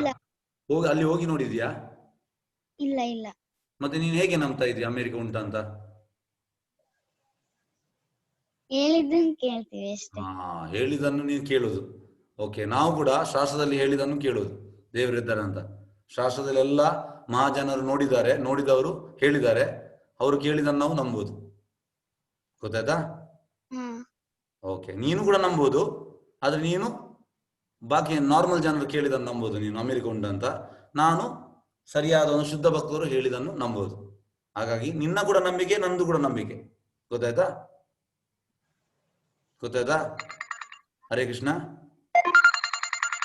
ಅಲ್ಲಿ ಹೋಗಿ ನೋಡಿದ್ಯಾ? ಇಲ್ಲ ಇಲ್ಲ. ಮತ್ತೆ ನೀನ್ ಹೇಗೆ ನಂಬ್ತಾ ಇದೀಯ ಅಮೇರಿಕ ಉಂಟಂತ? ಹೇಳಿದ್ದನ್ನು ಕೇಳ್ತೀವಿ ಅಷ್ಟೇ. ಹೇಳಿದನ್ನು ನೀನ್ ಕೇಳುದು. ಓಕೆ, ನಾವು ಕೂಡ ಶಾಸ್ತ್ರದಲ್ಲಿ ಹೇಳಿದನ್ನು ಕೇಳುದು, ದೇವರಿದ್ದಾರೆ ಅಂತ. ಶಾಸ್ತ್ರದಲ್ಲಿ ಎಲ್ಲ ಮಹಾಜನರು ನೋಡಿದ್ದಾರೆ, ನೋಡಿದವರು ಹೇಳಿದ್ದಾರೆ, ಅವರು ಕೇಳಿದನ್ನು ನಾವು ನಂಬುದು. ಗೊತ್ತಾಯ್ತಾ? ಓಕೆ, ನೀನು ಕೂಡ ನಂಬೋದು. ಆದ್ರೆ ನೀನು ಬಾಕಿ ನಾರ್ಮಲ್ ಜನರು ಕೇಳಿದನ್ನು ನಂಬೋದು, ನೀನು ಅಮೆರಿಕ ಉಂಟಂತ. ನಾನು ಸರಿಯಾದ ಒಂದು ಶುದ್ಧ ಭಕ್ತರು ಹೇಳಿದನ್ನು ನಂಬೋದು. ಹಾಗಾಗಿ ನಿನ್ನ ಕೂಡ ನಂಬಿಕೆ, ನಂದು ಕೂಡ ನಂಬಿಕೆ. ಗೊತ್ತಾಯ್ತಾ? ಗೊತ್ತಾಯ್ತಾ? ಹರೇ ಕೃಷ್ಣ,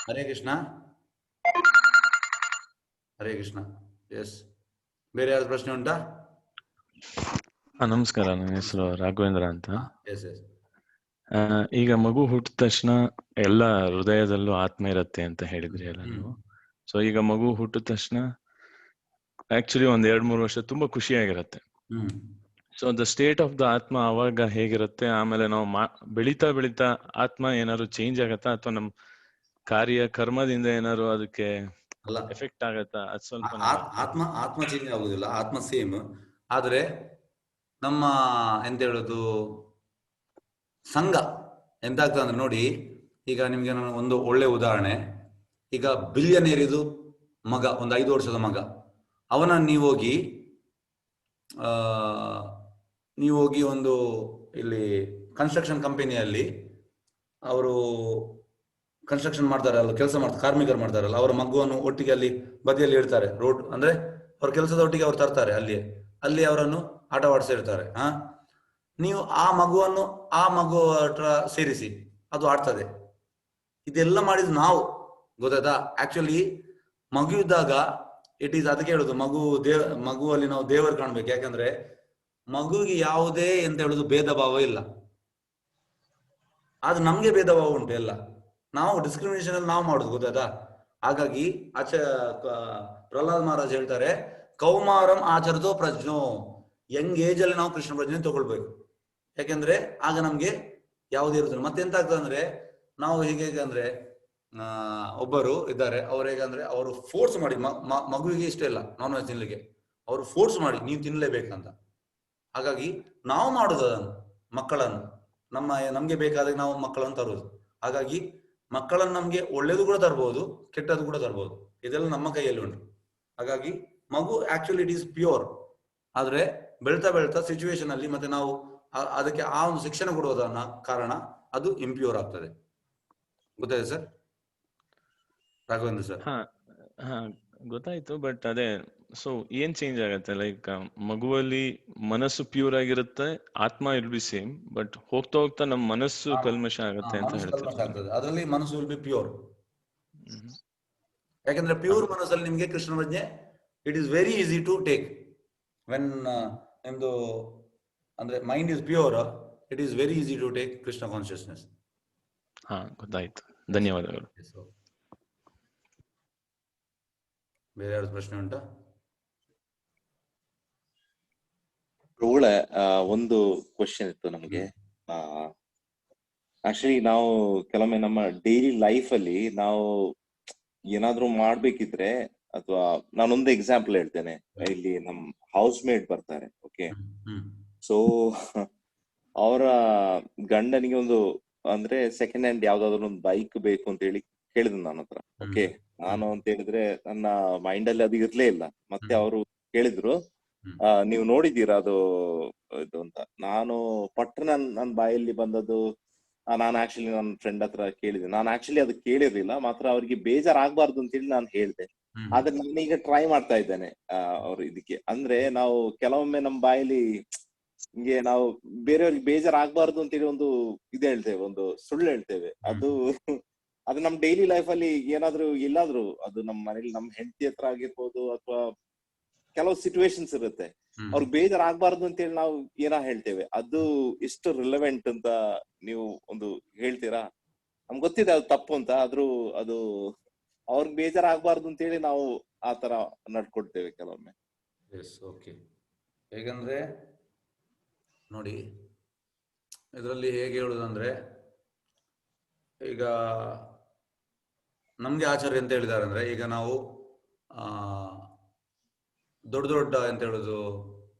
ಹರೇ ಕೃಷ್ಣ, ಹರೇ ಕೃಷ್ಣ. ಎಸ್. ಬೇರೆ ಯಾವ್ದು ಪ್ರಶ್ನೆ ಉಂಟಾ? ನಮಸ್ಕಾರ, ನನ್ನ ಹೆಸರು ರಾಘವೇಂದ್ರ ಅಂತ. Yes yes. ಈಗ ಮಗು ಹುಟ್ಟಿದ ತಕ್ಷಣ ಎಲ್ಲ ಹೃದಯದಲ್ಲೂ ಆತ್ಮ ಇರತ್ತೆ ಅಂತ ಹೇಳಿದ್ರಿ ಅಲ್ಲ ನೀವು. ಸೊ ಈಗ ಮಗು ಹುಟ್ಟಿದ ತಕ್ಷಣ ಆಕ್ಚುಲಿ ಒಂದ್ 2-3 ವರ್ಷ ತುಂಬಾ ಖುಷಿಯಾಗಿರತ್ತೆ. So the state of the atma ಅವಾಗ ಹೇಗಿರುತ್ತೆ? ಆಮೇಲೆ ನಾವು ಬೆಳೀತಾ ಬೆಳೀತಾ ಆತ್ಮ ಏನಾದ್ರು ಚೇಂಜ್ ಆಗತ್ತಾ, ಅಥವಾ ನಮ್ ಕರ್ಮದಿಂದ ಏನಾದ್ರು ಅದಕ್ಕೆ ಎಫೆಕ್ಟ್ ಆಗತ್ತಾ? ಅದ್ ಸ್ವಲ್ಪ ಆತ್ಮ ಚೇಂಜ್ ಆಗುದಿಲ್ಲ, ಆತ್ಮ ಸೇಮ್. ಆದ್ರೆ ನಮ್ಮ ಎಂತ ಹೇಳುದು, ಸಂಘ ಎಂತ ಆಗ್ತದೆ ಅಂದ್ರೆ ನೋಡಿ, ಈಗ ನಿಮ್ಗೆ ನಾನು ಒಂದು ಒಳ್ಳೆ ಉದಾಹರಣೆ. ಈಗ ಬಿಲಿಯನೇರಿದು ಮಗ, ಒಂದು 5 ವರ್ಷದ ಮಗ, ಅವನನ್ನು ನೀವು ಹೋಗಿ ಒಂದು ಇಲ್ಲಿ ಕನ್ಸ್ಟ್ರಕ್ಷನ್ ಕಂಪನಿಯಲ್ಲಿ ಅವರು ಕನ್ಸ್ಟ್ರಕ್ಷನ್ ಮಾಡ್ತಾರಲ್ಲ, ಕೆಲಸ ಮಾಡ್ತಾರೆ, ಕಾರ್ಮಿಕರು ಮಾಡ್ತಾರಲ್ಲ, ಅವರ ಮಗುವನ್ನು ಒಟ್ಟಿಗೆ ಅಲ್ಲಿ ಬದಿಯಲ್ಲಿ ಇಡ್ತಾರೆ. ರೋಡ್ ಅಂದ್ರೆ ಅವ್ರ ಕೆಲಸದ ಒಟ್ಟಿಗೆ ಅವ್ರು ತರ್ತಾರೆ, ಅಲ್ಲಿ ಅವರನ್ನು ಆಟವಾಡಿಸಿರ್ತಾರೆ. ನೀವು ಆ ಮಗು ಹತ್ರ ಸೇರಿಸಿ, ಅದು ಆಡ್ತದೆ. ಇದೆಲ್ಲ ಮಾಡಿದ್ ನಾವು, ಗೊತ್ತಾಯ್ತಾ? ಆಕ್ಚುಲಿ ಮಗು ಇದ್ದಾಗ ಅದಕ್ಕೆ ಹೇಳುದು, ಮಗುವಲ್ಲಿ ನಾವು ದೇವರು ಕಾಣ್ಬೇಕು. ಯಾಕಂದ್ರೆ ಮಗುವಿಗೆ ಯಾವುದೇ ಎಂತ ಹೇಳುದು ಭೇದ ಭಾವ ಇಲ್ಲ. ಆದ್ರೆ ನಮ್ಗೆ ಭೇದ ಭಾವ ಉಂಟು ಎಲ್ಲ. ನಾವು ಡಿಸ್ಕ್ರಿಮಿನೇಷನ್ ಅಲ್ಲಿ ನಾವು ಮಾಡುದು, ಗೊತ್ತಾಯ್ತಾ? ಹಾಗಾಗಿ ಪ್ರಹ್ಲಾದ್ ಮಹಾರಾಜ್ ಹೇಳ್ತಾರೆ, ಕೌಮಾರಂ ಆಚರಿಸೋ ಪ್ರಜ್ಞೋ, ಯಂಗ್ ಏಜ್ ಅಲ್ಲಿ ನಾವು ಕೃಷ್ಣ ಪ್ರಜ್ಞೆ ತಗೊಳ್ಬೇಕು. ಯಾಕೆಂದ್ರೆ ಆಗ ನಮ್ಗೆ ಯಾವುದೇ ಇರುದಿಲ್ಲ. ಮತ್ತೆ ಎಂತ ಆಗ್ತದೆ ಅಂದ್ರೆ, ನಾವು ಹೇಗೆ ಅಂದ್ರೆ ಒಬ್ಬರು ಇದ್ದಾರೆ, ಅವ್ರು ಹೇಗಂದ್ರೆ ಅವರು ಫೋರ್ಸ್ ಮಾಡಿ, ಮಗುವಿಗೆ ಇಷ್ಟ ಇಲ್ಲ ನಾನ್ ವೆಜ್ ತಿನ್ಲಿಕ್ಕೆ, ಅವರು ಫೋರ್ಸ್ ಮಾಡಿ ನೀವು ತಿನ್ಲೇಬೇಕಂತ. ಹಾಗಾಗಿ ನಾವು ಮಾಡುದು ಅದನ್ನು, ಮಕ್ಕಳನ್ನು ನಮ್ಗೆ ಬೇಕಾದಾಗ ನಾವು ಮಕ್ಕಳನ್ನು ತರುವುದು. ಹಾಗಾಗಿ ಮಕ್ಕಳನ್ನು ನಮ್ಗೆ ಒಳ್ಳೇದು ಕೂಡ ತರ್ಬೋದು, ಕೆಟ್ಟದ್ದು ಕೂಡ ತರ್ಬೋದು. ಇದೆಲ್ಲ ನಮ್ಮ ಕೈಯಲ್ಲಿ ಉಂಟು. ಹಾಗಾಗಿ ಮಗು ಆಕ್ಚುಲಿ ಇಟ್ ಈಸ್ ಪ್ಯೂರ್. ಆದ್ರೆ ಬೆಳ್ತಾ ಬೆಳ್ತಾ ಸಿಚುವೇಶನ್ ಅಲ್ಲಿ ಮತ್ತೆ ನಾವು ಅದಕ್ಕೆ ಆ ಒಂದು ಶಿಕ್ಷಣ ಕೊಡುವುದನ್ನ ಕಾರಣ ಅದು ಇಂಪ್ಯೂರ್ ಆಗ್ತದೆ. ಗೊತ್ತಾಯ್ತು ಸರ್? ರಾಘವೇಂದ್ರ ಸರ್? ಗೊತ್ತಾಯ್ತು. ಬಟ್ ಅದೇ, ಸೊ ಏನ್ ಚೇಂಜ್ ಆಗತ್ತೆ? ಲೈಕ್ ಮಗುವಲ್ಲಿ ಮನಸ್ಸು ಪ್ಯೂರ್ ಆಗಿರುತ್ತೆ, ಆತ್ಮ ವಿಲ್ ಬಿ ಸೇಮ್, ಬಟ್ ಹೋಗ್ತಾ ಹೋಗ್ತಾ ನಮ್ಮ ಮನಸ್ಸು ಕಲ್ಮಶ ಆಗತ್ತೆ ಅಂತ ಹೇಳ್ತಾರೆ. ಅದರಲ್ಲಿ ಮನಸ್ಸು ವಿಲ್ ಬಿ ಪ್ಯೂರ್. ಯಾಕಂದ್ರೆ ಪ್ಯೂರ್ ಮನಸ್ಸಲ್ಲಿ ನಿಮ್ಗೆ ಕೃಷ್ಣ ಪ್ರಜ್ಞೆ it is very easy to take when ನಿಮ್ದು ಅಂದ್ರೆ mind is pure, it is very easy to take Krishna consciousness. ಹಾ, ಗೊತ್ತಾಯ್ತು. ಧನ್ಯವಾದಗಳು. ಬೇರೆ ಯಾವ್ದು ಪ್ರಶ್ನೆ ಉಂಟಾ? ಪ್ರಭುಗಳೇ, ಒಂದು ಕ್ವಶನ್ ಇತ್ತು ನಮ್ಗೆ. ಆಕ್ಚುಲಿ ನಾವು ಕೆಲವೊಮ್ಮೆ ನಮ್ಮ ಡೈಲಿ ಲೈಫ್ ಅಲ್ಲಿ ನಾವು ಏನಾದ್ರೂ ಮಾಡ್ಬೇಕಿದ್ರೆ, ಅಥವಾ ನಾನೊಂದು ಎಕ್ಸಾಂಪಲ್ ಹೇಳ್ತೇನೆ. ಇಲ್ಲಿ ನಮ್ ಹೌಸ್ ಮೇಟ್ ಬರ್ತಾರೆ, ಓಕೆ. ಸೊ ಅವರ ಗಂಡನಿಗೆ ಒಂದು ಅಂದ್ರೆ ಸೆಕೆಂಡ್ ಹ್ಯಾಂಡ್ ಯಾವ್ದಾದ್ರು ಒಂದು ಬೈಕ್ ಬೇಕು ಅಂತ ಹೇಳಿ ಕೇಳಿದ್ರು ನನ್ನ ಹತ್ರ. ಓಕೆ, ನಾನು ಅಂತ ಹೇಳಿದ್ರೆ ನನ್ನ ಮೈಂಡ್ ಅಲ್ಲಿ ಅದು ಇರ್ಲೇ ಇಲ್ಲ. ಮತ್ತೆ ಅವರು ಕೇಳಿದ್ರು, ನೀವು ನೋಡಿದ್ದೀರಾ ಅದು ಇದು ಅಂತ. ನಾನು ಪಟ್ಟ ನನ್ನ ಬಾಯಲ್ಲಿ ಬಂದದ್ದು, ನಾನು ಆಕ್ಚುಲಿ ನನ್ನ ಫ್ರೆಂಡ್ ಹತ್ರ ಕೇಳಿದೆ. ನಾನು ಆಕ್ಚುಲಿ ಅದು ಕೇಳಿರ್ಲಿಲ್ಲ, ಮಾತ್ರ ಅವ್ರಿಗೆ ಬೇಜಾರಾಗಬಾರ್ದು ಅಂತ ಹೇಳಿ ನಾನು ಹೇಳ್ದೆ. ಆದ್ರೆ ನಾನೀಗ ಟ್ರೈ ಮಾಡ್ತಾ ಇದ್ದೇನೆ ಅವ್ರು ಇದಕ್ಕೆ. ಅಂದ್ರೆ ನಾವು ಕೆಲವೊಮ್ಮೆ ನಮ್ಮ ಬಾಯಲ್ಲಿ ಹಿಂಗೆ ನಾವು ಬೇರೆಯವ್ರಿಗೆ ಬೇಜಾರಾಗಬಾರ್ದು ಅಂತೇಳಿ ಒಂದು ಇದು ಹೇಳ್ತೇವೆ, ಒಂದು ಸುಳ್ಳು ಹೇಳ್ತೇವೆ. ಅದು ನಮ್ ಡೈಲಿ ಲೈಫ್ ಅಲ್ಲಿ ಏನಾದ್ರು ಎಲ್ಲಾದ್ರೂ, ಅದು ನಮ್ಮ ಮನೇಲಿ ನಮ್ಮ ಹೆಂಡತಿ ಹತ್ರ ಆಗಿರ್ಬೋದು, ಅಥವಾ ಕೆಲವು ಸಿಚುವೇಶನ್ಸ್ ಇರುತ್ತೆ, ಅವ್ರಿಗೆ ಬೇಜಾರಾಗಬಾರ್ದು ಅಂತೇಳಿ ನಾವು ಏನೋ ಹೇಳ್ತೇವೆ. ಅದು ಎಷ್ಟು ರಿಲೆವೆಂಟ್ ಅಂತ ನೀವು ಒಂದು ಹೇಳ್ತೀರಾ? ನಮ್ಗೆ ಗೊತ್ತಿದೆ ಅದು ತಪ್ಪು ಅಂತ, ಆದ್ರೂ ಅದು ಅವ್ರಿಗೆ ಬೇಜಾರಾಗಬಾರ್ದು ಅಂತೇಳಿ ನಾವು ಆ ತರ ನಡ್ಕೊಡ್ತೇವೆ ಕೆಲವೊಮ್ಮೆ. Yes, okay. ಹೇಗಂದ್ರೆ ನೋಡಿ, ಇದರಲ್ಲಿ ಹೇಗೆ ಹೇಳುದಂದ್ರೆ, ಈಗ ನಮ್ಗೆ ಆಚಾರ್ಯ ಎಂತ ಹೇಳಿದ್ದಾರೆ ಅಂದ್ರೆ, ಈಗ ನಾವು ದೊಡ್ಡ ದೊಡ್ಡ ಎಂತ ಹೇಳುದು,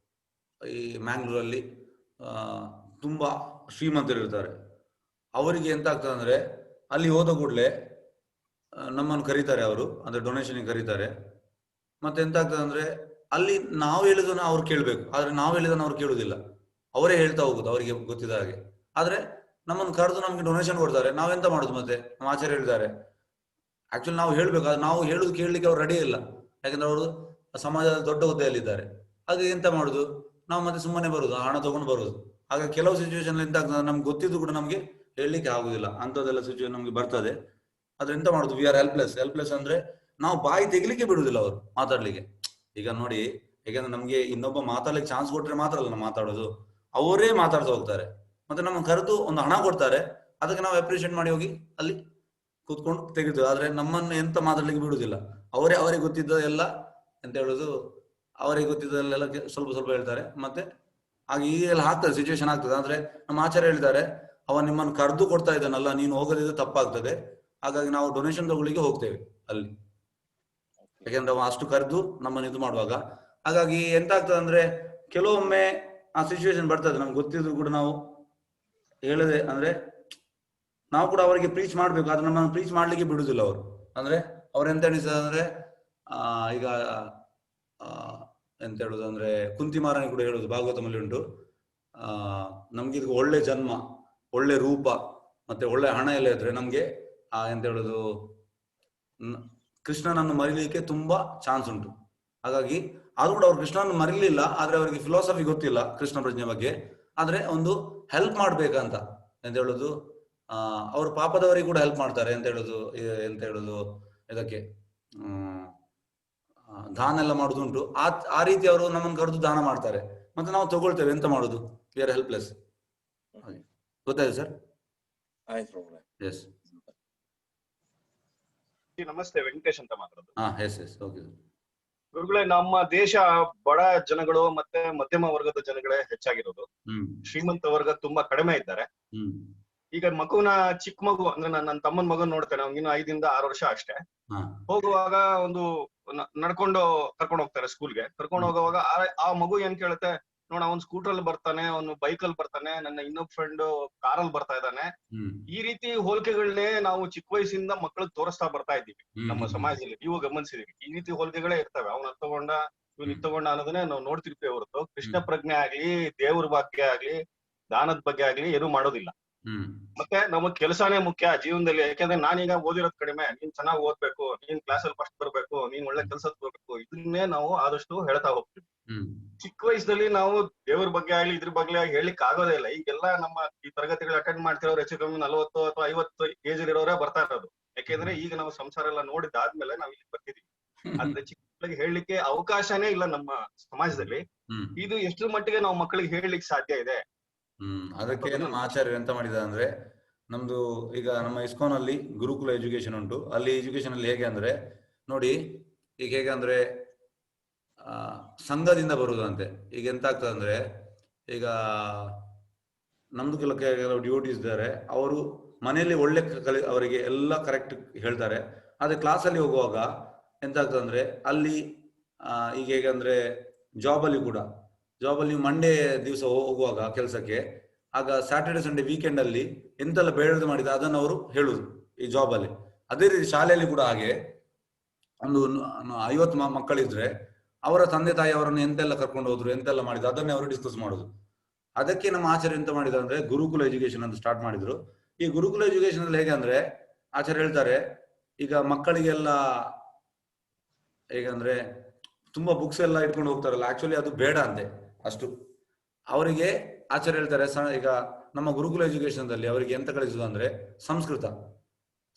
ಈ ಮ್ಯಾಂಗ್ಳೂರಲ್ಲಿ ತುಂಬಾ ಶ್ರೀಮಂತರು ಇರ್ತಾರೆ. ಅವರಿಗೆ ಎಂತ ಆಗ್ತದೆ ಅಂದ್ರೆ, ಅಲ್ಲಿ ಹೋದ ಕೂಡಲೇ ನಮ್ಮನ್ನು ಕರೀತಾರೆ, ಅವರು ಅಂದ್ರೆ ಡೊನೇಷನ್ಗೆ ಕರೀತಾರೆ. ಮತ್ತೆ ಎಂತ ಆಗ್ತದೆ ಅಂದ್ರೆ, ಅಲ್ಲಿ ನಾವು ಹೇಳಿದನ್ನ ಅವ್ರು ಕೇಳ್ಬೇಕು, ಆದ್ರೆ ನಾವು ಹೇಳಿದನ್ನ ಅವ್ರು ಕೇಳುದಿಲ್ಲ, ಅವರೇ ಹೇಳ್ತಾ ಹೋಗುದು ಅವರಿಗೆ ಗೊತ್ತಿದ ಹಾಗೆ. ಆದ್ರೆ ನಮ್ಮನ್ನು ಕರೆದು ನಮ್ಗೆ ಡೊನೇಷನ್ ಕೊಡ್ತಾರೆ, ನಾವೆಂತ ಮಾಡುದು? ಮತ್ತೆ ನಮ್ಮ ಆಚಾರ್ಯ ಹೇಳಿದ್ದಾರೆ, ಆಕ್ಚುಲಿ ನಾವು ಹೇಳ್ಬೇಕು, ಆದ್ರೆ ನಾವು ಹೇಳುದು ಕೇಳಲಿಕ್ಕೆ ಅವ್ರು ರೆಡಿ ಇಲ್ಲ. ಯಾಕಂದ್ರೆ ಅವರು ಸಮಾಜದ ದೊಡ್ಡ ಹುದ್ದೆಯಲ್ಲಿದ್ದಾರೆ. ಹಾಗೆ ಎಂತ ಮಾಡುದು? ನಾವು ಮತ್ತೆ ಸುಮ್ಮನೆ ಬರುದು, ಹಣ ತಗೊಂಡು ಬರುದು. ಆಗ ಕೆಲವು ಸಿಚುವೇಶನ್ ಎಂತ ಆಗ್ತದೆ, ನಮ್ಗೆ ಗೊತ್ತಿದ್ದು ಕೂಡ ನಮ್ಗೆ ಹೇಳಲಿಕ್ಕೆ ಆಗುದಿಲ್ಲ, ಅಂತದೆಲ್ಲ ಸಿಚುವೇಶನ್ ನಮ್ಗೆ ಬರ್ತದೆ. ಆದ್ರೆ ಎಂತ ಮಾಡುದು? We are helpless. ಹೆಲ್ಪ್ಲೆಸ್ ಅಂದ್ರೆ ನಾವು ಬಾಯಿ ತೆಗಿಲಿಕ್ಕೆ ಬಿಡುದಿಲ್ಲ ಅವರು ಮಾತಾಡ್ಲಿಕ್ಕೆ. ಈಗ ನೋಡಿ, ಯಾಕಂದ್ರೆ ನಮ್ಗೆ ಇನ್ನೊಬ್ಬ ಮಾತಾಡ್ಲಿಕ್ಕೆ ಚಾನ್ಸ್ ಕೊಟ್ರೆ ಮಾತ್ರ ಅಲ್ಲ ನಾವು ಮಾತಾಡೋದು, ಅವರೇ ಮಾತಾಡ್ತಾ ಹೋಗ್ತಾರೆ. ಮತ್ತೆ ನಮ್ಮನ್ನು ಕರೆದು ಒಂದು ಹಣ ಕೊಡ್ತಾರೆ, ಅದಕ್ಕೆ ನಾವು ಅಪ್ರಿಷಿಯೇಟ್ ಮಾಡಿ ಹೋಗಿ ಅಲ್ಲಿ ಕೂತ್ಕೊಂಡು ತೆಗಿತೀವಿ. ಆದ್ರೆ ನಮ್ಮನ್ನು ಎಂತ ಮಾತಾಡ್ಲಿಕ್ಕೆ ಬಿಡುದಿಲ್ಲ. ಅವರಿಗೆ ಗೊತ್ತಿದ್ದ ಎಲ್ಲ ಎಂತ ಹೇಳುದು, ಅವರಿಗೆ ಗೊತ್ತಿದ್ದಲ್ಲೆಲ್ಲ ಸ್ವಲ್ಪ ಸ್ವಲ್ಪ ಹೇಳ್ತಾರೆ. ಮತ್ತೆ ಹಾಗೆ ಈಗೆಲ್ಲ ಆಗ್ತದೆ, ಸಿಚುವೇಶನ್ ಆಗ್ತದೆ. ಆದ್ರೆ ನಮ್ಮ ಆಚಾರ್ಯ ಹೇಳಿದ್ದಾರೆ, ಅವ ನಿಮ್ಮನ್ನು ಕರೆದು ಕೊಡ್ತಾ ಇದ್ದಾನಲ್ಲ, ನೀನು ಹೋಗದಿದ್ರೆ ತಪ್ಪಾಗ್ತದೆ. ಹಾಗಾಗಿ ನಾವು ಡೊನೇಷನ್ ತಗೊಳ್ಳಿಕ್ಕೆ ಹೋಗ್ತೇವೆ ಅಲ್ಲಿ, ಯಾಕೆಂದ್ರೆ ಅವ ಅಷ್ಟು ಕರೆದು ನಮ್ಮನ್ನು ಇದು ಮಾಡುವಾಗ. ಹಾಗಾಗಿ ಎಂತ ಆಗ್ತದೆ ಅಂದ್ರೆ, ಕೆಲವೊಮ್ಮೆ ಆ ಸಿಚುವೇಶನ್ ಬರ್ತದೆ, ನಮ್ಗೆ ಗೊತ್ತಿದ್ರು ಕೂಡ ನಾವು ಹೇಳದೆ, ಅಂದ್ರೆ ನಾವು ಕೂಡ ಅವರಿಗೆ ಪ್ರೀಚ್ ಮಾಡ್ಬೇಕು, ಆದ್ರೆ ನಮ್ಮನ್ನು ಪ್ರೀಚ್ ಮಾಡ್ಲಿಕ್ಕೆ ಬಿಡುದಿಲ್ಲ ಅವರು. ಅಂದ್ರೆ ಅವ್ರು ಎಂತ ಎಣಿಸ್ತದೆ ಅಂದ್ರೆ, ಈಗ ಎಂತ ಹೇಳುದು ಅಂದ್ರೆ, ಕುಂತಿಮಾರನಿ ಕೂಡ ಹೇಳುದು, ಭಾಗವತಮಲ್ಲಿ ಉಂಟು, ನಮ್ಗೆ ಇದು ಒಳ್ಳೆ ಜನ್ಮ, ಒಳ್ಳೆ ರೂಪ, ಮತ್ತೆ ಒಳ್ಳೆ ಹಣ ಎಲ್ಲ ಇದ್ರೆ ನಮ್ಗೆ ಎಂತ ಹೇಳುದು, ಕೃಷ್ಣನನ್ನು ಮರಿಲಿಕ್ಕೆ ತುಂಬಾ ಚಾನ್ಸ್ ಉಂಟು. ಹಾಗಾಗಿ ಆದ್ರೂ ಕೂಡ ಅವ್ರು ಕೃಷ್ಣನನ್ನು ಮರಿಲಿಲ್ಲ, ಆದ್ರೆ ಅವರಿಗೆ ಫಿಲಾಸಫಿ ಗೊತ್ತಿಲ್ಲ ಕೃಷ್ಣ ಪ್ರಜ್ಞೆ ಬಗ್ಗೆ. ಆದ್ರೆ ಒಂದು ಹೆಲ್ಪ್ ಮಾಡ್ಬೇಕಂತ ಎಂತ ಹೇಳುದು, ಅವರು ಪಾಪದವರಿಗೆ ಕೂಡ ಹೆಲ್ಪ್ ಮಾಡ್ತಾರೆ ಎಂತ ಹೇಳುದು ಇದಕ್ಕೆ ದಾನ ಎಲ್ಲ ಮಾಡುದುಂಟು. ಆ ರೀತಿ ಅವರು ನಮ್ಮನ್ನು ಕರೆದು ದಾನ ಮಾಡ್ತಾರೆ, ಮತ್ತೆ ನಾವು ತಗೊಳ್ತೇವೆ. ಎಂತ ಮಾಡುದು? We are helpless. ಗೊತ್ತಾಯ್ತು ಸರ್? ಎಸ್. ನಮಸ್ತೆ, ವೆಂಕಟೇಶ್ ಅಂತ ಮಾತಾಡೋದು. Yes yes, okay. ಗುರುಗಳೇ, ನಮ್ಮ ದೇಶ ಬಡ ಜನಗಳು ಮತ್ತೆ ಮಧ್ಯಮ ವರ್ಗದ ಜನಗಳೇ ಹೆಚ್ಚಾಗಿರೋದು. ಶ್ರೀಮಂತ ವರ್ಗ ತುಂಬಾ ಕಡಿಮೆ ಇದ್ದಾರೆ. ಈಗ ಮಗುನ, ಚಿಕ್ಕ ಮಗು ಅಂದ್ರೆ ನನ್ನ ತಮ್ಮನ ಮಗನ್ ನೋಡ್ತೇನೆ, ಅವ್ನಿಗಿನ್ನು 5 ಇಂದ 6 ವರ್ಷ ಅಷ್ಟೇ. ಹೋಗುವಾಗ ಒಂದು ನಡ್ಕೊಂಡು ಕರ್ಕೊಂಡು ಹೋಗ್ತಾರೆ ಸ್ಕೂಲ್ಗೆ. ಕರ್ಕೊಂಡು ಹೋಗುವಾಗ ಆ ಮಗು ಏನ್ ಕೇಳುತ್ತೆ, ನೋಡ ಅವ್ನ್ ಸ್ಕೂಟರ್ ಅಲ್ಲಿ ಬರ್ತಾನೆ, ಅವನು ಬೈಕ್ ಅಲ್ಲಿ ಬರ್ತಾನೆ, ನನ್ನ ಇನ್ನೊಬ್ಬ ಫ್ರೆಂಡ್ ಕಾರಲ್ಲಿ ಬರ್ತಾ ಇದ್ದಾನೆ. ಈ ರೀತಿ ಹೋಲಿಕೆಗಳನ್ನೇ ನಾವು ಚಿಕ್ಕ ವಯಸ್ಸಿಂದ ಮಕ್ಕಳಿಗೆ ತೋರಿಸ್ತಾ ಬರ್ತಾ ಇದ್ದೀವಿ ನಮ್ಮ ಸಮಾಜದಲ್ಲಿ. ನೀವು ಗಮನಿಸಿದೀವಿ, ಈ ರೀತಿ ಹೋಲಿಕೆಗಳೇ ಇರ್ತವೆ. ಅವ್ನ ತಗೊಂಡ ಇವ್ನ ತಗೊಂಡ ಅನ್ನೋದನ್ನೇ ನಾವು ನೋಡ್ತಿರ್ತೀವಿ ಹೊರತು ಕೃಷ್ಣ ಪ್ರಜ್ಞೆ ಆಗ್ಲಿ, ದೇವ್ರ ಬಗ್ಗೆ ಆಗ್ಲಿ, ದಾನದ ಬಗ್ಗೆ ಆಗ್ಲಿ ಏನು ಮಾಡೋದಿಲ್ಲ. ಮತ್ತೆ ನಮಗ್ ಕೆಲಸನೇ ಮುಖ್ಯ ಜೀವನದಲ್ಲಿ. ಯಾಕಂದ್ರೆ ನಾನೀಗ ಓದಿರೋದ್ ಕಡಿಮೆ, ನೀನ್ ಚೆನ್ನಾಗಿ ಓದ್ಬೇಕು, ನೀನ್ ಕ್ಲಾಸಲ್ಲಿ ಫಸ್ಟ್ ಬರ್ಬೇಕು, ನೀನ್ ಒಳ್ಳೆ ಕೆಲ್ಸಕ್ಕೆ ಹೋಗ್ಬೇಕು, ಇದನ್ನೇ ನಾವು ಆದಷ್ಟು ಹೇಳ್ತಾ ಹೋಗ್ತೀವಿ. ಚಿಕ್ಕ ವಯಸ್ಸಲ್ಲಿ ನಾವು ದೇವ್ರ ಬಗ್ಗೆ ಆಗ್ಲಿ ಇದ್ರ ಬಗ್ಗೆ ಹೇಳಿಕ್ ಆಗೋದೇ ಇಲ್ಲ. ಈಗೆಲ್ಲ ನಮ್ಮ ಈ ತರಗತಿಗಳು ಅಟೆಂಡ್ ಮಾಡ್ತಿರೋರು ಹೆಚ್ಚು ಕಮ್ಮಿ 40 ಅಥವಾ 50 ಏಜ್ ಇರೋರೇ ಬರ್ತಾ ಇರೋದು. ಯಾಕೆಂದ್ರೆ ಈಗ ನಾವು ಸಂಸಾರ ಎಲ್ಲ ನೋಡಿದಾದ್ಮೇಲೆ ನಾವ್ ಇಲ್ಲಿ ಬರ್ತಿದೀವಿ. ಆದ್ರೆ ಚಿಕ್ಕ ಮಕ್ಕಳಿಗೆ ಹೇಳಲಿಕ್ಕೆ ಅವಕಾಶನೇ ಇಲ್ಲ ನಮ್ಮ ಸಮಾಜದಲ್ಲಿ. ಇದು ಎಷ್ಟರ ಮಟ್ಟಿಗೆ ನಾವು ಮಕ್ಕಳಿಗೆ ಹೇಳಲಿಕ್ಕೆ ಸಾಧ್ಯ ಇದೆ? ಅದಕ್ಕೆ ನಮ್ಮ ಆಚಾರ್ಯರು ಎಂತ ಮಾಡಿದ್ದಾರೆ ಅಂದ್ರೆ, ನಮ್ದು ಈಗ ನಮ್ಮ ಇಸ್ಕಾನ್ ಅಲ್ಲಿ ಗುರುಕುಲ ಎಜುಕೇಶನ್ ಉಂಟು. ಅಲ್ಲಿ ಎಜುಕೇಶನ್ ಅಲ್ಲಿ ಹೇಗೆ ಅಂದ್ರೆ ನೋಡಿ, ಈಗ ಹೇಗೆ ಅಂದ್ರೆ ಸಂಘದಿಂದ ಬರುವುದಂತೆ. ಈಗ ಎಂತ ಆಗ್ತದೆ ಅಂದ್ರೆ, ಈಗ ನಮ್ದು ಕೆಲವು ಡ್ಯೂಟೀಸ್ ಇದ್ದಾರೆ, ಅವರು ಮನೆಯಲ್ಲಿ ಒಳ್ಳೆ ಅವರಿಗೆ ಎಲ್ಲ ಕರೆಕ್ಟ್ ಹೇಳ್ತಾರೆ. ಆದ್ರೆ ಕ್ಲಾಸಲ್ಲಿ ಹೋಗುವಾಗ ಎಂತ ಆಗ್ತದೆ ಅಂದ್ರೆ, ಅಲ್ಲಿ ಈಗ ಹೇಗೆ ಅಂದ್ರೆ ಜಾಬಲ್ಲಿ ನೀವು ಮಂಡೇ ದಿವಸ ಹೋಗುವಾಗ ಕೆಲಸಕ್ಕೆ, ಆಗ ಸ್ಯಾಟರ್ಡೆ ಸಂಡೇ ವೀಕೆಂಡ್ ಅಲ್ಲಿ ಎಂತೆಲ್ಲ ಬೇಡದು ಮಾಡಿದ ಅದನ್ನು ಅವರು ಹೇಳುದು ಈ ಜಾಬಲ್ಲಿ. ಅದೇ ರೀತಿ ಶಾಲೆಯಲ್ಲಿ ಕೂಡ ಹಾಗೆ ಒಂದು 50 ಮಕ್ಕಳಿದ್ರೆ ಅವರ ತಂದೆ ತಾಯಿ ಅವರನ್ನು ಎಂತೆಲ್ಲ ಕರ್ಕೊಂಡು ಹೋದ್ರು, ಎಂತೆಲ್ಲ ಮಾಡಿದ್ರು, ಅದನ್ನೇ ಅವರು ಡಿಸ್ಕಸ್ ಮಾಡುದು. ಅದಕ್ಕೆ ನಮ್ಮ ಆಚಾರ್ಯ ಎಂತ ಮಾಡಿದ್ರು ಅಂದ್ರೆ ಗುರುಕುಲ ಎಜುಕೇಶನ್ ಅಂತ ಸ್ಟಾರ್ಟ್ ಮಾಡಿದ್ರು. ಈ ಗುರುಕುಲ ಎಜುಕೇಶನ್ ಅಲ್ಲಿ ಹೇಗೆ ಅಂದ್ರೆ ಆಚಾರ್ಯ ಹೇಳ್ತಾರೆ, ಈಗ ಮಕ್ಕಳಿಗೆಲ್ಲ ಹೇಗಂದ್ರೆ ತುಂಬಾ ಬುಕ್ಸ್ ಎಲ್ಲ ಇಟ್ಕೊಂಡು ಹೋಗ್ತಾರಲ್ಲ, ಆಕ್ಚುಲಿ ಅದು ಬೇಡ ಅಂತೆ. ಅಷ್ಟು ಅವರಿಗೆ ಆಚಾರ್ಯ ಹೇಳ್ತಾರೆ, ಈಗ ನಮ್ಮ ಗುರುಕುಲ ಎಜುಕೇಶನ್ ದಲ್ಲಿ ಅವರಿಗೆ ಎಂತ ಕಲಿಸುದು ಅಂದ್ರೆ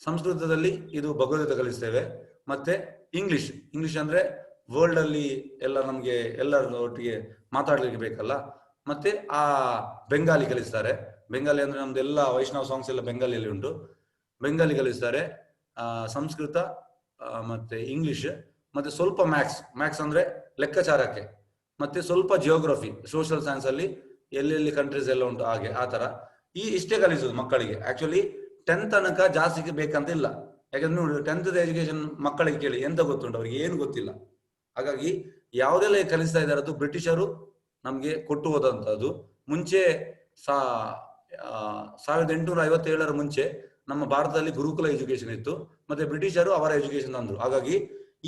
ಸಂಸ್ಕೃತದಲ್ಲಿ ಇದು ಭಗವದ್ಗೀತೆ ಕಲಿಸ್ತೇವೆ, ಮತ್ತೆ ಇಂಗ್ಲಿಷ್ ಅಂದ್ರೆ ವರ್ಲ್ಡ್ ಅಲ್ಲಿ ಎಲ್ಲ ನಮ್ಗೆ ಎಲ್ಲರ ಒಟ್ಟಿಗೆ ಮಾತಾಡ್ಲಿಕ್ಕೆ ಬೇಕಲ್ಲ. ಮತ್ತೆ ಬೆಂಗಾಲಿ ಕಲಿಸ್ತಾರೆ. ಬೆಂಗಾಲಿ ಅಂದ್ರೆ ನಮ್ದು ಎಲ್ಲ ವೈಷ್ಣವ ಸಾಂಗ್ಸ್ ಎಲ್ಲ ಬೆಂಗಾಲಿಯಲ್ಲಿ ಉಂಟು, ಬೆಂಗಾಲಿ ಕಲಿಸ್ತಾರೆ. ಸಂಸ್ಕೃತ ಮತ್ತೆ ಇಂಗ್ಲಿಷ್, ಮತ್ತೆ ಸ್ವಲ್ಪ ಮ್ಯಾಥ್ಸ್ ಅಂದ್ರೆ ಲೆಕ್ಕಾಚಾರಕ್ಕೆ, ಮತ್ತೆ ಸ್ವಲ್ಪ ಜಿಯೋಗ್ರಫಿ, ಸೋಷಿಯಲ್ ಸೈನ್ಸ್ ಅಲ್ಲಿ ಎಲ್ಲೆಲ್ಲಿ ಕಂಟ್ರೀಸ್ ಎಲ್ಲ ಉಂಟು ಹಾಗೆ ಆ ತರ ಇಷ್ಟೇ ಕಲಿಸುದು ಮಕ್ಕಳಿಗೆ. ಆಕ್ಚುಲಿ 10th ತನಕ ಜಾಸ್ತಿ ಬೇಕಂತ ಇಲ್ಲ. ಯಾಕಂದ್ರೆ ನೋಡಿ 10th ಎಜುಕೇಶನ್ ಮಕ್ಕಳಿಗೆ ಕೇಳಿ ಎಂತ ಗೊತ್ತುಂಟು, ಅವ್ರಿಗೆ ಏನು ಗೊತ್ತಿಲ್ಲ. ಹಾಗಾಗಿ ಯಾವುದೆಲ್ಲ ಕಲಿಸ್ತಾ ಇದ್ದಾರೆ ಅದು ಬ್ರಿಟಿಷರು ನಮ್ಗೆ ಕೊಟ್ಟು ಹೋದಂತದ್ದು. ಮುಂಚೆ 1857 ಮುಂಚೆ ನಮ್ಮ ಭಾರತದಲ್ಲಿ ಗುರುಕುಲ ಎಜುಕೇಶನ್ ಇತ್ತು, ಮತ್ತೆ ಬ್ರಿಟಿಷರು ಅವರ ಎಜುಕೇಶನ್ ತಂದ್ರು. ಹಾಗಾಗಿ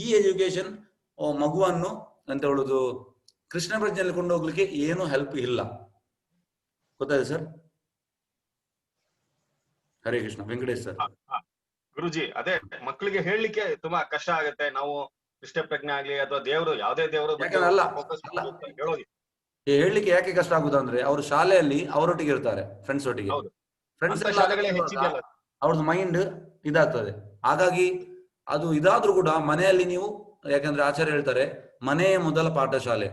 ಈ ಎಜುಕೇಶನ್ ಮಗುವನ್ನು ಅಂತ ಹೇಳುದು ಕೃಷ್ಣ ಪ್ರಜ್ಞೆಯಲ್ಲಿ ಕೊಂಡೋಗ್ಲಿಕ್ಕೆ ಏನು ಹೆಲ್ಪ್ ಇಲ್ಲ. ಗೊತ್ತಾಯ್ತು ಸರ್? ಹರೇ ಕೃಷ್ಣ. ವೆಂಕಟೇಶ್ ಸರ್. ಗುರುಜಿ, ಅದೇ ಮಕ್ಕಳಿಗೆ ಹೇಳಲಿಕ್ಕೆ ತುಂಬಾ ಕಷ್ಟ ಆಗುತ್ತೆ. ನಾವು ಕೃಷ್ಣ ಪ್ರಜ್ಞೆ ಆಗ್ಲಿ ಅಥವಾ ದೇವರು ಯಾವುದೇ ದೇವರು ಹೇಳಲಿಕ್ಕೆ ಯಾಕೆ ಕಷ್ಟ ಆಗುದು ಅಂದ್ರೆ, ಅವರು ಶಾಲೆಯಲ್ಲಿ ಅವರೊಟ್ಟಿಗೆ ಇರ್ತಾರೆ, ಫ್ರೆಂಡ್ಸ್ ಒಟ್ಟಿಗೆ. ಫ್ರೆಂಡ್ಸ್ ಅವ್ರದ್ದು ಮೈಂಡ್ ಇದಾಗ್ತದೆ. ಹಾಗಾಗಿ ಅದು ಇದಾದ್ರೂ ಕೂಡ ಮನೆಯಲ್ಲಿ ನೀವು, ಯಾಕಂದ್ರೆ ಆಚಾರ್ಯ ಹೇಳ್ತಾರೆ ಮನೆಯೇ ಮೊದಲ ಪಾಠಶಾಲೆ.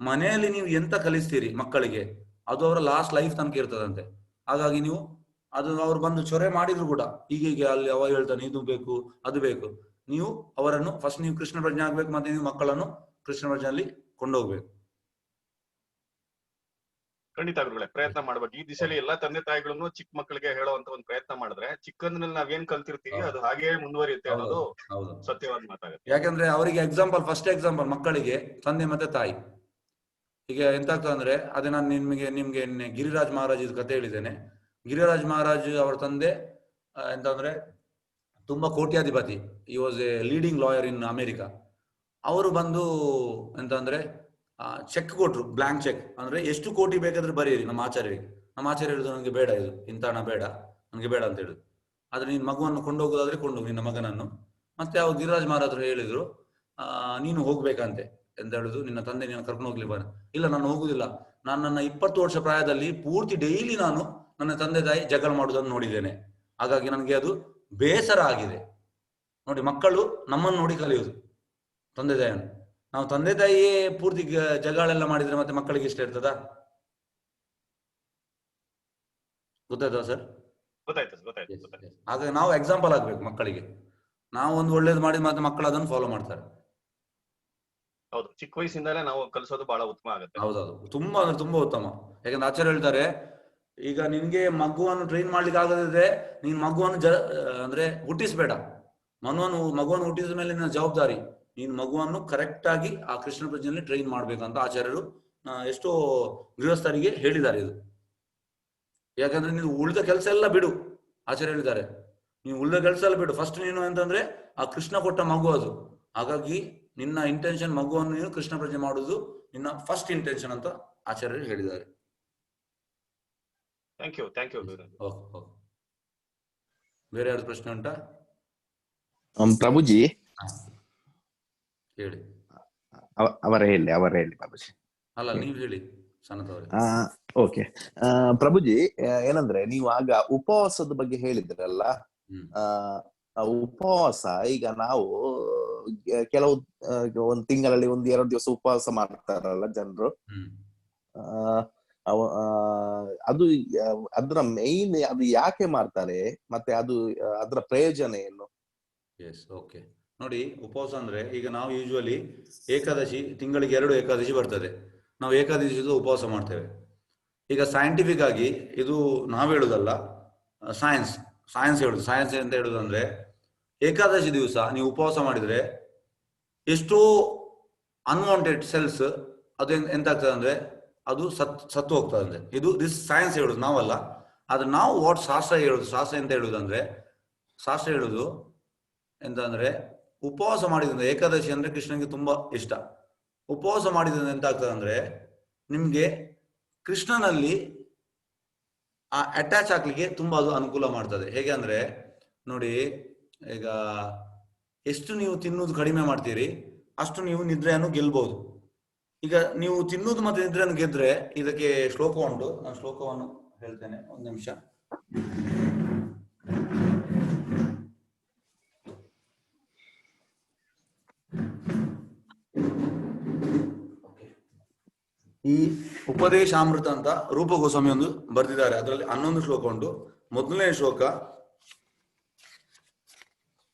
ಮನೆಯಲ್ಲಿ ನೀವು ಎಂತ ಕಲಿಸ್ತೀರಿ ಮಕ್ಕಳಿಗೆ ಅದು ಅವರ ಲಾಸ್ಟ್ ಲೈಫ್ ತನಕ ಇರ್ತದಂತೆ. ಹಾಗಾಗಿ ನೀವು ಅದು ಅವ್ರು ಬಂದು ಚೊರೆ ಮಾಡಿದ್ರು ಕೂಡ ಹೀಗೆ ಅಲ್ಲಿ ಅವ ಹೇಳ್ತಾನೆ ಇದು ಬೇಕು ಅದು ಬೇಕು, ನೀವು ಅವರನ್ನು ಫಸ್ಟ್ ನೀವು ಕೃಷ್ಣ ಪ್ರಜ್ಞೆ ಆಗ್ಬೇಕು, ಮತ್ತೆ ನೀವು ಮಕ್ಕಳನ್ನು ಕೃಷ್ಣ ಪ್ರಜ್ಞೆಯಲ್ಲಿ ಕೊಂಡೋಗ್ಬೇಕು. ಖಂಡಿತ ಗುರುಗಳೇ, ಪ್ರಯತ್ನ ಮಾಡ್ಬೇಕು. ಈ ದಿಶೆಯಲ್ಲಿ ಎಲ್ಲಾ ತಂದೆ ತಾಯಿಗಳನ್ನು ಚಿಕ್ಕ ಮಕ್ಕಳಿಗೆ ಹೇಳುವಂತ ಒಂದು ಪ್ರಯತ್ನ ಮಾಡಿದ್ರೆ ಚಿಕ್ಕಂದ್ರಲ್ಲಿ ನಾವೇನ್ ಕಲ್ತಿರ್ತೀವಿ ಅದು ಹಾಗೇ ಮುಂದುವರಿಯುತ್ತೆ ಅನ್ನೋದು ಸತ್ಯವಾದ ಮಾತಾಗುತ್ತೆ. ಯಾಕಂದ್ರೆ ಅವರಿಗೆ ಫಸ್ಟ್ ಎಕ್ಸಾಂಪಲ್ ಮಕ್ಕಳಿಗೆ ತಂದೆ ಮತ್ತೆ ತಾಯಿ. ಈಗ ಎಂತ ಆಗ್ತದೆ ಅಂದ್ರೆ, ಅದೇ ನಾನು ನಿಮ್ಗೆ ಗಿರಿರಾಜ್ ಮಹಾರಾಜ್ ಕತೆ ಹೇಳಿದ್ದೇನೆ. ಗಿರಿರಾಜ್ ಮಹಾರಾಜ್ ಅವರ ತಂದೆ ಎಂತಂದ್ರೆ ತುಂಬಾ ಕೋಟ್ಯಾಧಿಪತಿ. ಈ was A leading lawyer in America. ಅವರು ಬಂದು ಎಂತಂದ್ರೆ ಚೆಕ್ ಕೊಟ್ರು, ಬ್ಲಾಂಕ್ ಚೆಕ್. ಅಂದ್ರೆ ಎಷ್ಟು ಕೋಟಿ ಬೇಕಾದ್ರೆ ಬರೀರಿ ನಮ್ಮ ಆಚಾರ್ಯರಿಗೆ. ನಮ್ಮ ಆಚಾರ್ಯ ಹೇಳಿದ್ರು ನನಗೆ ಬೇಡ, ಇದು ಇಂಥ ಹಣ ಬೇಡ, ನನಗೆ ಬೇಡ ಅಂತ ಹೇಳಿದ್ರು. ಆದ್ರೆ ನೀನ್ ಮಗುವನ್ನು ಕೊಂಡೋಗೋದಾದ್ರೆ ಕೊಂಡೋಗಿ ನಿನ್ನ ಮಗನನ್ನು. ಮತ್ತೆ ಅವ್ರು ಗಿರಿರಾಜ್ ಮಹಾರಾಜರು ಹೇಳಿದ್ರು, ನೀನು ಹೋಗ್ಬೇಕಂತೆ ಅಂತ ಹೇಳುದು, ನಿನ್ನ ತಂದೆ ನೀನು ಕರ್ಕೊಂಡು ಹೋಗ್ಲಿ ಬಾರ. ಇಲ್ಲ, ನಾನು ಹೋಗುದಿಲ್ಲ. ನಾನು ನನ್ನ 20 ವರ್ಷ ಪ್ರಾಯದಲ್ಲಿ ಪೂರ್ತಿ ಡೈಲಿ ನಾನು ನನ್ನ ತಂದೆ ತಾಯಿ ಜಗಳ ಮಾಡುವುದನ್ನು ನೋಡಿದ್ದೇನೆ. ಹಾಗಾಗಿ ನನಗೆ ಅದು ಬೇಸರ ಆಗಿದೆ. ನೋಡಿ, ಮಕ್ಕಳು ನಮ್ಮನ್ನು ನೋಡಿ ಕಲಿಯುವುದು, ತಂದೆ ತಾಯಿಯನ್ನು. ನಾವು ತಂದೆ ತಾಯಿಯೇ ಪೂರ್ತಿ ಜಗಳೆಲ್ಲ ಮಾಡಿದ್ರೆ ಮತ್ತೆ ಮಕ್ಕಳಿಗೆ ಇಷ್ಟ ಇರ್ತದ? ಗೊತ್ತಾಯ್ತಾ ಸರ್? ಹಾಗಾಗಿ ನಾವು ಎಕ್ಸಾಂಪಲ್ ಆಗ್ಬೇಕು ಮಕ್ಕಳಿಗೆ. ನಾವು ಒಂದು ಒಳ್ಳೇದು ಮಾಡಿದ ಮತ್ತೆ ಮಕ್ಕಳು ಅದನ್ನು ಫಾಲೋ ಮಾಡ್ತಾರೆ. ಹೌದು, ಚಿಕ್ಕ ವಯಸ್ಸಿಂದಲೇ ನಾವು ಕಲಿಸೋದು ಬಹಳ ಉತ್ತಮ ಆಗುತ್ತೆ. ಹೌದೌದು, ತುಂಬಾ ಅಂದ್ರೆ ತುಂಬಾ ಉತ್ತಮ. ಯಾಕಂದ್ರೆ ಆಚಾರ್ಯ ಹೇಳ್ತಾರೆ, ಈಗ ನಿನ್ಗೆ ಮಗುವನ್ನು ಟ್ರೈನ್ ಮಾಡ್ಲಿಕ್ಕೆ ಆಗದಿದ್ರೆ ನೀನ್ ಮಗುವನ್ನು ಅಂದ್ರೆ ಹುಟ್ಟಿಸ್ಬೇಡ. ಮಗುವನ್ನು ಹುಟ್ಟಿಸಿದ ಮೇಲೆ ನಿನ್ನ ಜವಾಬ್ದಾರಿ, ನೀನು ಮಗುವನ್ನು ಕರೆಕ್ಟ್ ಆಗಿ ಆ ಕೃಷ್ಣ ಪ್ರಜ್ಞೆಯಲ್ಲಿ ಟ್ರೈನ್ ಮಾಡ್ಬೇಕಂತ ಆಚಾರ್ಯರು ಎಷ್ಟೋ ಗೃಹಸ್ಥರಿಗೆ ಹೇಳಿದ್ದಾರೆ ಇದು. ಯಾಕಂದ್ರೆ ನೀನು ಉಳಿದ ಕೆಲಸ ಎಲ್ಲ ಬಿಡು, ಆಚಾರ್ಯ ಹೇಳಿದ್ದಾರೆ. ನೀವು ಉಳಿದ ಕೆಲಸ ಎಲ್ಲ ಬಿಡು, ಫಸ್ಟ್ ನೀನು ಅಂತಂದ್ರೆ ಆ ಕೃಷ್ಣ ಕೊಟ್ಟ ಮಗು ಅದು. ಹಾಗಾಗಿ ನಿನ್ನ ಇಂಟೆನ್ಷನ್ ಮಗುವನ್ನು ನೀನು ಕೃಷ್ಣ ಪ್ರಜ್ಞೆ ಮಾಡುದು ನಿನ್ನ ಫಸ್ಟ್ ಇಂಟೆನ್ಷನ್ ಅಂತ ಆಚಾರ್ಯರು ಹೇಳಿದ್ದಾರೆ. Thank you. ಬೇರೆ ಯಾವ್ದು ಪ್ರಶ್ನೆ ಉಂಟಾ? ಪ್ರಭುಜಿ ಹೇಳಿ. ಅವರ ಹೇಳಿ ಪ್ರಭುಜಿ. ಅಲ್ಲ, ನೀವು ಹೇಳಿ ಸಣ್ಣದವರೇ. ಓಕೆ ಪ್ರಭುಜಿ, ಏನಂದ್ರೆ ನೀವು ಆಗ ಉಪವಾಸದ ಬಗ್ಗೆ ಹೇಳಿದ್ರಲ್ಲ. ಉಪವಾಸ ಈಗ ನಾವು ಕೆಲವು ಒಂದ್ ತಿಂಗಳಲ್ಲಿ 1-2 ದಿವಸ ಉಪವಾಸ ಮಾಡ್ತಾರಲ್ಲ ಜನರು. ಅದು ಅದರ ಮೇನ್ ಅದು ಯಾಕೆ ಮಾಡ್ತಾರೆ ಮತ್ತೆ ಅದು ಅದರ ಪ್ರಯೋಜನ ಏನು? Yes, okay. ನೋಡಿ, ಉಪವಾಸ ಅಂದ್ರೆ ಈಗ ನಾವು ಯೂಶುವಲಿ ಏಕಾದಶಿ ತಿಂಗಳಿಗೆ 2 ಏಕಾದಶಿ ಬರ್ತದೆ, ನಾವು ಏಕಾದಶಿದು ಉಪವಾಸ ಮಾಡ್ತೇವೆ. ಈಗ ಸೈಂಟಿಫಿಕ್ ಆಗಿ ಇದು ನಾವು ಹೇಳುದಲ್ಲ, ಸೈನ್ಸ್ ಹೇಳುದು. ಸೈನ್ಸ್ ಅಂತ ಹೇಳುದಂದ್ರೆ ಏಕಾದಶಿ ದಿವಸ ನೀವು ಉಪವಾಸ ಮಾಡಿದ್ರೆ ಎಷ್ಟೋ ಅನ್ವಾಂಟೆಡ್ ಸೆಲ್ಸ್ ಅದು ಎಂತಾಗ್ತದೆ ಅಂದ್ರೆ ಅದು ಸತ್ತು ಹೋಗ್ತದೆ. ಇದು ಸೈನ್ಸ್ ಹೇಳುದು, ನಾವಲ್ಲ. ಆದ್ರೆ ನಾವು ವಾಟ್ ಶಾಸ್ತ್ರ ಹೇಳುದು, ಶಾಸ್ತ್ರ ಎಂತ ಹೇಳುದಂದ್ರೆ, ಶಾಸ್ತ್ರ ಹೇಳುದು ಎಂತ ಅಂದ್ರೆ ಉಪವಾಸ ಮಾಡಿದ್ರಿಂದ, ಏಕಾದಶಿ ಅಂದ್ರೆ ಕೃಷ್ಣನಿಗೆ ತುಂಬಾ ಇಷ್ಟ. ಉಪವಾಸ ಮಾಡಿದ್ರಿಂದ ಎಂತ ಆಗ್ತದೆ ಅಂದ್ರೆ ನಿಮ್ಗೆ ಕೃಷ್ಣನಲ್ಲಿ ಆ ಅಟ್ಯಾಚ್ ಆಗ್ಲಿಕ್ಕೆ ತುಂಬಾ ಅದು ಅನುಕೂಲ ಮಾಡ್ತದೆ. ಹೇಗೆ ಅಂದ್ರೆ ನೋಡಿ, ಈಗ ಎಷ್ಟು ನೀವು ತಿನ್ನುವುದು ಕಡಿಮೆ ಮಾಡ್ತೀರಿ ಅಷ್ಟು ನೀವು ನಿದ್ರೆಯನ್ನು ಗೆಲ್ಬಹುದು. ಈಗ ನೀವು ತಿನ್ನುವುದು ಮತ್ತೆ ನಿದ್ರೆಯನ್ನು ಗೆದ್ರೆ ಇದಕ್ಕೆ ಶ್ಲೋಕ ಉಂಟು, ನಾನು ಶ್ಲೋಕವನ್ನು ಹೇಳ್ತೇನೆ, ಒಂದು ನಿಮಿಷ. ಈ ಉಪದೇಶಾಮೃತ ಅಂತ ರೂಪ ಗೋಸ್ವಾಮಿ ಒಂದು ಬರೆದಿದ್ದಾರೆ, ಅದರಲ್ಲಿ 11 ಶ್ಲೋಕ ಉಂಟು. ಮೊದಲನೇ ಶ್ಲೋಕ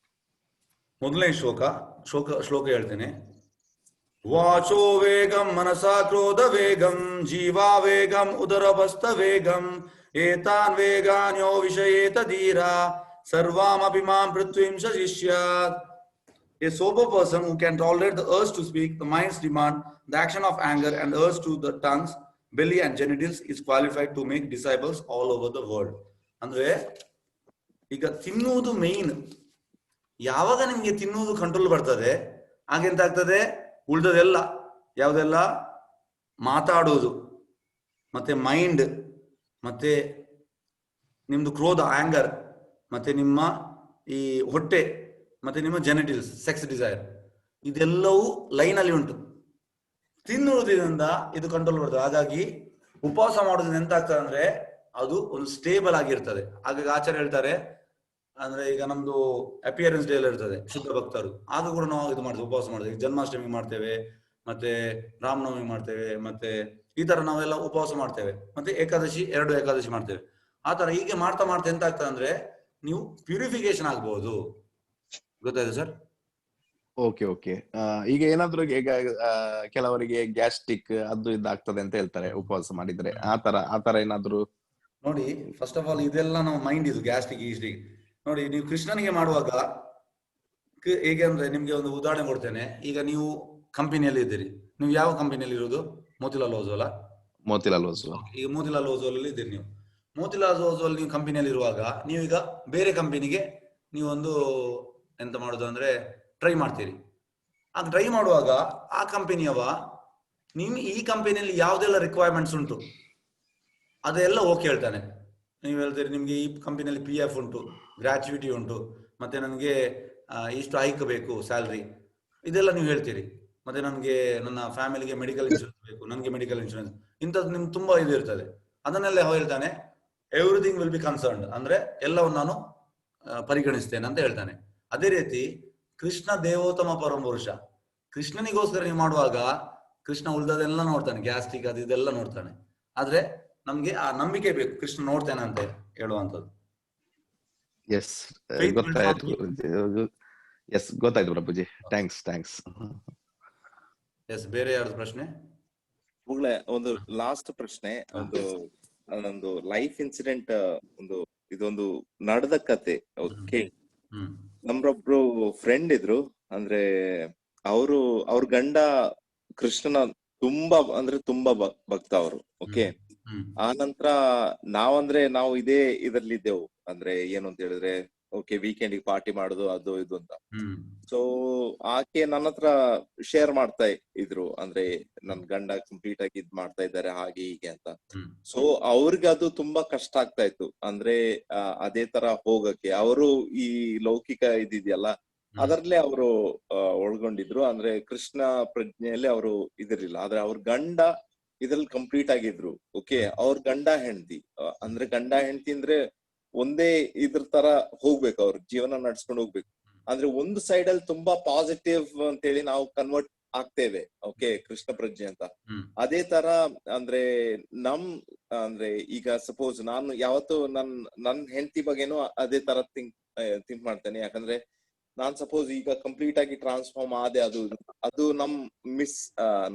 ಹೇಳ್ತೇನೆ. ವಾಚೋ ವೇಗಂ ಮನಸಾ ಕ್ರೋಧ ವೇಗಂ ಜೀವಾ ವೇಗಂ ಉದರಭಸ್ತ ವೇಗಂ ಏತಾನ್ ವೇಗಾನ್ಯೋ ವಿಷಯೇತ ಧೀರ ಸರ್ವಾಮಪಿ ಮಾಂ ಪೃಥ್ವೀಂ ಶಿಷ್ಯಾತ್. A sober person who can tolerate the urge to speak, the mind's demand, the action of anger, and urge to the tongues, belly, and genitals is qualified to make disciples all over the world. ಅಂದ್ರೆ ಈಗ ತಿನ್ನುವುದು ಮೇನ್. ಯಾವಾಗ ನಿಮ್ಗೆ ತಿನ್ನುವುದು ಕಂಟ್ರೋಲ್ ಬರ್ತದೆ ಹಾಗೆಂತ ಆಗ್ತದೆ, ಉಳಿದದೆಲ್ಲ ಯಾವುದೆಲ್ಲ ಮಾತಾಡೋದು, ಮತ್ತೆ ಮೈಂಡ್, ಮತ್ತೆ ನಿಮ್ದು ಕ್ರೋಧ ಆಂಗರ್, ಮತ್ತೆ ನಿಮ್ಮ ಈ ಹೊಟ್ಟೆ, ಮತ್ತೆ ನಿಮ್ಮ ಜೆನೆಟಿಲ್ಸ್ ಸೆಕ್ಸ್ ಡಿಸೈರ್, ಇದೆಲ್ಲವೂ ಲೈನಲ್ಲಿ ಉಂಟು. ತಿನ್ನುವುದರಿಂದ ಇದು ಕಂಟ್ರೋಲ್ ಬರ್ತದೆ. ಹಾಗಾಗಿ ಉಪವಾಸ ಮಾಡೋದ್ರಿಂದ ಎಂತ ಆಗ್ತದೆ ಅಂದ್ರೆ ಅದು ಒಂದು ಸ್ಟೇಬಲ್ ಆಗಿರ್ತದೆ. ಹಾಗಾಗಿ ಆಚಾರ್ಯ ಹೇಳ್ತಾರೆ ಅಂದ್ರೆ ಈಗ ನಮ್ದು ಅಪಿಯರೆನ್ಸ್ ಡೇ ಎಲ್ಲ ಇರ್ತದೆ ಶುದ್ಧ ಭಕ್ತರು, ಆಗ ಕೂಡ ನಾವು ಇದು ಮಾಡ್ತೇವೆ, ಉಪವಾಸ ಮಾಡ್ತೇವೆ. ಜನ್ಮಾಷ್ಟಮಿ ಮಾಡ್ತೇವೆ, ಮತ್ತೆ ರಾಮನವಮಿ ಮಾಡ್ತೇವೆ, ಮತ್ತೆ ಈ ತರ ನಾವೆಲ್ಲ ಉಪವಾಸ ಮಾಡ್ತೇವೆ. ಮತ್ತೆ ಏಕಾದಶಿ 2 ಏಕಾದಶಿ ಮಾಡ್ತೇವೆ. ಆ ತರ ಹೀಗೆ ಮಾಡ್ತಾ ಎಂತ ಆಗ್ತದೆ ಅಂದ್ರೆ ನೀವು ಪ್ಯೂರಿಫಿಕೇಶನ್ ಆಗ್ಬಹುದು. ಗೊತ್ತಾಯ್ತು ಸರ್? Okay okay. ಈಗ ಏನಾದ್ರು ಈಗ ಕೆಲವರಿಗೆ ಗ್ಯಾಸ್ಟ್ರಿಕ್ ಅದು ಇದಾಗ್ತದೆ ಅಂತ ಹೇಳ್ತಾರೆ ಉಪವಾಸ ಮಾಡಿದ್ರೆ, ಆ ತರ ಏನಾದ್ರು? ನೋಡಿ, ಫಸ್ಟ್ ಆಫ್ ಆಲ್ ಇದೆಲ್ಲ ನಮ್ಮ ಮೈಂಡ್, ಇದು ಗ್ಯಾಸ್ಟ್ರಿಕ್ ಗೀಸ್ಟ್ರಿಕ್. ನೋಡಿ, ನೀವು ಕೃಷ್ಣನಿಗೆ ಮಾಡುವಾಗ ಹೇಗೆ ಅಂದ್ರೆ ನಿಮ್ಗೆ ಒಂದು ಉದಾಹರಣೆ ಕೊಡ್ತೇನೆ. ಈಗ ನೀವು ಕಂಪನಿಯಲ್ಲಿ ಇದ್ದೀರಿ, ನೀವು ಯಾವ ಕಂಪನಿಯಲ್ಲಿ ಇರೋದು? ಮೋತಿಲಾಲ್ ಓಸ್ವಾಲ್. ಮೋತಿಲಾಲ್ ಓಸ್ವಾಲ್. ಈಗ ಮೋತಿಲಾಲ್ ಓಸ್ವಾಲ್ ಅಲ್ಲಿ ಇದ್ದೀರಿ ನೀವು. ಮೋತಿಲಾಲ್ ಓಸ್ವಾಲ್ ನೀವು ಕಂಪನಿಯಲ್ಲಿ ಇರುವಾಗ ನೀವೀಗ ಬೇರೆ ಕಂಪನಿಗೆ ನೀವೊಂದು ಎಂತ ಮಾಡುದು ಅಂದ್ರೆ ಟ್ರೈ ಮಾಡ್ತೀರಿ. ಆಗ ಟ್ರೈ ಮಾಡುವಾಗ ಆ ಕಂಪನಿಯವ ನಿಮ್ ಈ ಕಂಪನಿಯಲ್ಲಿ ಯಾವ್ದೆಲ್ಲ ರಿಕ್ವೈರ್ಮೆಂಟ್ಸ್ ಉಂಟು ಅದೆಲ್ಲ ಓಕೆ ಹೇಳ್ತಾನೆ. ನೀವು ಹೇಳ್ತೀರಿ ನಿಮ್ಗೆ ಈ ಕಂಪನಿಯಲ್ಲಿ PF ಉಂಟು, ಗ್ರಾಚ್ಯುಯಿಟಿ ಉಂಟು, ಮತ್ತೆ ನನಗೆ ಇಷ್ಟು ಹೈಕ್ ಬೇಕು ಸ್ಯಾಲ್ರಿ, ಇದೆಲ್ಲ ನೀವು ಹೇಳ್ತೀರಿ. ಮತ್ತೆ ನನಗೆ ನನ್ನ ಫ್ಯಾಮಿಲಿಗೆ ಮೆಡಿಕಲ್ ಇನ್ಶೂರೆನ್ಸ್ ಬೇಕು, ನನಗೆ ಮೆಡಿಕಲ್ ಇನ್ಶೂರೆನ್ಸ್, ಇಂಥದ್ದು ನಿಮ್ಗೆ ತುಂಬಾ ಇದು ಇರ್ತದೆ. ಅದನ್ನೆಲ್ಲ ಹೇಳ್ತಾನೆ ಎವ್ರಿಥಿಂಗ್ ವಿಲ್ ಬಿ ಕನ್ಸರ್ನ್ಡ್, ಅಂದ್ರೆ ಎಲ್ಲವನ್ನು ನಾನು ಪರಿಗಣಿಸ್ತೇನೆ ಅಂತ ಹೇಳ್ತಾನೆ. ಅದೇ ರೀತಿ ಕೃಷ್ಣ ದೇವೋತ್ತಮ ಪರಮಪುರುಷ, ಕೃಷ್ಣನಿಗೋಸ್ಕರ ನೀವು ಮಾಡುವಾಗ ಕೃಷ್ಣ ಉಳಿದದೆಲ್ಲ ನೋಡ್ತಾನೆ, ಗ್ಯಾಸ್ಟ್ರಿಕ್ ಅದು ಇದೆಲ್ಲ ನೋಡ್ತಾನೆ. ಆದ್ರೆ ನಮ್ಗೆ ಆ ನಂಬಿಕೆ ಬೇಕು, ಕೃಷ್ಣ ನೋಡ್ತೇನೆ ಅಂತ ಹೇಳುವಂಥದ್ದು. ಎಸ್, ಗೊತ್ತಾಯ್ತು. ಎಸ್, ಗೊತ್ತಾಯ್ತು ಪ್ರಭುಜಿ. ಥ್ಯಾಂಕ್ಸ್. ಎಸ್, ಬೇರೆ ಯಾರ್ದು ಪ್ರಶ್ನೆ? ಒಂದು ಲಾಸ್ಟ್ ಪ್ರಶ್ನೆ. ಒಂದು ಲೈಫ್ ಇನ್ಸಿಡೆಂಟ್, ಇದೊಂದು ನಡೆದ ಕತೆ. ಓಕೆ, ನಮ್ರೊಬ್ರು ಫ್ರೆಂಡ್ ಇದ್ರು. ಅಂದ್ರೆ ಅವ್ರ ಗಂಡ ಕೃಷ್ಣನ ತುಂಬಾ ಭಕ್ತ ಅವರು. ಓಕೆ, ಆ ನಂತರ ನಾವು ಇದೇ ಇದ್ರಲ್ಲಿದ್ದೆವು. ಅಂದ್ರೆ ಏನು ಅಂತ ಹೇಳಿದ್ರೆ, ಓಕೆ, ವೀಕೆಂಡ್ ಪಾರ್ಟಿ ಮಾಡುದು ಅದು ಇದು ಅಂತ. ಸೊ ಆಕೆ ನನ್ನ ಹತ್ರ ಶೇರ್ ಮಾಡ್ತಾ ಇದ್ರು, ಅಂದ್ರೆ ನನ್ ಗಂಡ ಕಂಪ್ಲೀಟ್ ಆಗಿ ಇದ್ ಮಾಡ್ತಾ ಇದ್ದಾರೆ ಹಾಗೆ ಹೀಗೆ ಅಂತ. ಸೊ ಅವ್ರಿಗೆ ಅದು ತುಂಬಾ ಕಷ್ಟ ಆಗ್ತಾ ಇತ್ತು. ಅಂದ್ರೆ ಅದೇ ತರ ಹೋಗಕ್ಕೆ ಅವರು ಈ ಲೌಕಿಕ ಇದಿದೆಯಲ್ಲ ಅದರಲ್ಲೇ ಅವರು ಒಳಗೊಂಡಿದ್ರು. ಅಂದ್ರೆ ಕೃಷ್ಣ ಪ್ರಜ್ಞೆಯಲ್ಲಿ ಅವರು ಇದಿರ್ಲಿಲ್ಲ. ಆದ್ರೆ ಅವ್ರ ಗಂಡ ಇದ್ರಲ್ಲಿ ಕಂಪ್ಲೀಟ್ ಆಗಿದ್ರು. ಓಕೆ, ಅವ್ರ ಗಂಡ ಹೆಂಡತಿ ಅಂದ್ರೆ ಒಂದೇ ಇದ್ರ ತರ ಹೋಗ್ಬೇಕು, ಅವ್ರ ಜೀವನ ನಡ್ಸ್ಕೊಂಡು ಹೋಗ್ಬೇಕು. ಅಂದ್ರೆ ಒಂದು ಸೈಡ್ ಅಲ್ಲಿ ತುಂಬಾ ಪಾಸಿಟಿವ್ ಅಂತೇಳಿ ನಾವು ಕನ್ವರ್ಟ್ ಆಗ್ತೇವೆ, ಓಕೆ, ಕೃಷ್ಣ ಪ್ರಜ್ಞೆ ಅಂತ. ಅದೇ ತರ ಅಂದ್ರೆ ಅಂದ್ರೆ ಈಗ ಸಪೋಸ್ ನಾನು ಯಾವತ್ತು ನನ್ ಹೆಂಡತಿ ಬಗ್ಗೆನೂ ಅದೇ ತರ ಥಿಂಕ್ ಮಾಡ್ತೇನೆ. ಯಾಕಂದ್ರೆ ನಾನ್ ಸಪೋಸ್ ಈಗ ಕಂಪ್ಲೀಟ್ ಆಗಿ ಟ್ರಾನ್ಸ್ಫಾರ್ಮ್ ಆದೆ, ಅದು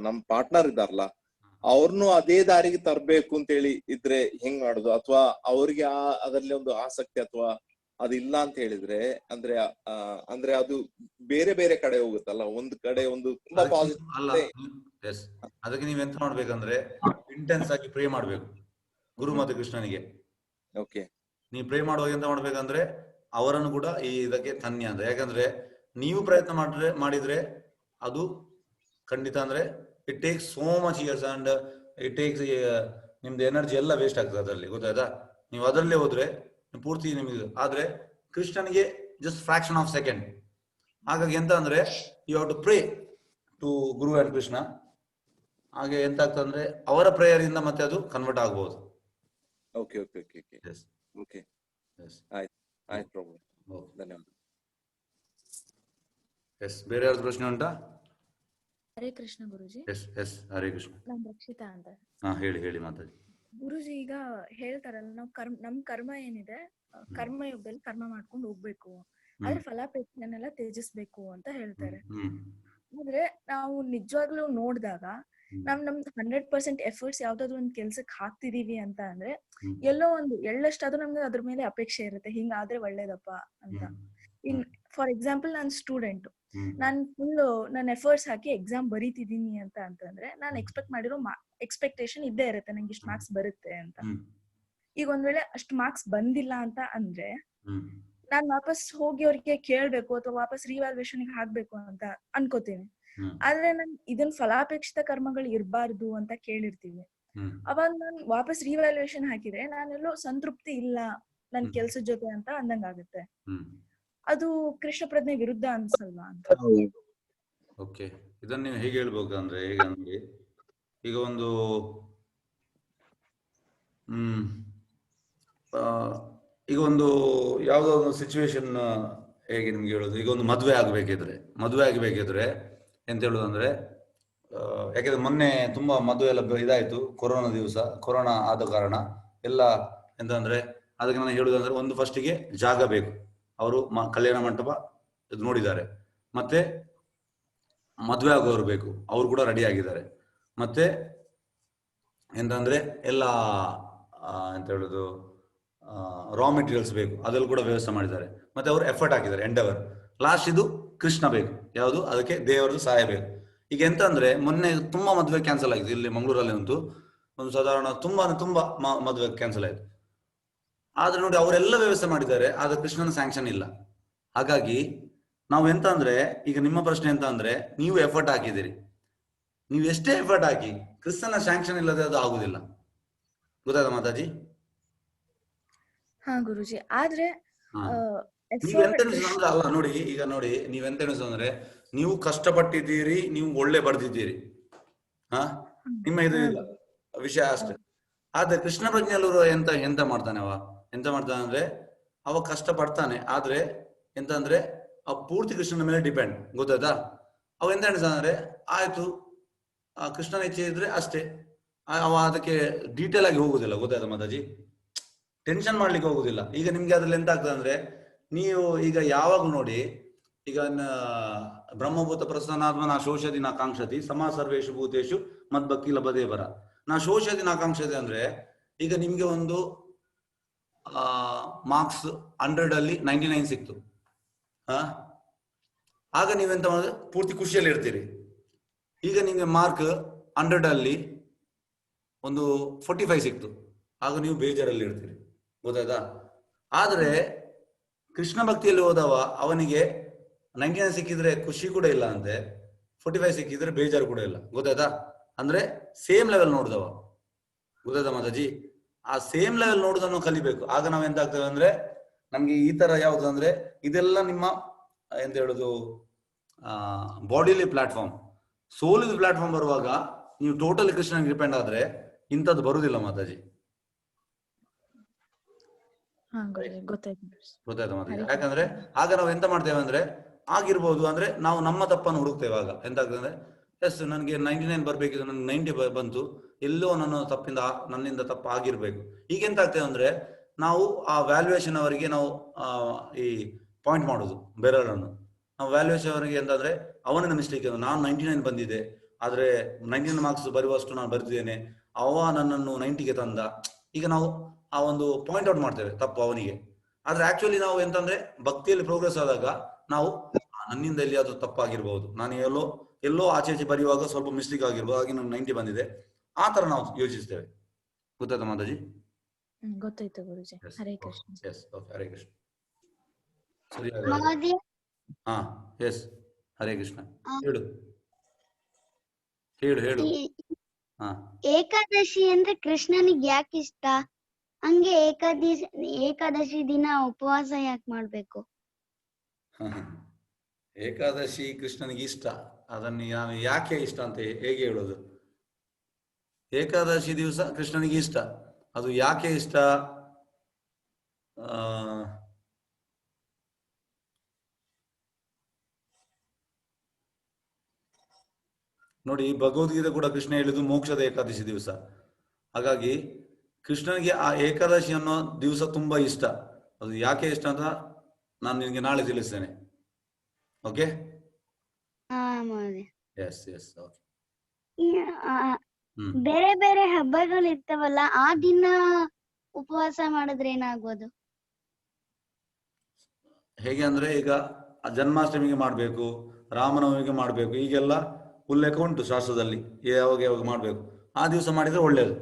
ನಮ್ ಪಾರ್ಟ್ನರ್ ಇದಾರಲ್ಲ ಅವ್ರನ್ನು ಅದೇ ದಾರಿಗೆ ತರ್ಬೇಕು ಅಂತೇಳಿ ಇದ್ರೆ ಹೆಂಗ್ ಮಾಡುದು? ಅಥವಾ ಅವ್ರಿಗೆ ಅದರಲ್ಲಿ ಒಂದು ಆಸಕ್ತಿ ಅಥವಾ ಅದಿಲ್ಲ ಅಂತ ಹೇಳಿದ್ರೆ ಅಂದ್ರೆ ಅದು ಬೇರೆ ಬೇರೆ ಕಡೆ ಹೋಗುತ್ತಲ್ಲ, ಒಂದ್ ಕಡೆ ಒಂದು ತುಂಬಾ ಪಾಸಿಟಿವ್. ಅದಕ್ಕೆ ನೀವೆಂತ ಮಾಡ್ಬೇಕಂದ್ರೆ ಇಂಟೆನ್ಸ್ ಆಗಿ ಪ್ರೇ ಮಾಡ್ಬೇಕು ಗುರು ಮತ್ತು ಕೃಷ್ಣನಿಗೆ. ಓಕೆ, ನೀವು ಪ್ರೇ ಮಾಡುವಾಗ ಎಂತ ಮಾಡ್ಬೇಕಂದ್ರೆ ಅವರನ್ನು ಕೂಡ ಈ ಇದಕ್ಕೆ ತನ್ನಿ ಅಂತ. ಯಾಕಂದ್ರೆ ನೀವು ಪ್ರಯತ್ನ ಮಾಡಿದ್ರೆ ಅದು ಖಂಡಿತ ಅಂದ್ರೆ it takes so much years and it takes ನಿಮ್ದು ಎನರ್ಜಿ ಎಲ್ಲ ವೇಸ್ಟ್ ಆಗ್ತದೆ ಅದರಲ್ಲಿ, ಗೊತ್ತಾಯ್ತಾ? ನೀವು ಅದರಲ್ಲೇ ಹೋದ್ರೆ ಪೂರ್ತಿ ನಿಮಗೆ. ಆದ್ರೆ ಕೃಷ್ಣನಿಗೆ ಜಸ್ಟ್ ಫ್ರಾಕ್ಷನ್ ಆಫ್ ಸೆಕೆಂಡ್. ಹಾಗಾಗಿ ಎಂತ ಅಂದ್ರೆ you have to pray to guru and Krishna. ಹಾಗೆ ಎಂತ ಆಗ್ತದೆ ಅಂದ್ರೆ ಅವರ ಪ್ರೇಯರ್ ಇಂದ ಮತ್ತೆ ಅದು ಕನ್ವರ್ಟ್ ಆಗಬಹುದು. Okay okay okay okay okay, ಆಯ್ತು ಪ್ರಭು, ಧನ್ಯವಾದ. ಎಸ್, ಬೇರೆ ಯಾವ್ದು ಪ್ರಶ್ನೆ ಉಂಟಾ? ಹರೇ ಕೃಷ್ಣ ಗುರುಜಿ. ಎಸ್ ಹರೇ ಕೃಷ್ಣ. ನಾನು ರಕ್ಷಿತಾ ಅಂತ. ಹೇಳಿ ಮಾತಾಡಿ. ಗುರುಜಿ, ಈಗ ಹೇಳ್ತಾರಲ್ಲ ನಾವು ನಮ್ ಕರ್ಮ ಏನಿದೆ, ಕರ್ಮ ಯುಗದಲ್ಲಿ ಕರ್ಮ ಮಾಡ್ಕೊಂಡು ಹೋಗ್ಬೇಕು, ಆದ್ರೆ ಫಲಾಪೇಕ್ಷೆನೆಲ್ಲ ತ್ಯಜಿಸ್ಬೇಕು ಅಂತ ಹೇಳ್ತಾರೆ. ಆದ್ರೆ ನಾವು ನಿಜವಾಗ್ಲೂ ನೋಡಿದಾಗ ನಮ್ದು 100% ಎಫರ್ಟ್ಸ್ ಯಾವ್ದಾದ್ರು ಒಂದ್ ಕೆಲ್ಸಕ್ಕೆ ಹಾಕ್ತಿದೀವಿ ಅಂತ ಅಂದ್ರೆ ಎಲ್ಲೋ ಒಂದು ಎಳ್ಳಷ್ಟಾದ್ರೂ ನಮ್ಗೆ ಅದ್ರ ಮೇಲೆ ಅಪೇಕ್ಷೆ ಇರುತ್ತೆ, ಹಿಂಗಾದ್ರೆ ಒಳ್ಳೇದಪ್ಪ ಅಂತ. For example non student, non full ನನ್ನ ಎಫರ್ಟ್ಸ್ ಹಾಕಿ ಎಕ್ಸಾಮ್ ಬರೀತಿದೀನಿ ಅಂತಂದ್ರೆ ನಾನು ಎಕ್ಸ್ಪೆಕ್ಟ್ ಮಾಡಿರೋ ಎಕ್ಸ್ಪೆಕ್ಟೇಷನ್ ಇದ್ದೇ ಇರುತ್ತೆ, ನಂಗೆ ಇಷ್ಟು ಮಾರ್ಕ್ಸ್ ಬರುತ್ತೆ ಅಂತ. ಈಗ ಒಂದ್ ವೇಳೆ ಅಷ್ಟು ಮಾರ್ಕ್ಸ್ ಬಂದಿಲ್ಲ ಅಂತ ಅಂದ್ರೆ ನಾನ್ ವಾಪಸ್ ಹೋಗಿ ಅವ್ರಿಗೆ ಕೇಳ್ಬೇಕು ಅಥವಾ ವಾಪಸ್ ರಿವ್ಯಾಲ್ಯೂಯೇಷನ್ ಹಾಕ್ಬೇಕು ಅಂತ ಅನ್ಕೋತೀನಿ. ಆದ್ರೆ ನಾನ್ ಇದನ್ ಫಲಾಪೇಕ್ಷಿತ ಕರ್ಮಗಳು ಇರಬಾರ್ದು ಅಂತ ಕೇಳಿರ್ತೀವಿ. ಅವಾಗ ನಾನ್ ವಾಪಸ್ ರಿವ್ಯಾಲ್ಯೂಯೇಷನ್ ಹಾಕಿದ್ರೆ ನಾನೆಲ್ಲೋ ಸಂತೃಪ್ತಿ ಇಲ್ಲ ನನ್ ಕೆಲ್ಸದ ಜೊತೆ ಅಂತ ಅಂದಂಗಾಗುತ್ತೆ. ಅದು ಕೃಷ್ಣ ಪ್ರಜ್ಞೆ ವಿರುದ್ಧ ಅನ್ಸಲ್ವಾ ಅಂತ. ಓಕೆ, ಇದನ್ನ ನೀವು ಹೇಗೆ ಹೇಳ್ಬೇಕು ಅಂದ್ರೆ ಈಗ ಒಂದು ಈಗ ಒಂದು ಯಾವ್ದೋ ಒಂದು ಸಿಚುವೇಶನ್ ಹೇಗೆ ನಿಮ್ಗೆ ಹೇಳೋದು, ಈಗ ಒಂದು ಮದುವೆ ಆಗ್ಬೇಕಿದ್ರೆ ಎಂತ ಹೇಳುದು ಅಂದ್ರೆ, ಯಾಕೆಂದ್ರೆ ಮೊನ್ನೆ ತುಂಬಾ ಮದುವೆ ಎಲ್ಲ ಇದಾಯ್ತು, ಕೊರೋನಾ ಆದ ಕಾರಣ ಎಲ್ಲ ಎಂತಂದ್ರೆ ಅದಕ್ಕೆ ನಾನು ಹೇಳುದಂದ್ರೆ ಒಂದು ಫಸ್ಟಿಗೆ ಜಾಗ ಬೇಕು. ಅವರು ಕಲ್ಯಾಣ ಮಂಟಪ ಇದು ನೋಡಿದ್ದಾರೆ, ಮತ್ತೆ ಮದುವೆ ಆಗೋರು ಬೇಕು, ಅವ್ರು ಕೂಡ ರೆಡಿ ಆಗಿದ್ದಾರೆ. ಮತ್ತೆ ಎಂತಂದ್ರೆ ಎಲ್ಲ ಎಂತ ಹೇಳುದು ರಾ ಮೆಟೀರಿಯಲ್ಸ್ ಬೇಕು, ಅದೆಲ್ಲ ಕೂಡ ವ್ಯವಸ್ಥೆ ಮಾಡಿದ್ದಾರೆ. ಮತ್ತೆ ಅವರು ಎಫರ್ಟ್ ಹಾಕಿದ್ದಾರೆ, ಎಂಡೆವರ್. ಲಾಸ್ಟ್ ಇದು ಕೃಷ್ಣ ಬೇಕು, ಯಾವುದು ಅದಕ್ಕೆ ದೇವರದ್ದು ಸಹಾಯ ಬೇಕು. ಈಗ ಎಂತ ಅಂದ್ರೆ ಮೊನ್ನೆ ತುಂಬಾ ಮದುವೆ ಕ್ಯಾನ್ಸಲ್ ಆಗಿದೆ ಇಲ್ಲಿ ಮಂಗಳೂರಲ್ಲಿ ಅಂತೂ, ಒಂದು ಸಾಧಾರಣ ತುಂಬಾ ಮದುವೆ ಕ್ಯಾನ್ಸಲ್ ಆಯ್ತು. ಆದ್ರೆ ನೋಡಿ ಅವರೆಲ್ಲ ವ್ಯವಸ್ಥೆ ಮಾಡಿದ್ದಾರೆ, ಆದ್ರೆ ಕೃಷ್ಣನ ಸ್ಯಾಂಕ್ಷನ್ ಇಲ್ಲ. ಹಾಗಾಗಿ ನಾವು ಎಂತ ಅಂದ್ರೆ, ಈಗ ನಿಮ್ಮ ಪ್ರಶ್ನೆ ಎಂತ ಅಂದ್ರೆ, ನೀವು ಎಫರ್ಟ್ ಹಾಕಿದಿರಿ, ನೀವು ಎಷ್ಟೇ ಎಫರ್ಟ್ ಹಾಕಿ ಕೃಷ್ಣನ ಸ್ಯಾಂಕ್ಷನ್ ಇಲ್ಲದೆ ಅದು ಆಗುದಿಲ್ಲ. ಗೊತ್ತಾಯ್ತಾ ಮಾತಾಜಿ? ಹಾ ಗುರುಜಿ, ಆದ್ರೆ ಅಲ್ಲ ನೋಡಿ, ಈಗ ನೋಡಿ ನೀವೆಂತ ಎಣಿಸೋದಂದ್ರೆ ನೀವು ಕಷ್ಟಪಟ್ಟಿದ್ದೀರಿ, ನೀವು ಒಳ್ಳೆ ಬರ್ದಿದ್ದೀರಿ, ನಿಮ್ಮ ಇದು ಇಲ್ಲ ವಿಷಯ ಅಷ್ಟೇ. ಆದ್ರೆ ಕೃಷ್ಣ ಪ್ರಜ್ಞೆಯಲ್ಲೂ ಎಂತ ಮಾಡ್ತಾನೆ ಅಂದ್ರೆ ಅವ ಕಷ್ಟ ಪಡ್ತಾನೆ, ಆದ್ರೆ ಎಂತ ಅಂದ್ರೆ ಆ ಪೂರ್ತಿ ಕೃಷ್ಣನ ಮೇಲೆ ಡಿಪೆಂಡ್. ಗೊತ್ತಾಯ್ತಾ? ಅವ ಎಂತ ಎಣಿಸ್ತಾನೆ, ಆಯ್ತು ಕೃಷ್ಣನ ಇಚ್ಛೆ ಇದ್ರೆ ಅಷ್ಟೇ, ಅವ ಅದಕ್ಕೆ ಡೀಟೇಲ್ ಆಗಿ ಹೋಗುದಿಲ್ಲ. ಗೊತ್ತಾಯ್ತಾ ಮಾತಾಜಿ? ಟೆನ್ಷನ್ ಮಾಡ್ಲಿಕ್ಕೆ ಹೋಗುದಿಲ್ಲ. ಈಗ ನಿಮ್ಗೆ ಅದ್ರಲ್ಲಿ ಎಂತ ಆಗ್ತದೆ ಅಂದ್ರೆ, ನೀವು ಈಗ ಯಾವಾಗ ನೋಡಿ, ಈಗ ಬ್ರಹ್ಮಭೂತ ಪ್ರಸನ್ನಾತ್ಮ ನಾ ಶೋಷದಿ ನಾ ಕಾಂಕ್ಷತಿ ಸಮಾ ಸರ್ವೇಶು ಭೂತೇಶು ಮದ್ಭಕ್ತಿ ಲಭದೇ ಬರ. ನಾ ಶೋಷದಿ ನಾ ಕಾಂಕ್ಷತಿ ಅಂದ್ರೆ, ಈಗ ನಿಮ್ಗೆ ಒಂದು ಮಾರ್ಕ್ಸ್ 100 ಅಲ್ಲಿ 99 ಸಿಕ್ತು, ಆಗ ನೀವೆಂತ ಮಾಡಿದ್ರೆ ಪೂರ್ತಿ ಖುಷಿಯಲ್ಲಿ ಇರ್ತೀರಿ. ಈಗ ನಿಮ್ಗೆ ಮಾರ್ಕ್ 100 ಅಲ್ಲಿ ಒಂದು 45 ಸಿಕ್ತು, ಆಗ ನೀವು ಬೇಜಾರಲ್ಲಿ ಇರ್ತೀರಿ. ಗೊತ್ತಾಯ್ತಾ? ಆದ್ರೆ ಕೃಷ್ಣ ಭಕ್ತಿಯಲ್ಲಿ ಹೋದವ ಅವನಿಗೆ 99 ಸಿಕ್ಕಿದ್ರೆ ಖುಷಿ ಕೂಡ ಇಲ್ಲ ಅಂತೆ, 45 ಸಿಕ್ಕಿದ್ರೆ ಬೇಜಾರು ಕೂಡ ಇಲ್ಲ. ಗೊತ್ತಾಯ್ತಾ? ಅಂದ್ರೆ ಸೇಮ್ ಲೆವೆಲ್ ನೋಡಿದವ. ಗೊತ್ತಾಯ್ತಾ ಮಾತಾಜಿ? ಆ ಸೇಮ್ ಲೆವೆಲ್ ನೋಡುದನ್ನು ಕಲಿಬೇಕು. ಆಗ ನಾವ್ ಎಂತ ಆಗ್ತೇವೆ ಅಂದ್ರೆ, ನಮ್ಗೆ ಈ ತರ ಯಾವ್ದು ಅಂದ್ರೆ ಇದೆಲ್ಲ ನಿಮ್ಮ ಎಂತ ಹೇಳುದು ಬಾಡಿಲಿ ಪ್ಲಾಟ್ಫಾರ್ಮ್, ಸೋಲಿದ ಪ್ಲಾಟ್ಫಾರ್ಮ್ ಬರುವಾಗ ನೀವು ಟೋಟಲಿ ಕೃಷ್ಣನಿಗೆ ಡಿಪೆಂಡ್ ಆದ್ರೆ ಇಂಥದ್ದು ಬರುದಿಲ್ಲ ಮಾತಾಜಿ. ಹಾ ಗೊತ್ತಾಯ್ತು. ಗೊತ್ತಾಯ್ತು ಮಾತಾಡಿ. ಯಾಕಂದ್ರೆ ಆಗ ನಾವು ಎಂತ ಮಾಡ್ತೇವೆ ಅಂದ್ರೆ ಆಗಿರ್ಬೋದು ಅಂದ್ರೆ ನಾವು ನಮ್ಮ ತಪ್ಪನ್ನು ಹುಡುಕ್ತೇವೆ. ಆಗ ಎಂತ ಆಗ್ತದೆ ಅಂದ್ರೆ ಎಸ್ ನನಗೆ 99 ಬರ್ಬೇಕಿದ್ದು ನನ್ಗೆ 90 ಬಂತು, ಎಲ್ಲೋ ನನ್ನಿಂದ ತಪ್ಪು ಆಗಿರ್ಬೇಕು. ಈಗ ಎಂತ ಆಗ್ತದೆ ಅಂದ್ರೆ ನಾವು ಆ ವ್ಯಾಲ್ಯೂಯೇಷನ್ ಅವರಿಗೆ ನಾವು ಈ ಪಾಯಿಂಟ್ ಮಾಡುದು ಬೆರಳನ್ನು. ನಾವು ವ್ಯಾಲ್ಯೂಯೇಷನ್ ಅವರಿಗೆ ಎಂತಂದ್ರೆ ಅವನಿಂದ ಮಿಸ್ಟೇಕ್, ನಾನು 99 ಬಂದಿದೆ ಆದ್ರೆ 99 ಮಾರ್ಕ್ಸ್ ಬರುವಷ್ಟು ನಾನು ಬರ್ತಿದ್ದೇನೆ, ಅವ ನನ್ನನ್ನು 90ಗೆ ತಂದ. ಈಗ ನಾವು ಆ ಒಂದು ಪಾಯಿಂಟ್ ಔಟ್ ಮಾಡ್ತೇವೆ ತಪ್ಪು ಅವನಿಗೆ. ಆದ್ರೆ ಆಕ್ಚುಲಿ ನಾವು ಎಂತಂದ್ರೆ ಭಕ್ತಿಯಲ್ಲಿ ಪ್ರೋಗ್ರೆಸ್ ಆದಾಗ ನಾವು ನನ್ನಿಂದ ಎಲ್ಲಿಯಾದ್ರೂ ತಪ್ಪಾಗಿರ್ಬಹುದು, ನಾನು ಎಲ್ಲೋ ಆಚೆ ಬರೆಯುವಾಗ ಸ್ವಲ್ಪ ಮಿಸ್ಟೇಕ್ ಆಗಿರ್ಬೋದು, ಹಾಗೆ ನಾನು 90 ಬಂದಿದೆ, ಆ ತರ ನಾವು ಯೋಚಿಸ್ತೇವೆ. ಗೊತ್ತಾಯ್ತಾ ಮಾತಾಜಿ? ಗೊತ್ತಾಯ್ತು ಗುರುಜಿ. ಹರೇ ಕೃಷ್ಣ. Yes okay, Hare Krishna. ಸರಿ, ಮಹೋದಯ, ಹಾ ಎಸ್, ಹರೇ ಕೃಷ್ಣ. ಹೇಳು ಹೇಳು ಹೇಳು. ಹಾ, ಏಕಾದಶಿ ಅಂದ್ರೆ ಕೃಷ್ಣನಿಗೆ ಯಾಕೆ ಇಷ್ಟ? ಹಂಗೆ ಏಕಾದಶಿ ದಿನ ಉಪವಾಸ ಯಾಕೆ ಮಾಡ್ಬೇಕು? ಏಕಾದಶಿ ಕೃಷ್ಣನಿಗೆ ಇಷ್ಟ, ಅದನ್ನು ನಾನು ಯಾಕೆ ಇಷ್ಟ ಅಂತ ಹೇಗೆ ಹೇಳೋದು? ಏಕಾದಶಿ ದಿವಸ ಕೃಷ್ಣನಿಗೆ ಇಷ್ಟ, ಅದು ಯಾಕೆ ಇಷ್ಟ? ನೋಡಿ, ಭಗವದ್ಗೀತೆ ಕೂಡ ಕೃಷ್ಣ ಹೇಳಿದ್ದು ಮೋಕ್ಷದ ಏಕಾದಶಿ ದಿವಸ. ಹಾಗಾಗಿ ಕೃಷ್ಣನಿಗೆ ಆ ಏಕಾದಶಿ ಅನ್ನೋ ದಿವಸ ತುಂಬಾ ಇಷ್ಟ. ಅದು ಯಾಕೆ ಇಷ್ಟ ಅಂತ ನಾನು ನಿನಗೆ ನಾಳೆ ತಿಳಿಸ್ತೇನೆ. ಓಕೆ? Yes yes, okay. ಬೇರೆ ಬೇರೆ ಹಬ್ಬಗಳು ಇರ್ತಾವಲ್ಲ, ಆ ದಿನ ಉಪವಾಸ ಮಾಡಿದ್ರೆ ಏನಾಗ್ಬೋದು? ಹೇಗೆ ಅಂದ್ರೆ ಈಗ ಜನ್ಮಾಷ್ಟಮಿಗೆ ಮಾಡ್ಬೇಕು, ರಾಮನವಮಿಗೆ ಮಾಡ್ಬೇಕು, ಈಗೆಲ್ಲ ಉಲ್ಲೇಖ ಉಂಟು ಶಾಸ್ತ್ರದಲ್ಲಿ, ಯಾವಾಗ ಯಾವಾಗ ಮಾಡ್ಬೇಕು, ಆ ದಿವಸ ಮಾಡಿದ್ರೆ ಒಳ್ಳೇದು.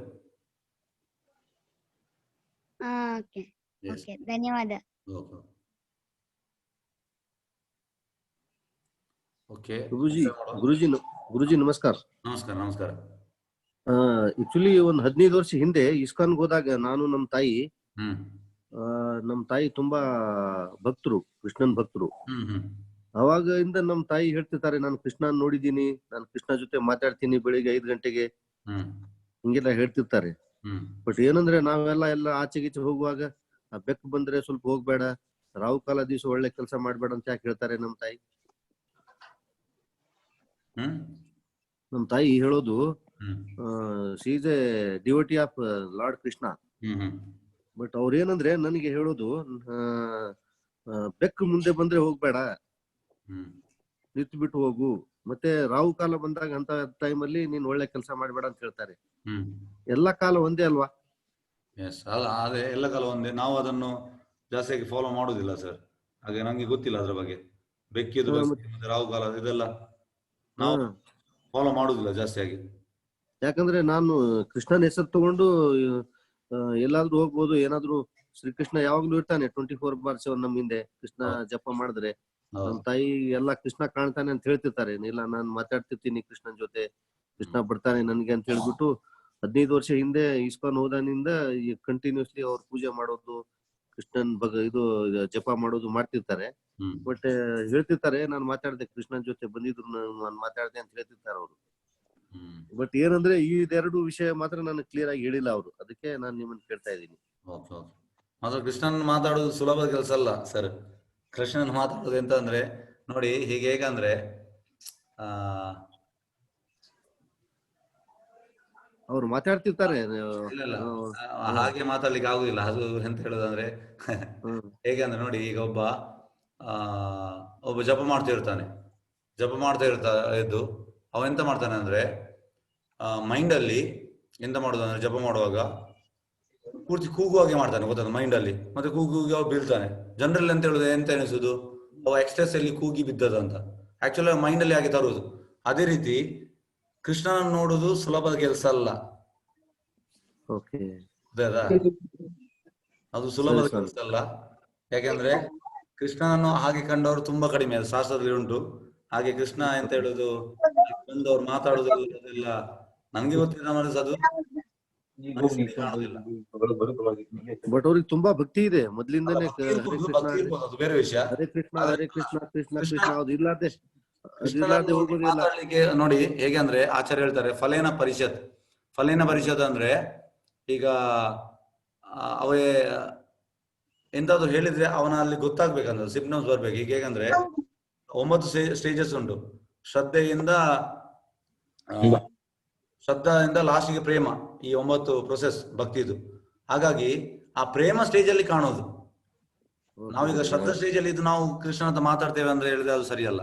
ಧನ್ಯವಾದ. ಓಕೆ ಗುರುಜಿ ನಮಸ್ಕಾರ. ನಮಸ್ಕಾರ ನಮಸ್ಕಾರ. ಆಕ್ಚುಲಿ ಒಂದ್ 15 ವರ್ಷ ಹಿಂದೆ ಇಸ್ಕಾನ್ಗೆ ಹೋದಾಗ ನಾನು ನಮ್ಮ ತಾಯಿ ತುಂಬಾ ಭಕ್ತರು, ಕೃಷ್ಣನ್ ಭಕ್ತರು. ಅವಾಗ ಇಂದ ನಮ್ ತಾಯಿ ಹೇಳ್ತಿರ್ತಾರೆ, ನಾನು ಕೃಷ್ಣನ್ ನೋಡಿದೀನಿ, ನಾನು ಕೃಷ್ಣ ಜೊತೆ ಮಾತಾಡ್ತೀನಿ ಬೆಳಿಗ್ಗೆ 5 ಗಂಟೆಗೆ, ಹಿಂಗೆಲ್ಲ ಹೇಳ್ತಿರ್ತಾರೆ. ಬಟ್ ಏನಂದ್ರೆ ನಾವೆಲ್ಲ ಆಚೆಗೀಚೆ ಹೋಗುವಾಗ ಆ ಬೆಕ್ಕು ಬಂದ್ರೆ ಸ್ವಲ್ಪ ಹೋಗ್ಬೇಡ, ರಾವು ಕಾಲ ದಿವಸ ಒಳ್ಳೆ ಕೆಲಸ ಮಾಡ್ಬೇಡ ಅಂತ ಯಾಕೆ ಹೇಳ್ತಾರೆ ನಮ್ ತಾಯಿ? ನಮ್ ತಾಯಿ ಹೇಳೋದು she is a devotee of Lord Krishna. But ಅವ್ರೇನಂದ್ರೆ ನನಗೆ ಹೇಳೋದು, ಬೆಕ್ಕು ಮುಂದೆ ಬಂದ್ರೆ ಹೋಗ್ಬೇಡ, ನಿಂತು ಬಿಟ್ಟು ಹೋಗು, ಮತ್ತೆ ರಾವು ಕಾಲ ಬಂದಾಗ ಅಂತ ಟೈಮಲ್ಲಿ ನೀನ್ ಒಳ್ಳೆ ಕೆಲಸ ಮಾಡ್ಬೇಡ ಅಂತ ಹೇಳ್ತಾರೆ. ಎಲ್ಲಾ ಕಾಲ ಒಂದೇ ಅಲ್ವಾ? ಎಸ್, ಅದೇ ಎಲ್ಲ ಕಾಲ ಒಂದೇ. ನಾವು ಅದನ್ನು ಜಾಸ್ತಿಯಾಗಿ ಫಾಲೋ ಮಾಡುದಿಲ್ಲ ಸರ್, ಹಾಗೆ ನಂಗೆ ಗೊತ್ತಿಲ್ಲ ಅದ್ರ ಬಗ್ಗೆ. ಬೆಕ್ಕಿದು ಮತ್ತೆ ರಾವು ಕಾಲ ಇದೆಲ್ಲ ನಾವು ಫಾಲೋ ಮಾಡುದಿಲ್ಲ ಜಾಸ್ತಿಯಾಗಿ. ಯಾಕಂದ್ರೆ ನಾನು ಕೃಷ್ಣನ ಹೆಸರು ತಗೊಂಡು ಎಲ್ಲಾದ್ರೂ ಹೋಗ್ಬೋದು, ಏನಾದ್ರು ಶ್ರೀಕೃಷ್ಣ ಯಾವಾಗ್ಲೂ ಇರ್ತಾನೆ 24/7 ನಮ್ ಹಿಂದೆ. ಕೃಷ್ಣ ಜಪ ಮಾಡಿದ್ರೆ ನಮ್ ತಾಯಿ ಎಲ್ಲಾ ಕೃಷ್ಣ ಕಾಣ್ತಾನೆ ಅಂತ ಹೇಳ್ತಿರ್ತಾರೆ. ಇಲ್ಲ, ನಾನ್ ಮಾತಾಡ್ತಿರ್ತೀನಿ ಕೃಷ್ಣನ್ ಜೊತೆ, ಕೃಷ್ಣ ಬರ್ತಾನೆ ನನ್ಗೆ ಅಂತ ಹೇಳ್ಬಿಟ್ಟು 15 ವರ್ಷ ಹಿಂದೆ ಇಸ್ಕಾನ್ ಹೋದಾನಿಂದ ಕಂಟಿನ್ಯೂಸ್ಲಿ ಅವ್ರು ಪೂಜೆ ಮಾಡೋದು, ಕೃಷ್ಣನ್ ಇದು ಜಪ ಮಾಡೋದು ಮಾಡ್ತಿರ್ತಾರೆ. ಬಟ್ ಹೇಳ್ತಿರ್ತಾರೆ, ನಾನ್ ಮಾತಾಡ್ದೆ ಕೃಷ್ಣನ್ ಜೊತೆ ಬಂದಿದ್ರು, ನಾನ್ ಮಾತಾಡ್ದೆ ಅಂತ ಹೇಳ್ತಿರ್ತಾರೆ ಅವರು. ಬಟ್ ಏನಂದ್ರೆ ಇದೆರಡು ವಿಷಯ ಮಾತ್ರ ನನಗೆ ಕ್ಲಿಯರ್ ಆಗಿ ಹೇಳಿಲ್ಲ ಅವರು, ಅದಕ್ಕೆ ನಾನು ನಿಮ್ಮನ್ನ ಕೇಳ್ತಾ ಇದ್ದೀನಿ. ಮಾತ್ರ ಕೃಷ್ಣನ್ ಮಾತಾಡೋದು ಸುಲಭದ ಕೆಲಸ ಅಲ್ಲ ಸರ್. ಕೃಷ್ಣನ್ ಮಾತಾಡೋದು ಎಂತ ಅಂದ್ರೆ ನೋಡಿ, ಹೇಗಂದ್ರೆ ಅವ್ರು ಮಾತಾಡ್ತಿರ್ತಾರೆ, ಹಾಗೆ ಮಾತಾಡ್ಲಿಕ್ಕೆ ಆಗುದಿಲ್ಲ. ಅದು ಎಂತ ಹೇಳೋದಂದ್ರೆ ಹೇಗೆ ಅಂದ್ರೆ ನೋಡಿ, ಈಗ ಒಬ್ಬ ಜಪ ಮಾಡ್ತಾ ಇದ್ದು ಅವ ಎಂತ ಮಾಡ್ತಾನೆ ಅಂದ್ರೆ ಮೈಂಡ್ ಅಲ್ಲಿ ಎಂತ ಮಾಡುದು ಅಂದ್ರೆ ಜಪ ಮಾಡುವಾಗ ಪೂರ್ತಿ ಕೂಗುವಾಗೆ ಮಾಡ್ತಾನೆ, ಗೊತ್ತಾದ ಮೈಂಡ್ ಅಲ್ಲಿ. ಮತ್ತೆ ಕೂಗಿ ಅವ ಬೀಳ್ತಾನೆ. ಜನರಲ್ಲಿ ಅಂತ ಹೇಳುದು ಎಂತ ಎನಿಸುದು, ಅವ ಎಕ್ಸ್ಟ್ರೆಸ್ ಅಲ್ಲಿ ಕೂಗಿ ಬಿದ್ದದ ಅಂತ. ಆಕ್ಚುಲಿ ಮೈಂಡ್ ಅಲ್ಲಿ ಹಾಗೆ ತರುವುದು. ಅದೇ ರೀತಿ ಕೃಷ್ಣನನ್ನು ನೋಡುದು ಸುಲಭದ ಕೆಲಸ ಅಲ್ಲ, ಅದು ಸುಲಭದ ಕೆಲಸ ಅಲ್ಲ. ಯಾಕಂದ್ರೆ ಕೃಷ್ಣನನ್ನು ಹಾಗೆ ಕಂಡವರು ತುಂಬಾ ಕಡಿಮೆ, ಅದು ಶಾಸ್ತ್ರದಲ್ಲಿ ಉಂಟು. ಹಾಗೆ ಕೃಷ್ಣ ಎಂತ ಹೇಳುದು ಬಂದವ್ರು ಮಾತಾಡುದಿಲ್ಲ, ನನ್ಗೆ ಗೊತ್ತಿಲ್ಲ ಅದು. ಬಟ್ ಅವ್ರಿಗೆ ತುಂಬಾ ಭಕ್ತಿ ಇದೆ ಮೊದ್ಲಿಂದಾನೇ. ಬೇರೆ ವಿಷಯ. ಹರೇ ಕೃಷ್ಣ ಹರೇ ಕೃಷ್ಣ ಕೃಷ್ಣ ಕೃಷ್ಣ ಅದು ಇರ್ಲಾರ್ದೆ ಹೋಗೋದಿಲ್ಲ. ನೋಡಿ ಹೇಗೆ ಅಂದ್ರೆ ಆಚಾರ್ಯ ಹೇಳ್ತಾರೆ, ಫಲೇನ ಪರಿಷತ್ ಅಂದ್ರೆ ಈಗ ಅವೇ ಎಂತಾದ್ರು ಹೇಳಿದ್ರೆ ಅವನ ಅಲ್ಲಿ ಗೊತ್ತಾಗ್ಬೇಕಂದ್ರೆ ಸಿಂಪ್ಟಮ್ಸ್ ಬರ್ಬೇಕು. ಈಗ ಹೇಗಂದ್ರೆ 9 ಸ್ಟೇಜಸ್ ಉಂಟು. ಶ್ರದ್ಧೆಯಿಂದ ಲಾಸ್ಟಿಗೆ ಪ್ರೇಮ, ಈ 9 ಪ್ರೊಸೆಸ್ ಭಕ್ತಿದು. ಹಾಗಾಗಿ ಆ ಪ್ರೇಮ ಸ್ಟೇಜ್ ಅಲ್ಲಿ ಕಾಣೋದು. ನಾವೀಗ ಶ್ರದ್ಧಾ ಸ್ಟೇಜ್ ಅಲ್ಲಿ ಇದು ನಾವು ಕೃಷ್ಣ ಅಂತ ಮಾತಾಡ್ತೇವೆ ಅಂದ್ರೆ ಹೇಳಿದ್ರೆ ಅದು ಸರಿಯಲ್ಲ.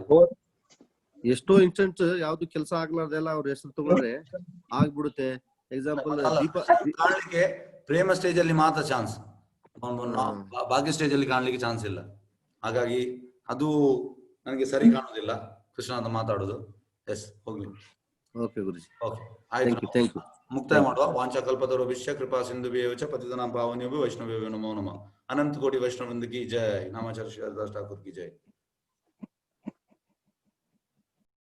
ಎಷ್ಟೋ ಇನ್ಸ್ಟೆಂಟ್ ಯಾವ್ದು ಕೆಲಸ ಆಗ್ಲಾರ್ದೆಲ್ಲ ಅವ್ರ ಹೆಸರು ತಗೊಂಡ್ರೆ ಆಗ್ಬಿಡುತ್ತೆ. ಎಕ್ಸಾಂಪಲ್ ಕಾಣ್ಲಿಕ್ಕೆ ಪ್ರೇಮ ಸ್ಟೇಜ್ ಅಲ್ಲಿ ಮಾತ್ರ ಚಾನ್ಸ್, ಭಾಗ್ಯ ಸ್ಟೇಜ್ ಅಲ್ಲಿ ಕಾಣ್ಲಿಕ್ಕೆ ಚಾನ್ಸ್ ಇಲ್ಲ. ಹಾಗಾಗಿ ಅದು ನನಗೆ ಸರಿ ಕಾಣುದಿಲ್ಲ ಕೃಷ್ಣ ಅಂತ ಮಾತಾಡುದು. ಎಸ್, ಹೋಗ್ಲಿ. ಓಕೆ ಗುರುಜಿ, ಓಕೆ, ಆಯ್ತು. Thank you. ಮುಕ್ತಾಯ ಮಾಡುವ. ವಾಂಚಾ ಕಲ್ಪತರುಭ್ಯಶ್ಚ ಕೃಪಾ ಸಿಂಧುಭ್ಯೇವ ಪಾವನೇಭ್ಯೋ ವೈಷ್ಣವೇಭ್ಯೋ ನಮೋ ನಮಃ. ಅನಂತ ಕೋಟಿ ವೈಷ್ಣವೃಂದ ಕಿ ಜೈ. ನಾಮಾಚಾರ್ಯ ಶ್ರೀ ಹರಿದಾಸ್ ಠಾಕೂರ್ ಕಿ ಜೈ.